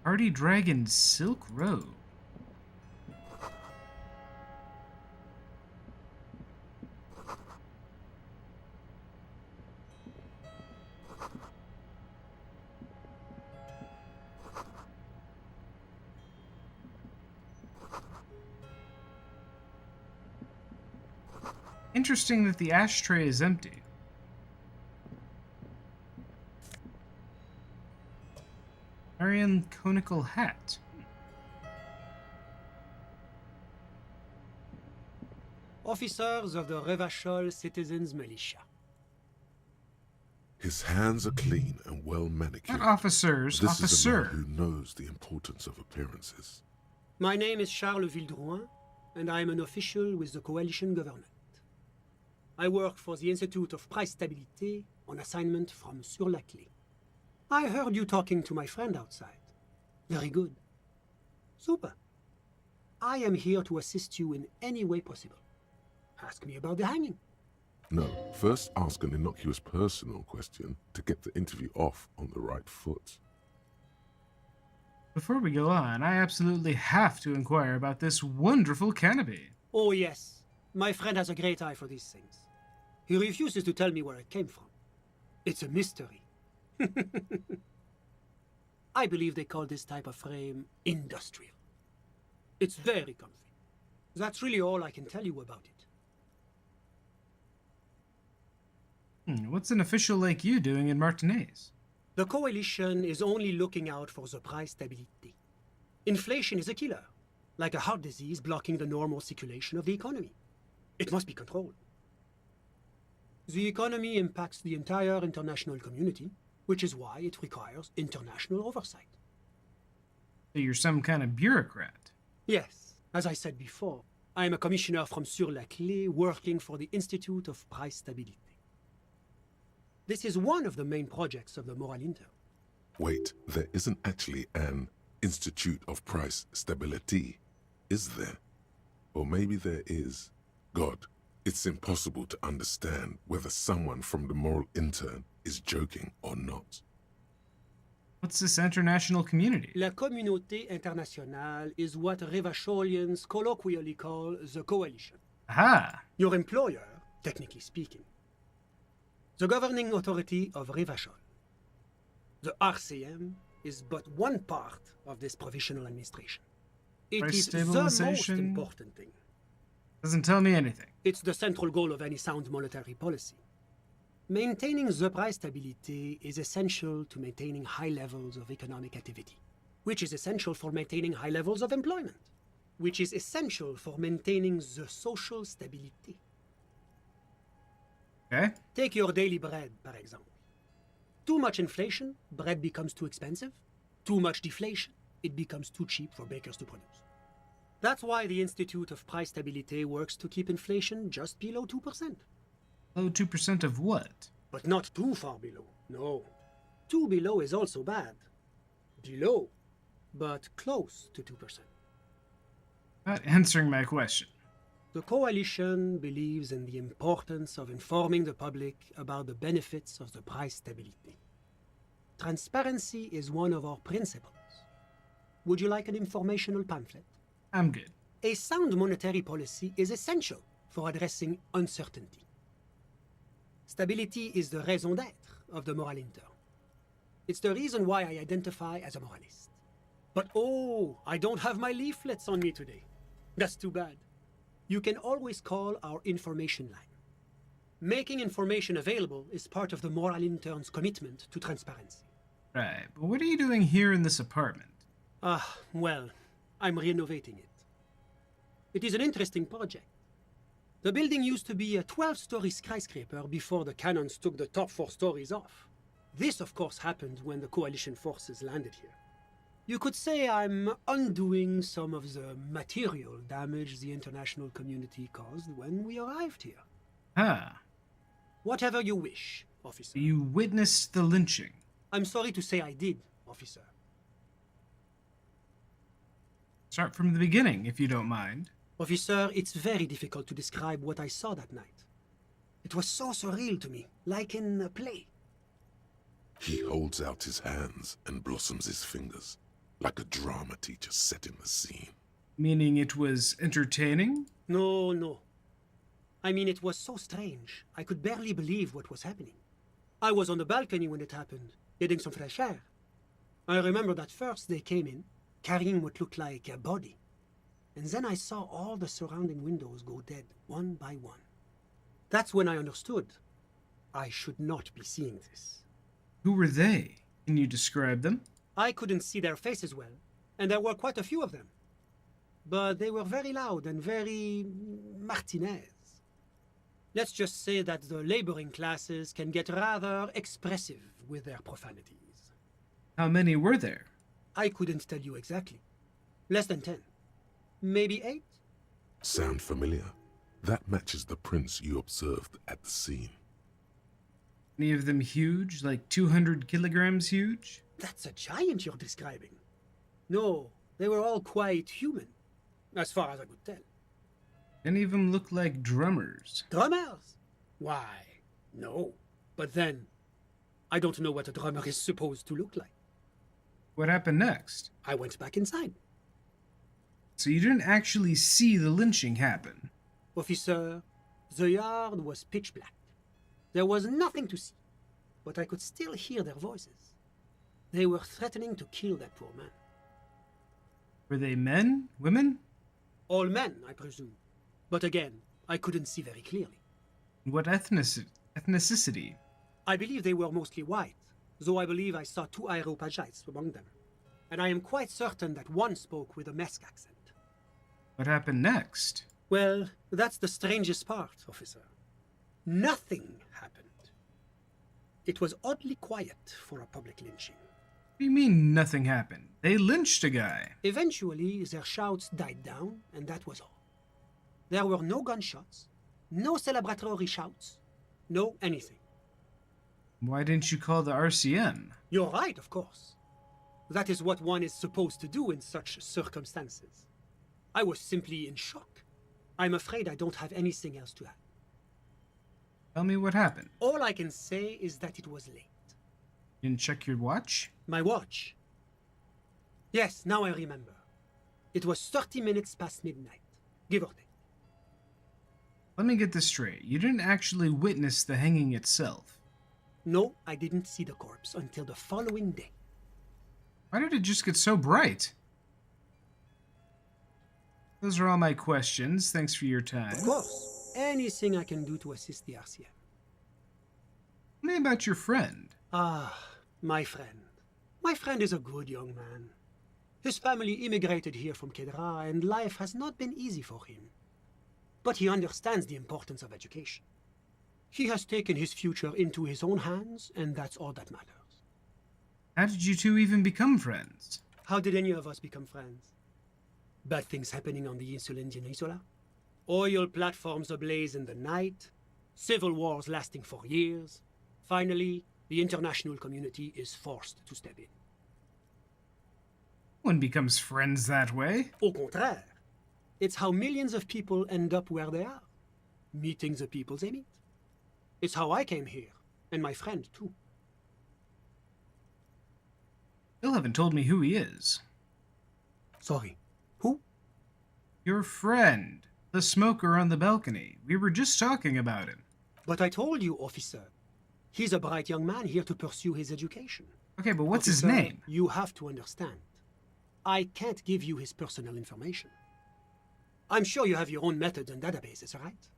Hardy Dragon Silk Road. Interesting that the ashtray is empty. Marian conical hat. Officers of the Revachol Citizens Militia. His hands are clean and well manicured. Not officers, This is a man officer. who knows the importance of appearances. My name is Charles Vildrouin, and I am an official with the coalition government. I work for the Institute of Price Stabilité on assignment from Sur-la-Clé. I heard you talking to my friend outside. Very good. Super. I am here to assist you in any way possible. Ask me about the hanging. No, first ask an innocuous personal question to get the interview off on the right foot. Before we go on, I absolutely have to inquire about this wonderful canopy. Oh yes, my friend has a great eye for these things. He refuses to tell me where it came from. It's a mystery. I believe they call this type of frame industrial. It's very comfy. That's really all I can tell you about it. What's an official like you doing in Martinez? The coalition is only looking out for the price stability. Inflation is a killer, like a heart disease blocking the normal circulation of the economy. It must be controlled. The economy impacts the entire international community, which is why it requires international oversight. So you're some kind of bureaucrat. Yes, as I said before, I am a commissioner from Sur-la-Clé working for the Institute of Price Stabilité. This is one of the main projects of the Moral Inter. Wait, there isn't actually an Institute of Price Stability, is there? Or maybe there is. God, it's impossible to understand whether someone from the Moral Intern is joking or not. What's this international community? La Communauté Internationale is what Revacholians colloquially call the coalition. Aha! Your employer, technically speaking. The governing authority of Revachol. The RCM is but one part of this provisional administration. It Price is the most stabilization? important thing. Doesn't tell me anything. It's the central goal of any sound monetary policy. Maintaining the price stability is essential to maintaining high levels of economic activity, which is essential for maintaining high levels of employment, which is essential for maintaining the social stability. Okay. Take your daily bread, par exemple. Too much inflation, bread becomes too expensive. Too much deflation, it becomes too cheap for bakers to produce. That's why the Institute of Price Stabilité works to keep inflation just below 2%. Below 2% of what? But not too far below, no. Too below is also bad. Below, but close to 2%. Not answering my question. The coalition believes in the importance of informing the public about the benefits of the price stability. Transparency is one of our principles. Would you like an informational pamphlet? I'm good. A sound monetary policy is essential for addressing uncertainty. Stability is the raison d'être of the Moral Inter. It's the reason why I identify as a moralist. But oh, I don't have my leaflets on me today. That's too bad. You can always call our information line. Making information available is part of the Moral Intern's commitment to transparency. Right, but what are you doing here in this apartment? Well, I'm renovating it. It is an interesting project. The building used to be a 12-story skyscraper before the cannons took the top 4 stories off. This, of course, happened when the coalition forces landed here. You could say I'm undoing some of the material damage the international community caused when we arrived here. Ah. Whatever you wish, officer. You witnessed the lynching. I'm sorry to say I did, officer. Start from the beginning, if you don't mind. Officer, it's very difficult to describe what I saw that night. It was so surreal to me, like in a play. He holds out his hands and blossoms his fingers, like a drama teacher setting the scene. Meaning it was entertaining? No, no. I mean, it was so strange. I could barely believe what was happening. I was on the balcony when it happened, getting some fresh air. I remember that first they came in, carrying what looked like a body. And then I saw all the surrounding windows go dead, one by one. That's when I understood. I should not be seeing this. Who were they? Can you describe them? I couldn't see their faces well, and there were quite a few of them. But they were very loud and very Martinez. Let's just say that the laboring classes can get rather expressive with their profanities. How many were there? I couldn't tell you exactly. Less than 10. Maybe 8? Sound familiar? That matches the prints you observed at the scene. Any of them huge, like 200 kilograms huge? That's a giant you're describing. No, they were all quite human, as far as I could tell. Any of them look like drummers? Drummers? Why, no. But then, I don't know what a drummer is supposed to look like. What happened next? I went back inside. So you didn't actually see the lynching happen? Officer, the yard was pitch black. There was nothing to see, but I could still hear their voices. They were threatening to kill that poor man. Were they men? Women? All men, I presume. But again, I couldn't see very clearly. What ethnicity? I believe they were mostly white, though I believe I saw 2 Areopagites among them. And I am quite certain that one spoke with a Mesk accent. What happened next? Well, that's the strangest part, officer. Nothing happened. It was oddly quiet for a public lynching. What do you mean nothing happened? They lynched a guy. Eventually, their shouts died down, and that was all. There were no gunshots, no celebratory shouts, no anything. Why didn't you call the RCM? You're right, of course. That is what one is supposed to do in such circumstances. I was simply in shock. I'm afraid I don't have anything else to add. Tell me what happened. All I can say is that it was late. You didn't check your watch? My watch? Yes, now I remember. It was 30 minutes past midnight, give or take. Let me get this straight. You didn't actually witness the hanging itself? No, I didn't see the corpse until the following day. Why did it just get so bright? Those are all my questions. Thanks for your time. Of course. Anything I can do to assist the RCM. Tell me about your friend. Ah, my friend. My friend is a good young man. His family immigrated here from Kedra, and life has not been easy for him. But he understands the importance of education. He has taken his future into his own hands, and that's all that matters. How did you two even become friends? How did any of us become friends? Bad things happening on the Insulindian Isola? Oil platforms ablaze in the night? Civil wars lasting for years? Finally, the international community is forced to step in. One becomes friends that way. Au contraire. It's how millions of people end up where they are. Meeting the people they meet. It's how I came here, and my friend too. Still haven't told me who he is. Sorry, who? Your friend. The smoker on the balcony. We were just talking about him. But I told you, officer. He's a bright young man here to pursue his education. Okay, but what's his Officer, name? You have to understand. I can't give you his personal information. I'm sure you have your own methods and databases, right?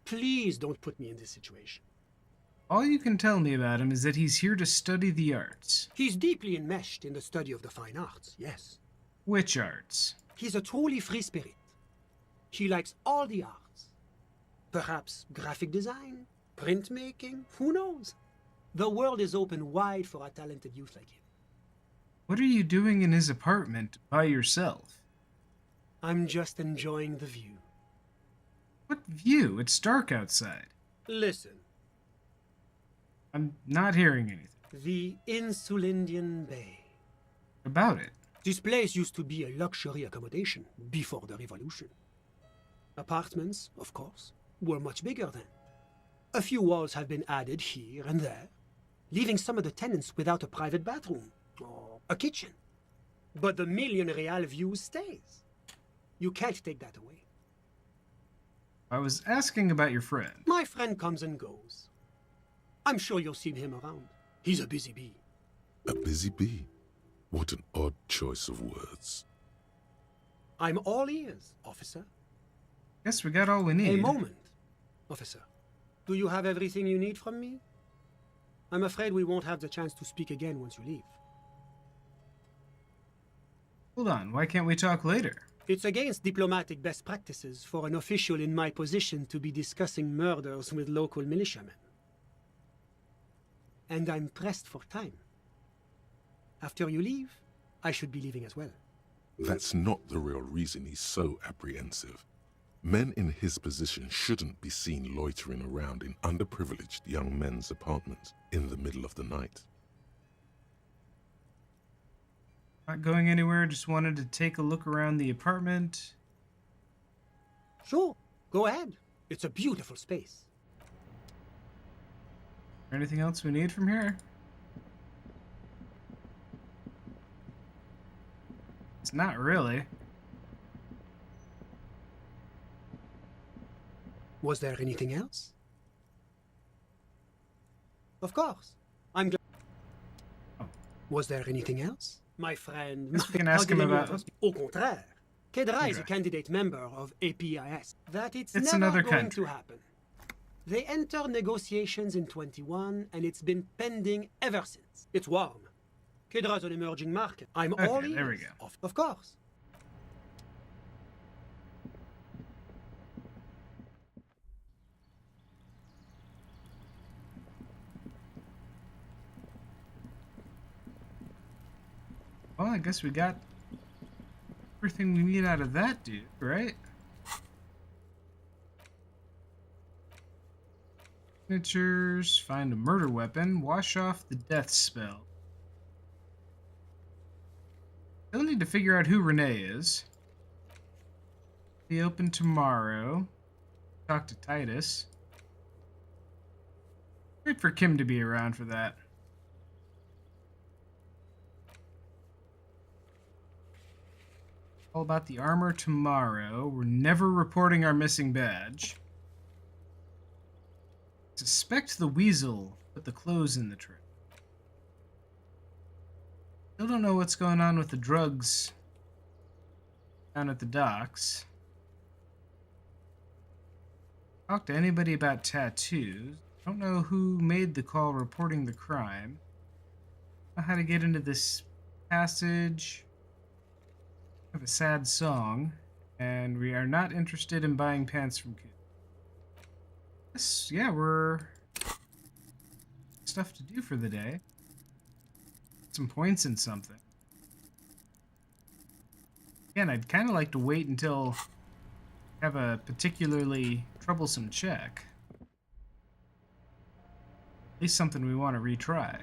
Please don't put me in this situation. All you can tell me about him is that he's here to study the arts. He's deeply enmeshed in the study of the fine arts, yes. Which arts? He's a truly free spirit. He likes all the arts. Perhaps graphic design, printmaking, who knows? The world is open wide for a talented youth like him. What are you doing in his apartment by yourself? I'm just enjoying the view. What view? It's dark outside. Listen. I'm not hearing anything. The Insulindian Bay. About it. This place used to be a luxury accommodation before the revolution. Apartments, of course, were much bigger then. A few walls have been added here and there, leaving some of the tenants without a private bathroom or a kitchen. But the million real view stays. You can't take that away. I was asking about your friend. My friend comes and goes. I'm sure you'll see him around. He's a busy bee. A busy bee? What an odd choice of words. I'm all ears, officer. Guess we got all we need. A moment, officer. Do you have everything you need from me? I'm afraid we won't have the chance to speak again once you leave. Hold on, why can't we talk later? It's against diplomatic best practices for an official in my position to be discussing murders with local militiamen. And I'm pressed for time. After you leave, I should be leaving as well. That's not the real reason he's so apprehensive. Men in his position shouldn't be seen loitering around in underprivileged young men's apartments in the middle of the night. Not going anywhere, just wanted to take a look around the apartment. Sure, go ahead. It's a beautiful space. Anything else we need from here? It's not really. Was there anything else? Of course. I'm glad. Oh. Was there anything else? My friend... We can ask him about... Au contraire. Kedra is a candidate member of APIS. That it's never another going country. to happen. They entered negotiations in 21, and it's been pending ever since. It's warm. Kedra's an emerging market. I'm all ears. There we go. Of course. Well, I guess we got everything we need out of that dude, right? Signatures, find a murder weapon, wash off the death spell. Still need to figure out who Renee is. Be open tomorrow. Talk to Titus. Wait for Kim to be around for that. All about the armor tomorrow. We're never reporting our missing badge. Suspect the weasel put the clothes in the trip. Still don't know what's going on with the drugs down at the docks. Talk to anybody about tattoos. Don't know who made the call reporting the crime. Know how to get into this passage. Have a sad song, and we are not interested in buying pants from kids. Yes, yeah, we're stuff to do for the day. Some points in something. Again, I'd kind of like to wait until I have a particularly troublesome check. At least something we want to retry.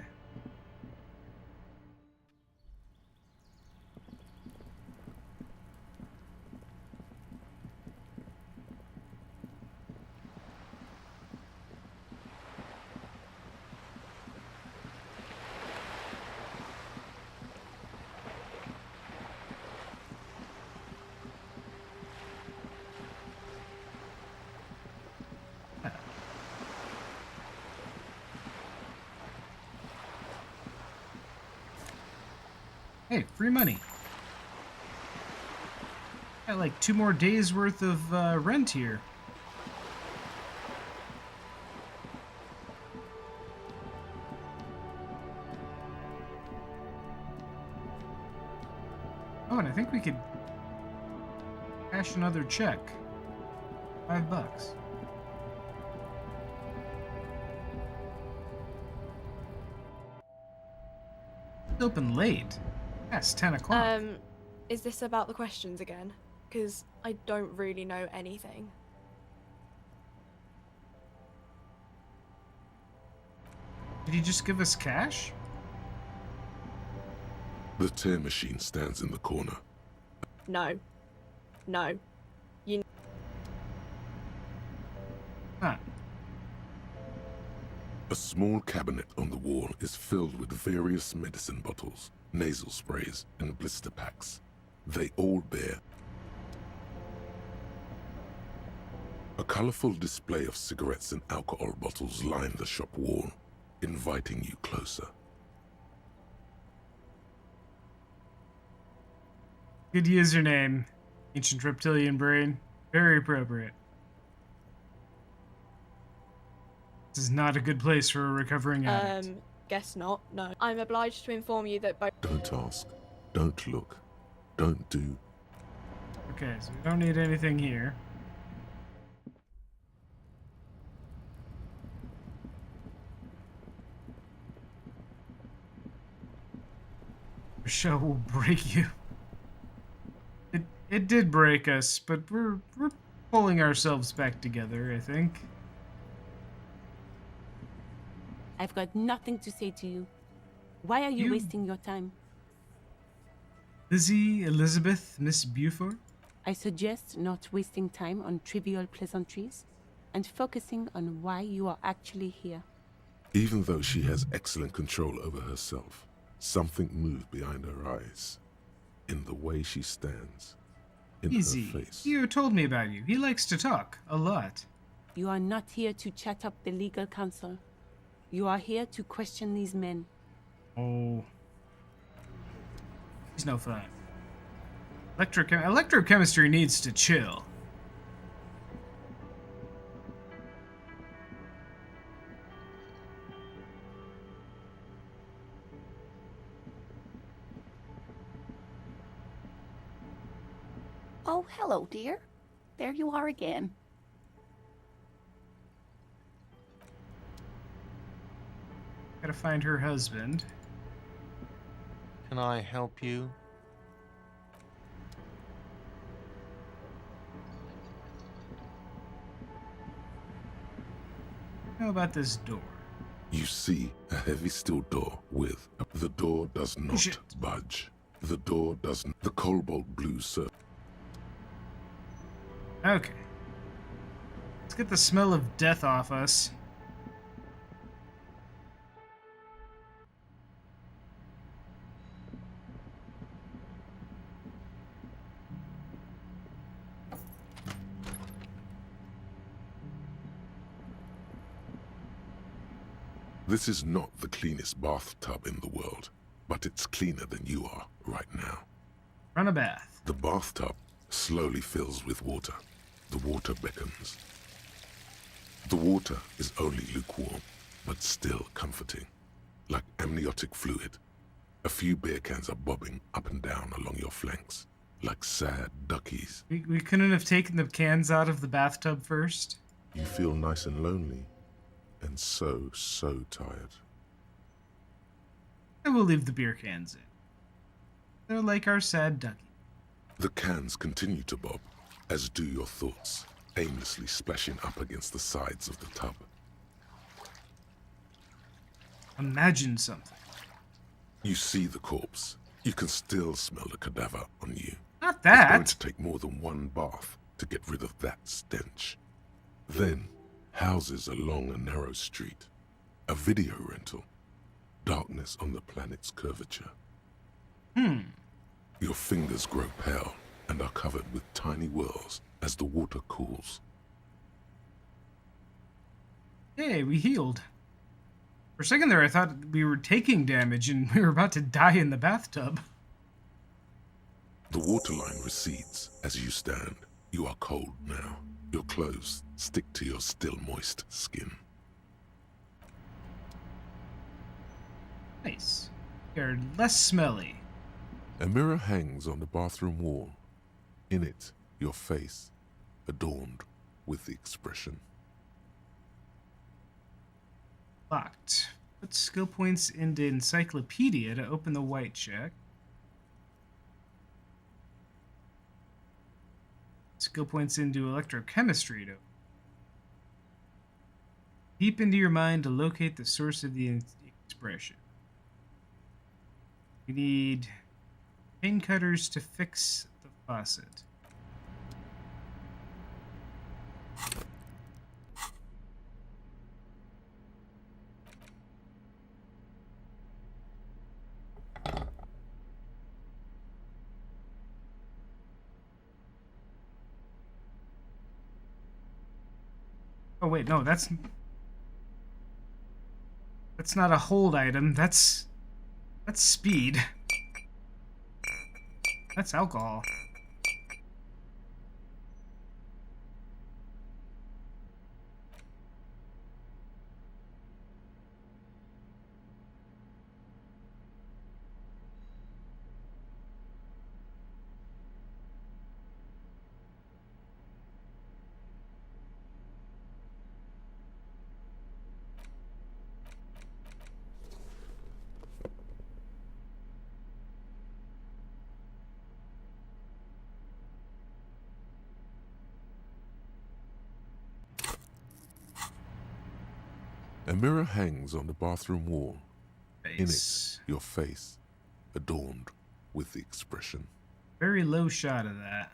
Hey, free money. Got like 2 more days worth of rent here. Oh, and I think we could cash another check. $5. It's open late. Yes, 10 o'clock. Is this about the questions again? Because I don't really know anything. Did he just give us cash? The tear machine stands in the corner. No. No. You. Huh. A small cabinet on the wall is filled with various medicine bottles, nasal sprays, and blister packs. They all bear a colorful display of cigarettes and alcohol bottles line the shop wall, inviting you closer. Good username, Ancient Reptilian Brain. Very appropriate. This is not a good place for a recovering addict. Guess not. No. I'm obliged to inform you that both. Don't ask. Don't look. Don't do. Okay, so we don't need anything here. Rochelle will break you. It did break us, but we're pulling ourselves back together, I think. I've got nothing to say to you. Why are you wasting your time? Lizzie, Elizabeth, Miss Buford? I suggest not wasting time on trivial pleasantries and focusing on why you are actually here. Even though she has excellent control over herself, something moved behind her eyes. In the way she stands. In Easy. her face. You told me about you. He likes to talk. A lot. You are not here to chat up the legal counsel. You are here to question these men. Oh. He's no fun. Electrochemistry needs to chill. Oh, hello, dear. There you are again. Gotta find her husband. Can I help you? How about this door? You see a heavy steel door with... The door does not budge. The door doesn't... The cobalt blue surface. Okay. Let's get the smell of death off us. This is not the cleanest bathtub in the world, but it's cleaner than you are right now. Run a bath. The bathtub slowly fills with water. The water beckons. The water is only lukewarm, but still comforting. Like amniotic fluid. A few beer cans are bobbing up and down along your flanks, like sad duckies. We couldn't have taken the cans out of the bathtub first? You feel nice and lonely, and so tired. I will leave the beer cans in. They're like our sad ducky. The cans continue to bob, as do your thoughts, aimlessly splashing up against the sides of the tub. Imagine something. You see the corpse. You can still smell the cadaver on you. Not that! It's going to take more than one bath to get rid of that stench. Then, houses along a narrow street. A video rental. Darkness on the planet's curvature. Your fingers grow pale and are covered with tiny whirls as the water cools. Hey, we healed. For a second there, I thought we were taking damage and we were about to die in the bathtub. The waterline recedes as you stand. You are cold now. Your clothes stick to your still moist skin. Nice. You're less smelly. A mirror hangs on the bathroom wall. In it, your face, adorned with the expression. Locked. Put skill points into encyclopedia to open the white check. Skill points into electrochemistry to... Deep into your mind to locate the source of the expression. We need paint cutters to fix the faucet. Oh wait, no, that's not a hold item. That's speed. That's alcohol. A mirror hangs on the bathroom wall. In it, Face. your face, adorned with the expression. Very low shot of that.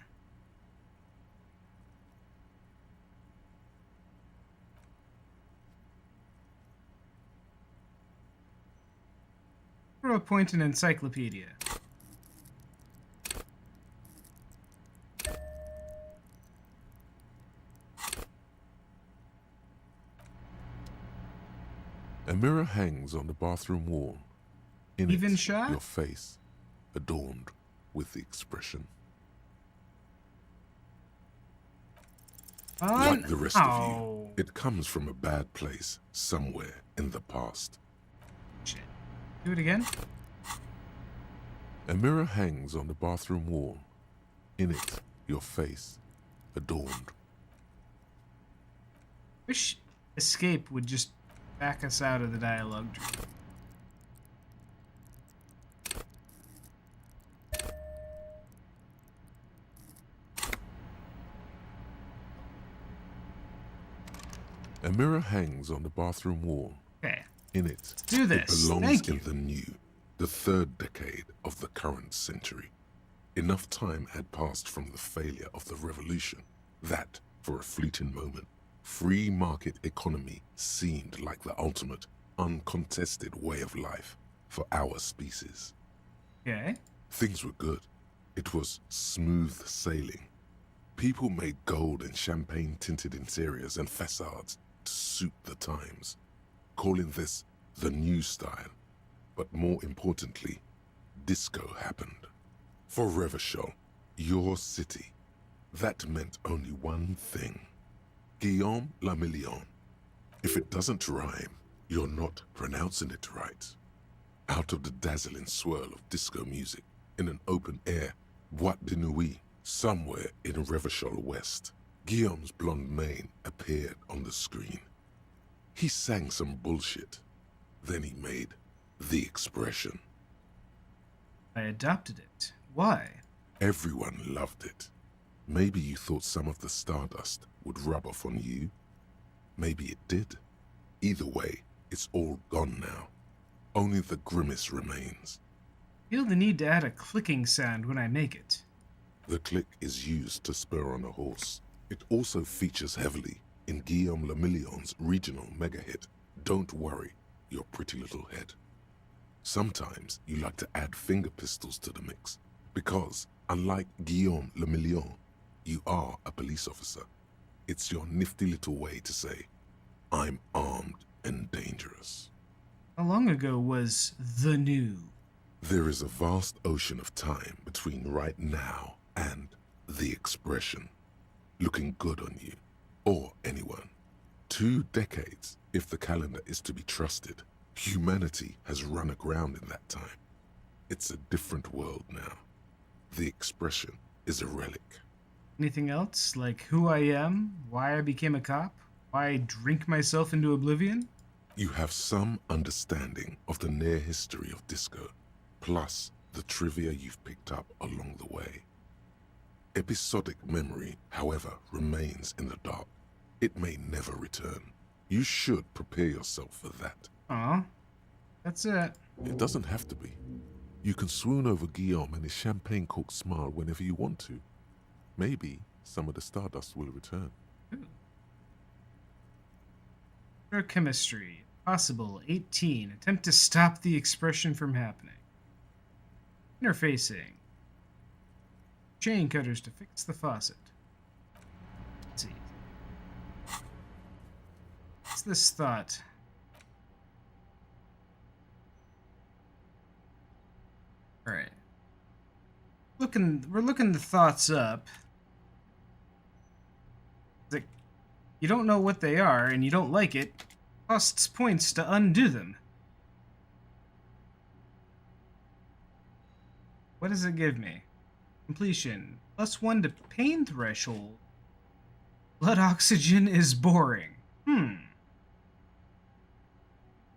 What about point an encyclopedia? A mirror hangs on the bathroom wall. In Even it, shot? your face, adorned with the expression. Like the rest of you, it comes from a bad place somewhere in the past. Shit. Do it again? A mirror hangs on the bathroom wall. In it, your face, adorned. Wish escape would just back us out of the dialogue tree. A mirror hangs on the bathroom wall. Okay. In it, Let's do this. it belongs Thank in you. the new, the third decade of the current century. Enough time had passed from the failure of the revolution that, for a fleeting moment, free market economy seemed like the ultimate, uncontested way of life for our species. Okay. Things were good. It was smooth sailing. People made gold and champagne-tinted interiors and facades to suit the times, calling this the new style. But more importantly, disco happened. For Revachol, your city, that meant only one thing. Guillaume le Million. If it doesn't rhyme, you're not pronouncing it right. Out of the dazzling swirl of disco music, in an open-air boîte de nuit, somewhere in Revachol West, Guillaume's blonde mane appeared on the screen. He sang some bullshit. Then he made the expression. I adopted it. Why? Everyone loved it. Maybe you thought some of the stardust would rub off on you. Maybe it did. Either way, it's all gone now. Only the grimace remains. Feel the need to add a clicking sound when I make it. The click is used to spur on a horse. It also features heavily in Guillaume le Million's regional mega hit, Don't Worry, Your Pretty Little Head. Sometimes you like to add finger pistols to the mix, because, unlike Guillaume le Million, you are a police officer. It's your nifty little way to say, I'm armed and dangerous. How long ago was the new? There is a vast ocean of time between right now and the expression. Looking good on you, or anyone. 2 decades, if the calendar is to be trusted. Humanity has run aground in that time. It's a different world now. The expression is a relic. Anything else? Like who I am? Why I became a cop? Why I drink myself into oblivion? You have some understanding of the near history of disco, plus the trivia you've picked up along the way. Episodic memory, however, remains in the dark. It may never return. You should prepare yourself for that. Aw, that's it. It doesn't have to be. You can swoon over Guillaume and his champagne-corked smile whenever you want to. Maybe some of the stardust will return. Chemistry. Possible 18. Attempt to stop the expression from happening. Interfacing. Chain cutters to fix the faucet. Let's see. What's this thought? Alright. We're looking the thoughts up. Like, you don't know what they are and you don't like it. Costs points to undo them. What does it give me? Completion. +1 to pain threshold. Blood oxygen is boring.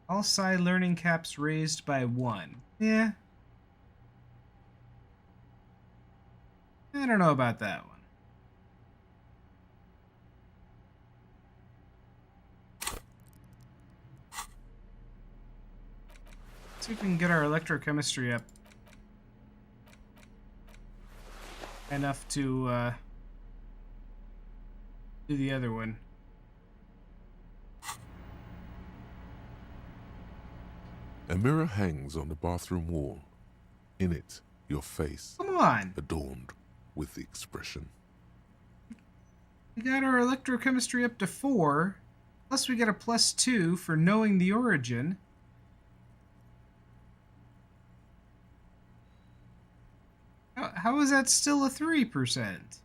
All psi learning caps raised by 1. Yeah. I don't know about that one. Let's see if we can get our electrochemistry up enough to do the other one. A mirror hangs on the bathroom wall. In it, your face, Come on! adorned with the expression. We got our electrochemistry up to 4. Plus we get a +2 for knowing the origin. How is that still a 3%?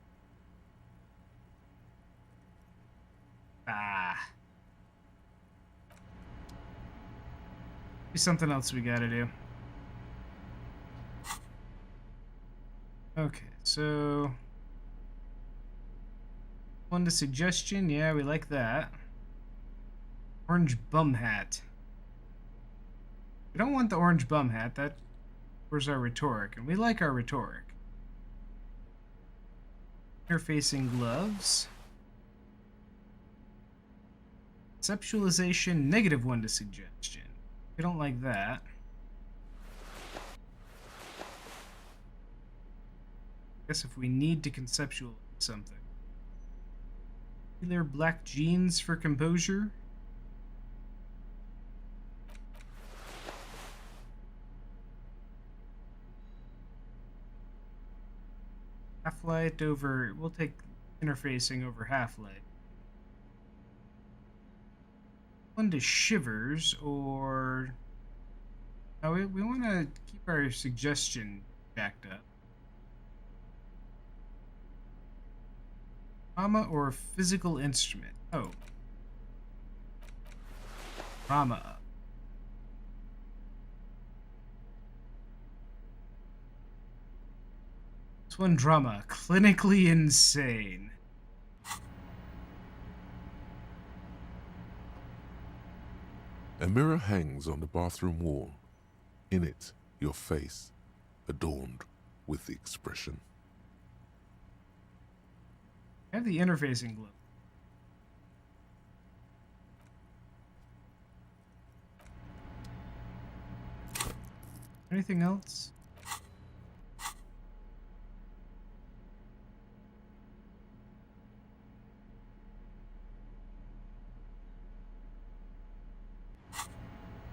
Ah. Be something else we gotta do. Okay, so 1 to suggestion, yeah, we like that. Orange bum hat. We don't want the orange bum hat. That where's our rhetoric, and we like our rhetoric. Interfacing gloves. Conceptualization, -1 to suggestion. We don't like that. Guess if we need to conceptualize something. Either black jeans for composure. Half-light over... We'll take interfacing over half-light. 1 to shivers, or... No, we want to keep our suggestion jacked up. Trauma or physical instrument? Oh. Trauma up. This one drama. Clinically insane. A mirror hangs on the bathroom wall. In it, your face, adorned with the expression. I have the interfacing glove. Anything else?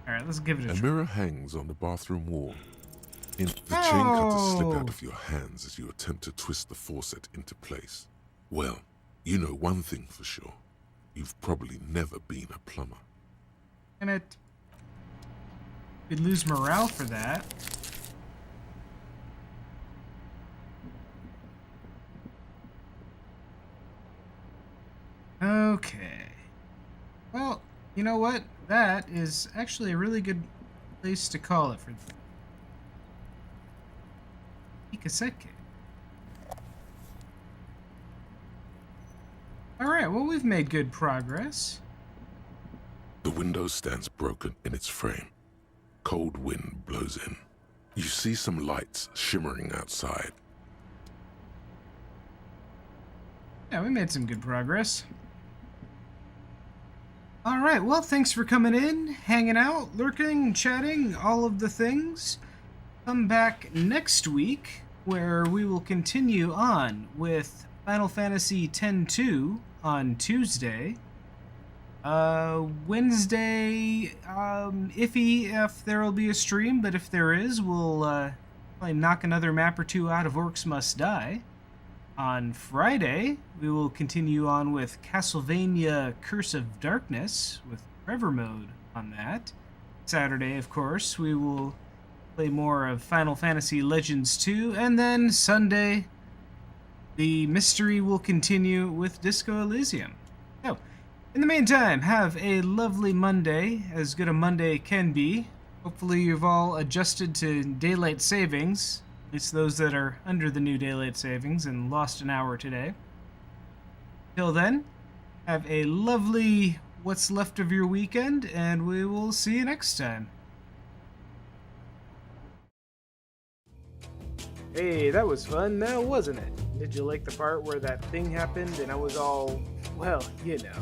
Alright, let's give it a A try. mirror hangs on the bathroom wall. The chain cutters slip out of your hands as you attempt to twist the faucet into place. Well, you know one thing for sure. You've probably never been a plumber. And it... We'd lose morale for that. Okay. Well, you know what? That is actually a really good place to call it for the cassette case. Alright, well, we've made good progress. The window stands broken in its frame. Cold wind blows in. You see some lights shimmering outside. Yeah, we made some good progress. Alright, well, thanks for coming in, hanging out, lurking, chatting, all of the things. Come back next week, where we will continue on with Final Fantasy X-2 on Tuesday. Wednesday, iffy if there will be a stream, but if there is, we'll probably knock another map or two out of Orcs Must Die. On Friday, we will continue on with Castlevania Curse of Darkness with Forever Mode on that. Saturday, of course, we will play more of Final Fantasy Legends 2, and then Sunday, the mystery will continue with Disco Elysium. So, in the meantime, have a lovely Monday, as good a Monday can be. Hopefully you've all adjusted to daylight savings, at least those that are under the new daylight savings and lost an hour today. Till then, have a lovely what's left of your weekend, and we will see you next time. Hey, that was fun now, wasn't it? Did you like the part where that thing happened and I was all, well, you know.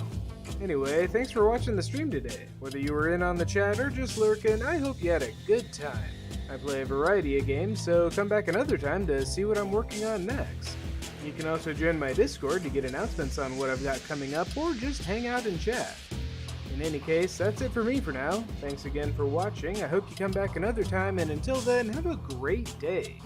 Anyway, thanks for watching the stream today. Whether you were in on the chat or just lurking, I hope you had a good time. I play a variety of games, so come back another time to see what I'm working on next. You can also join my Discord to get announcements on what I've got coming up, or just hang out and chat. In any case, that's it for me for now. Thanks again for watching. I hope you come back another time, and until then, have a great day.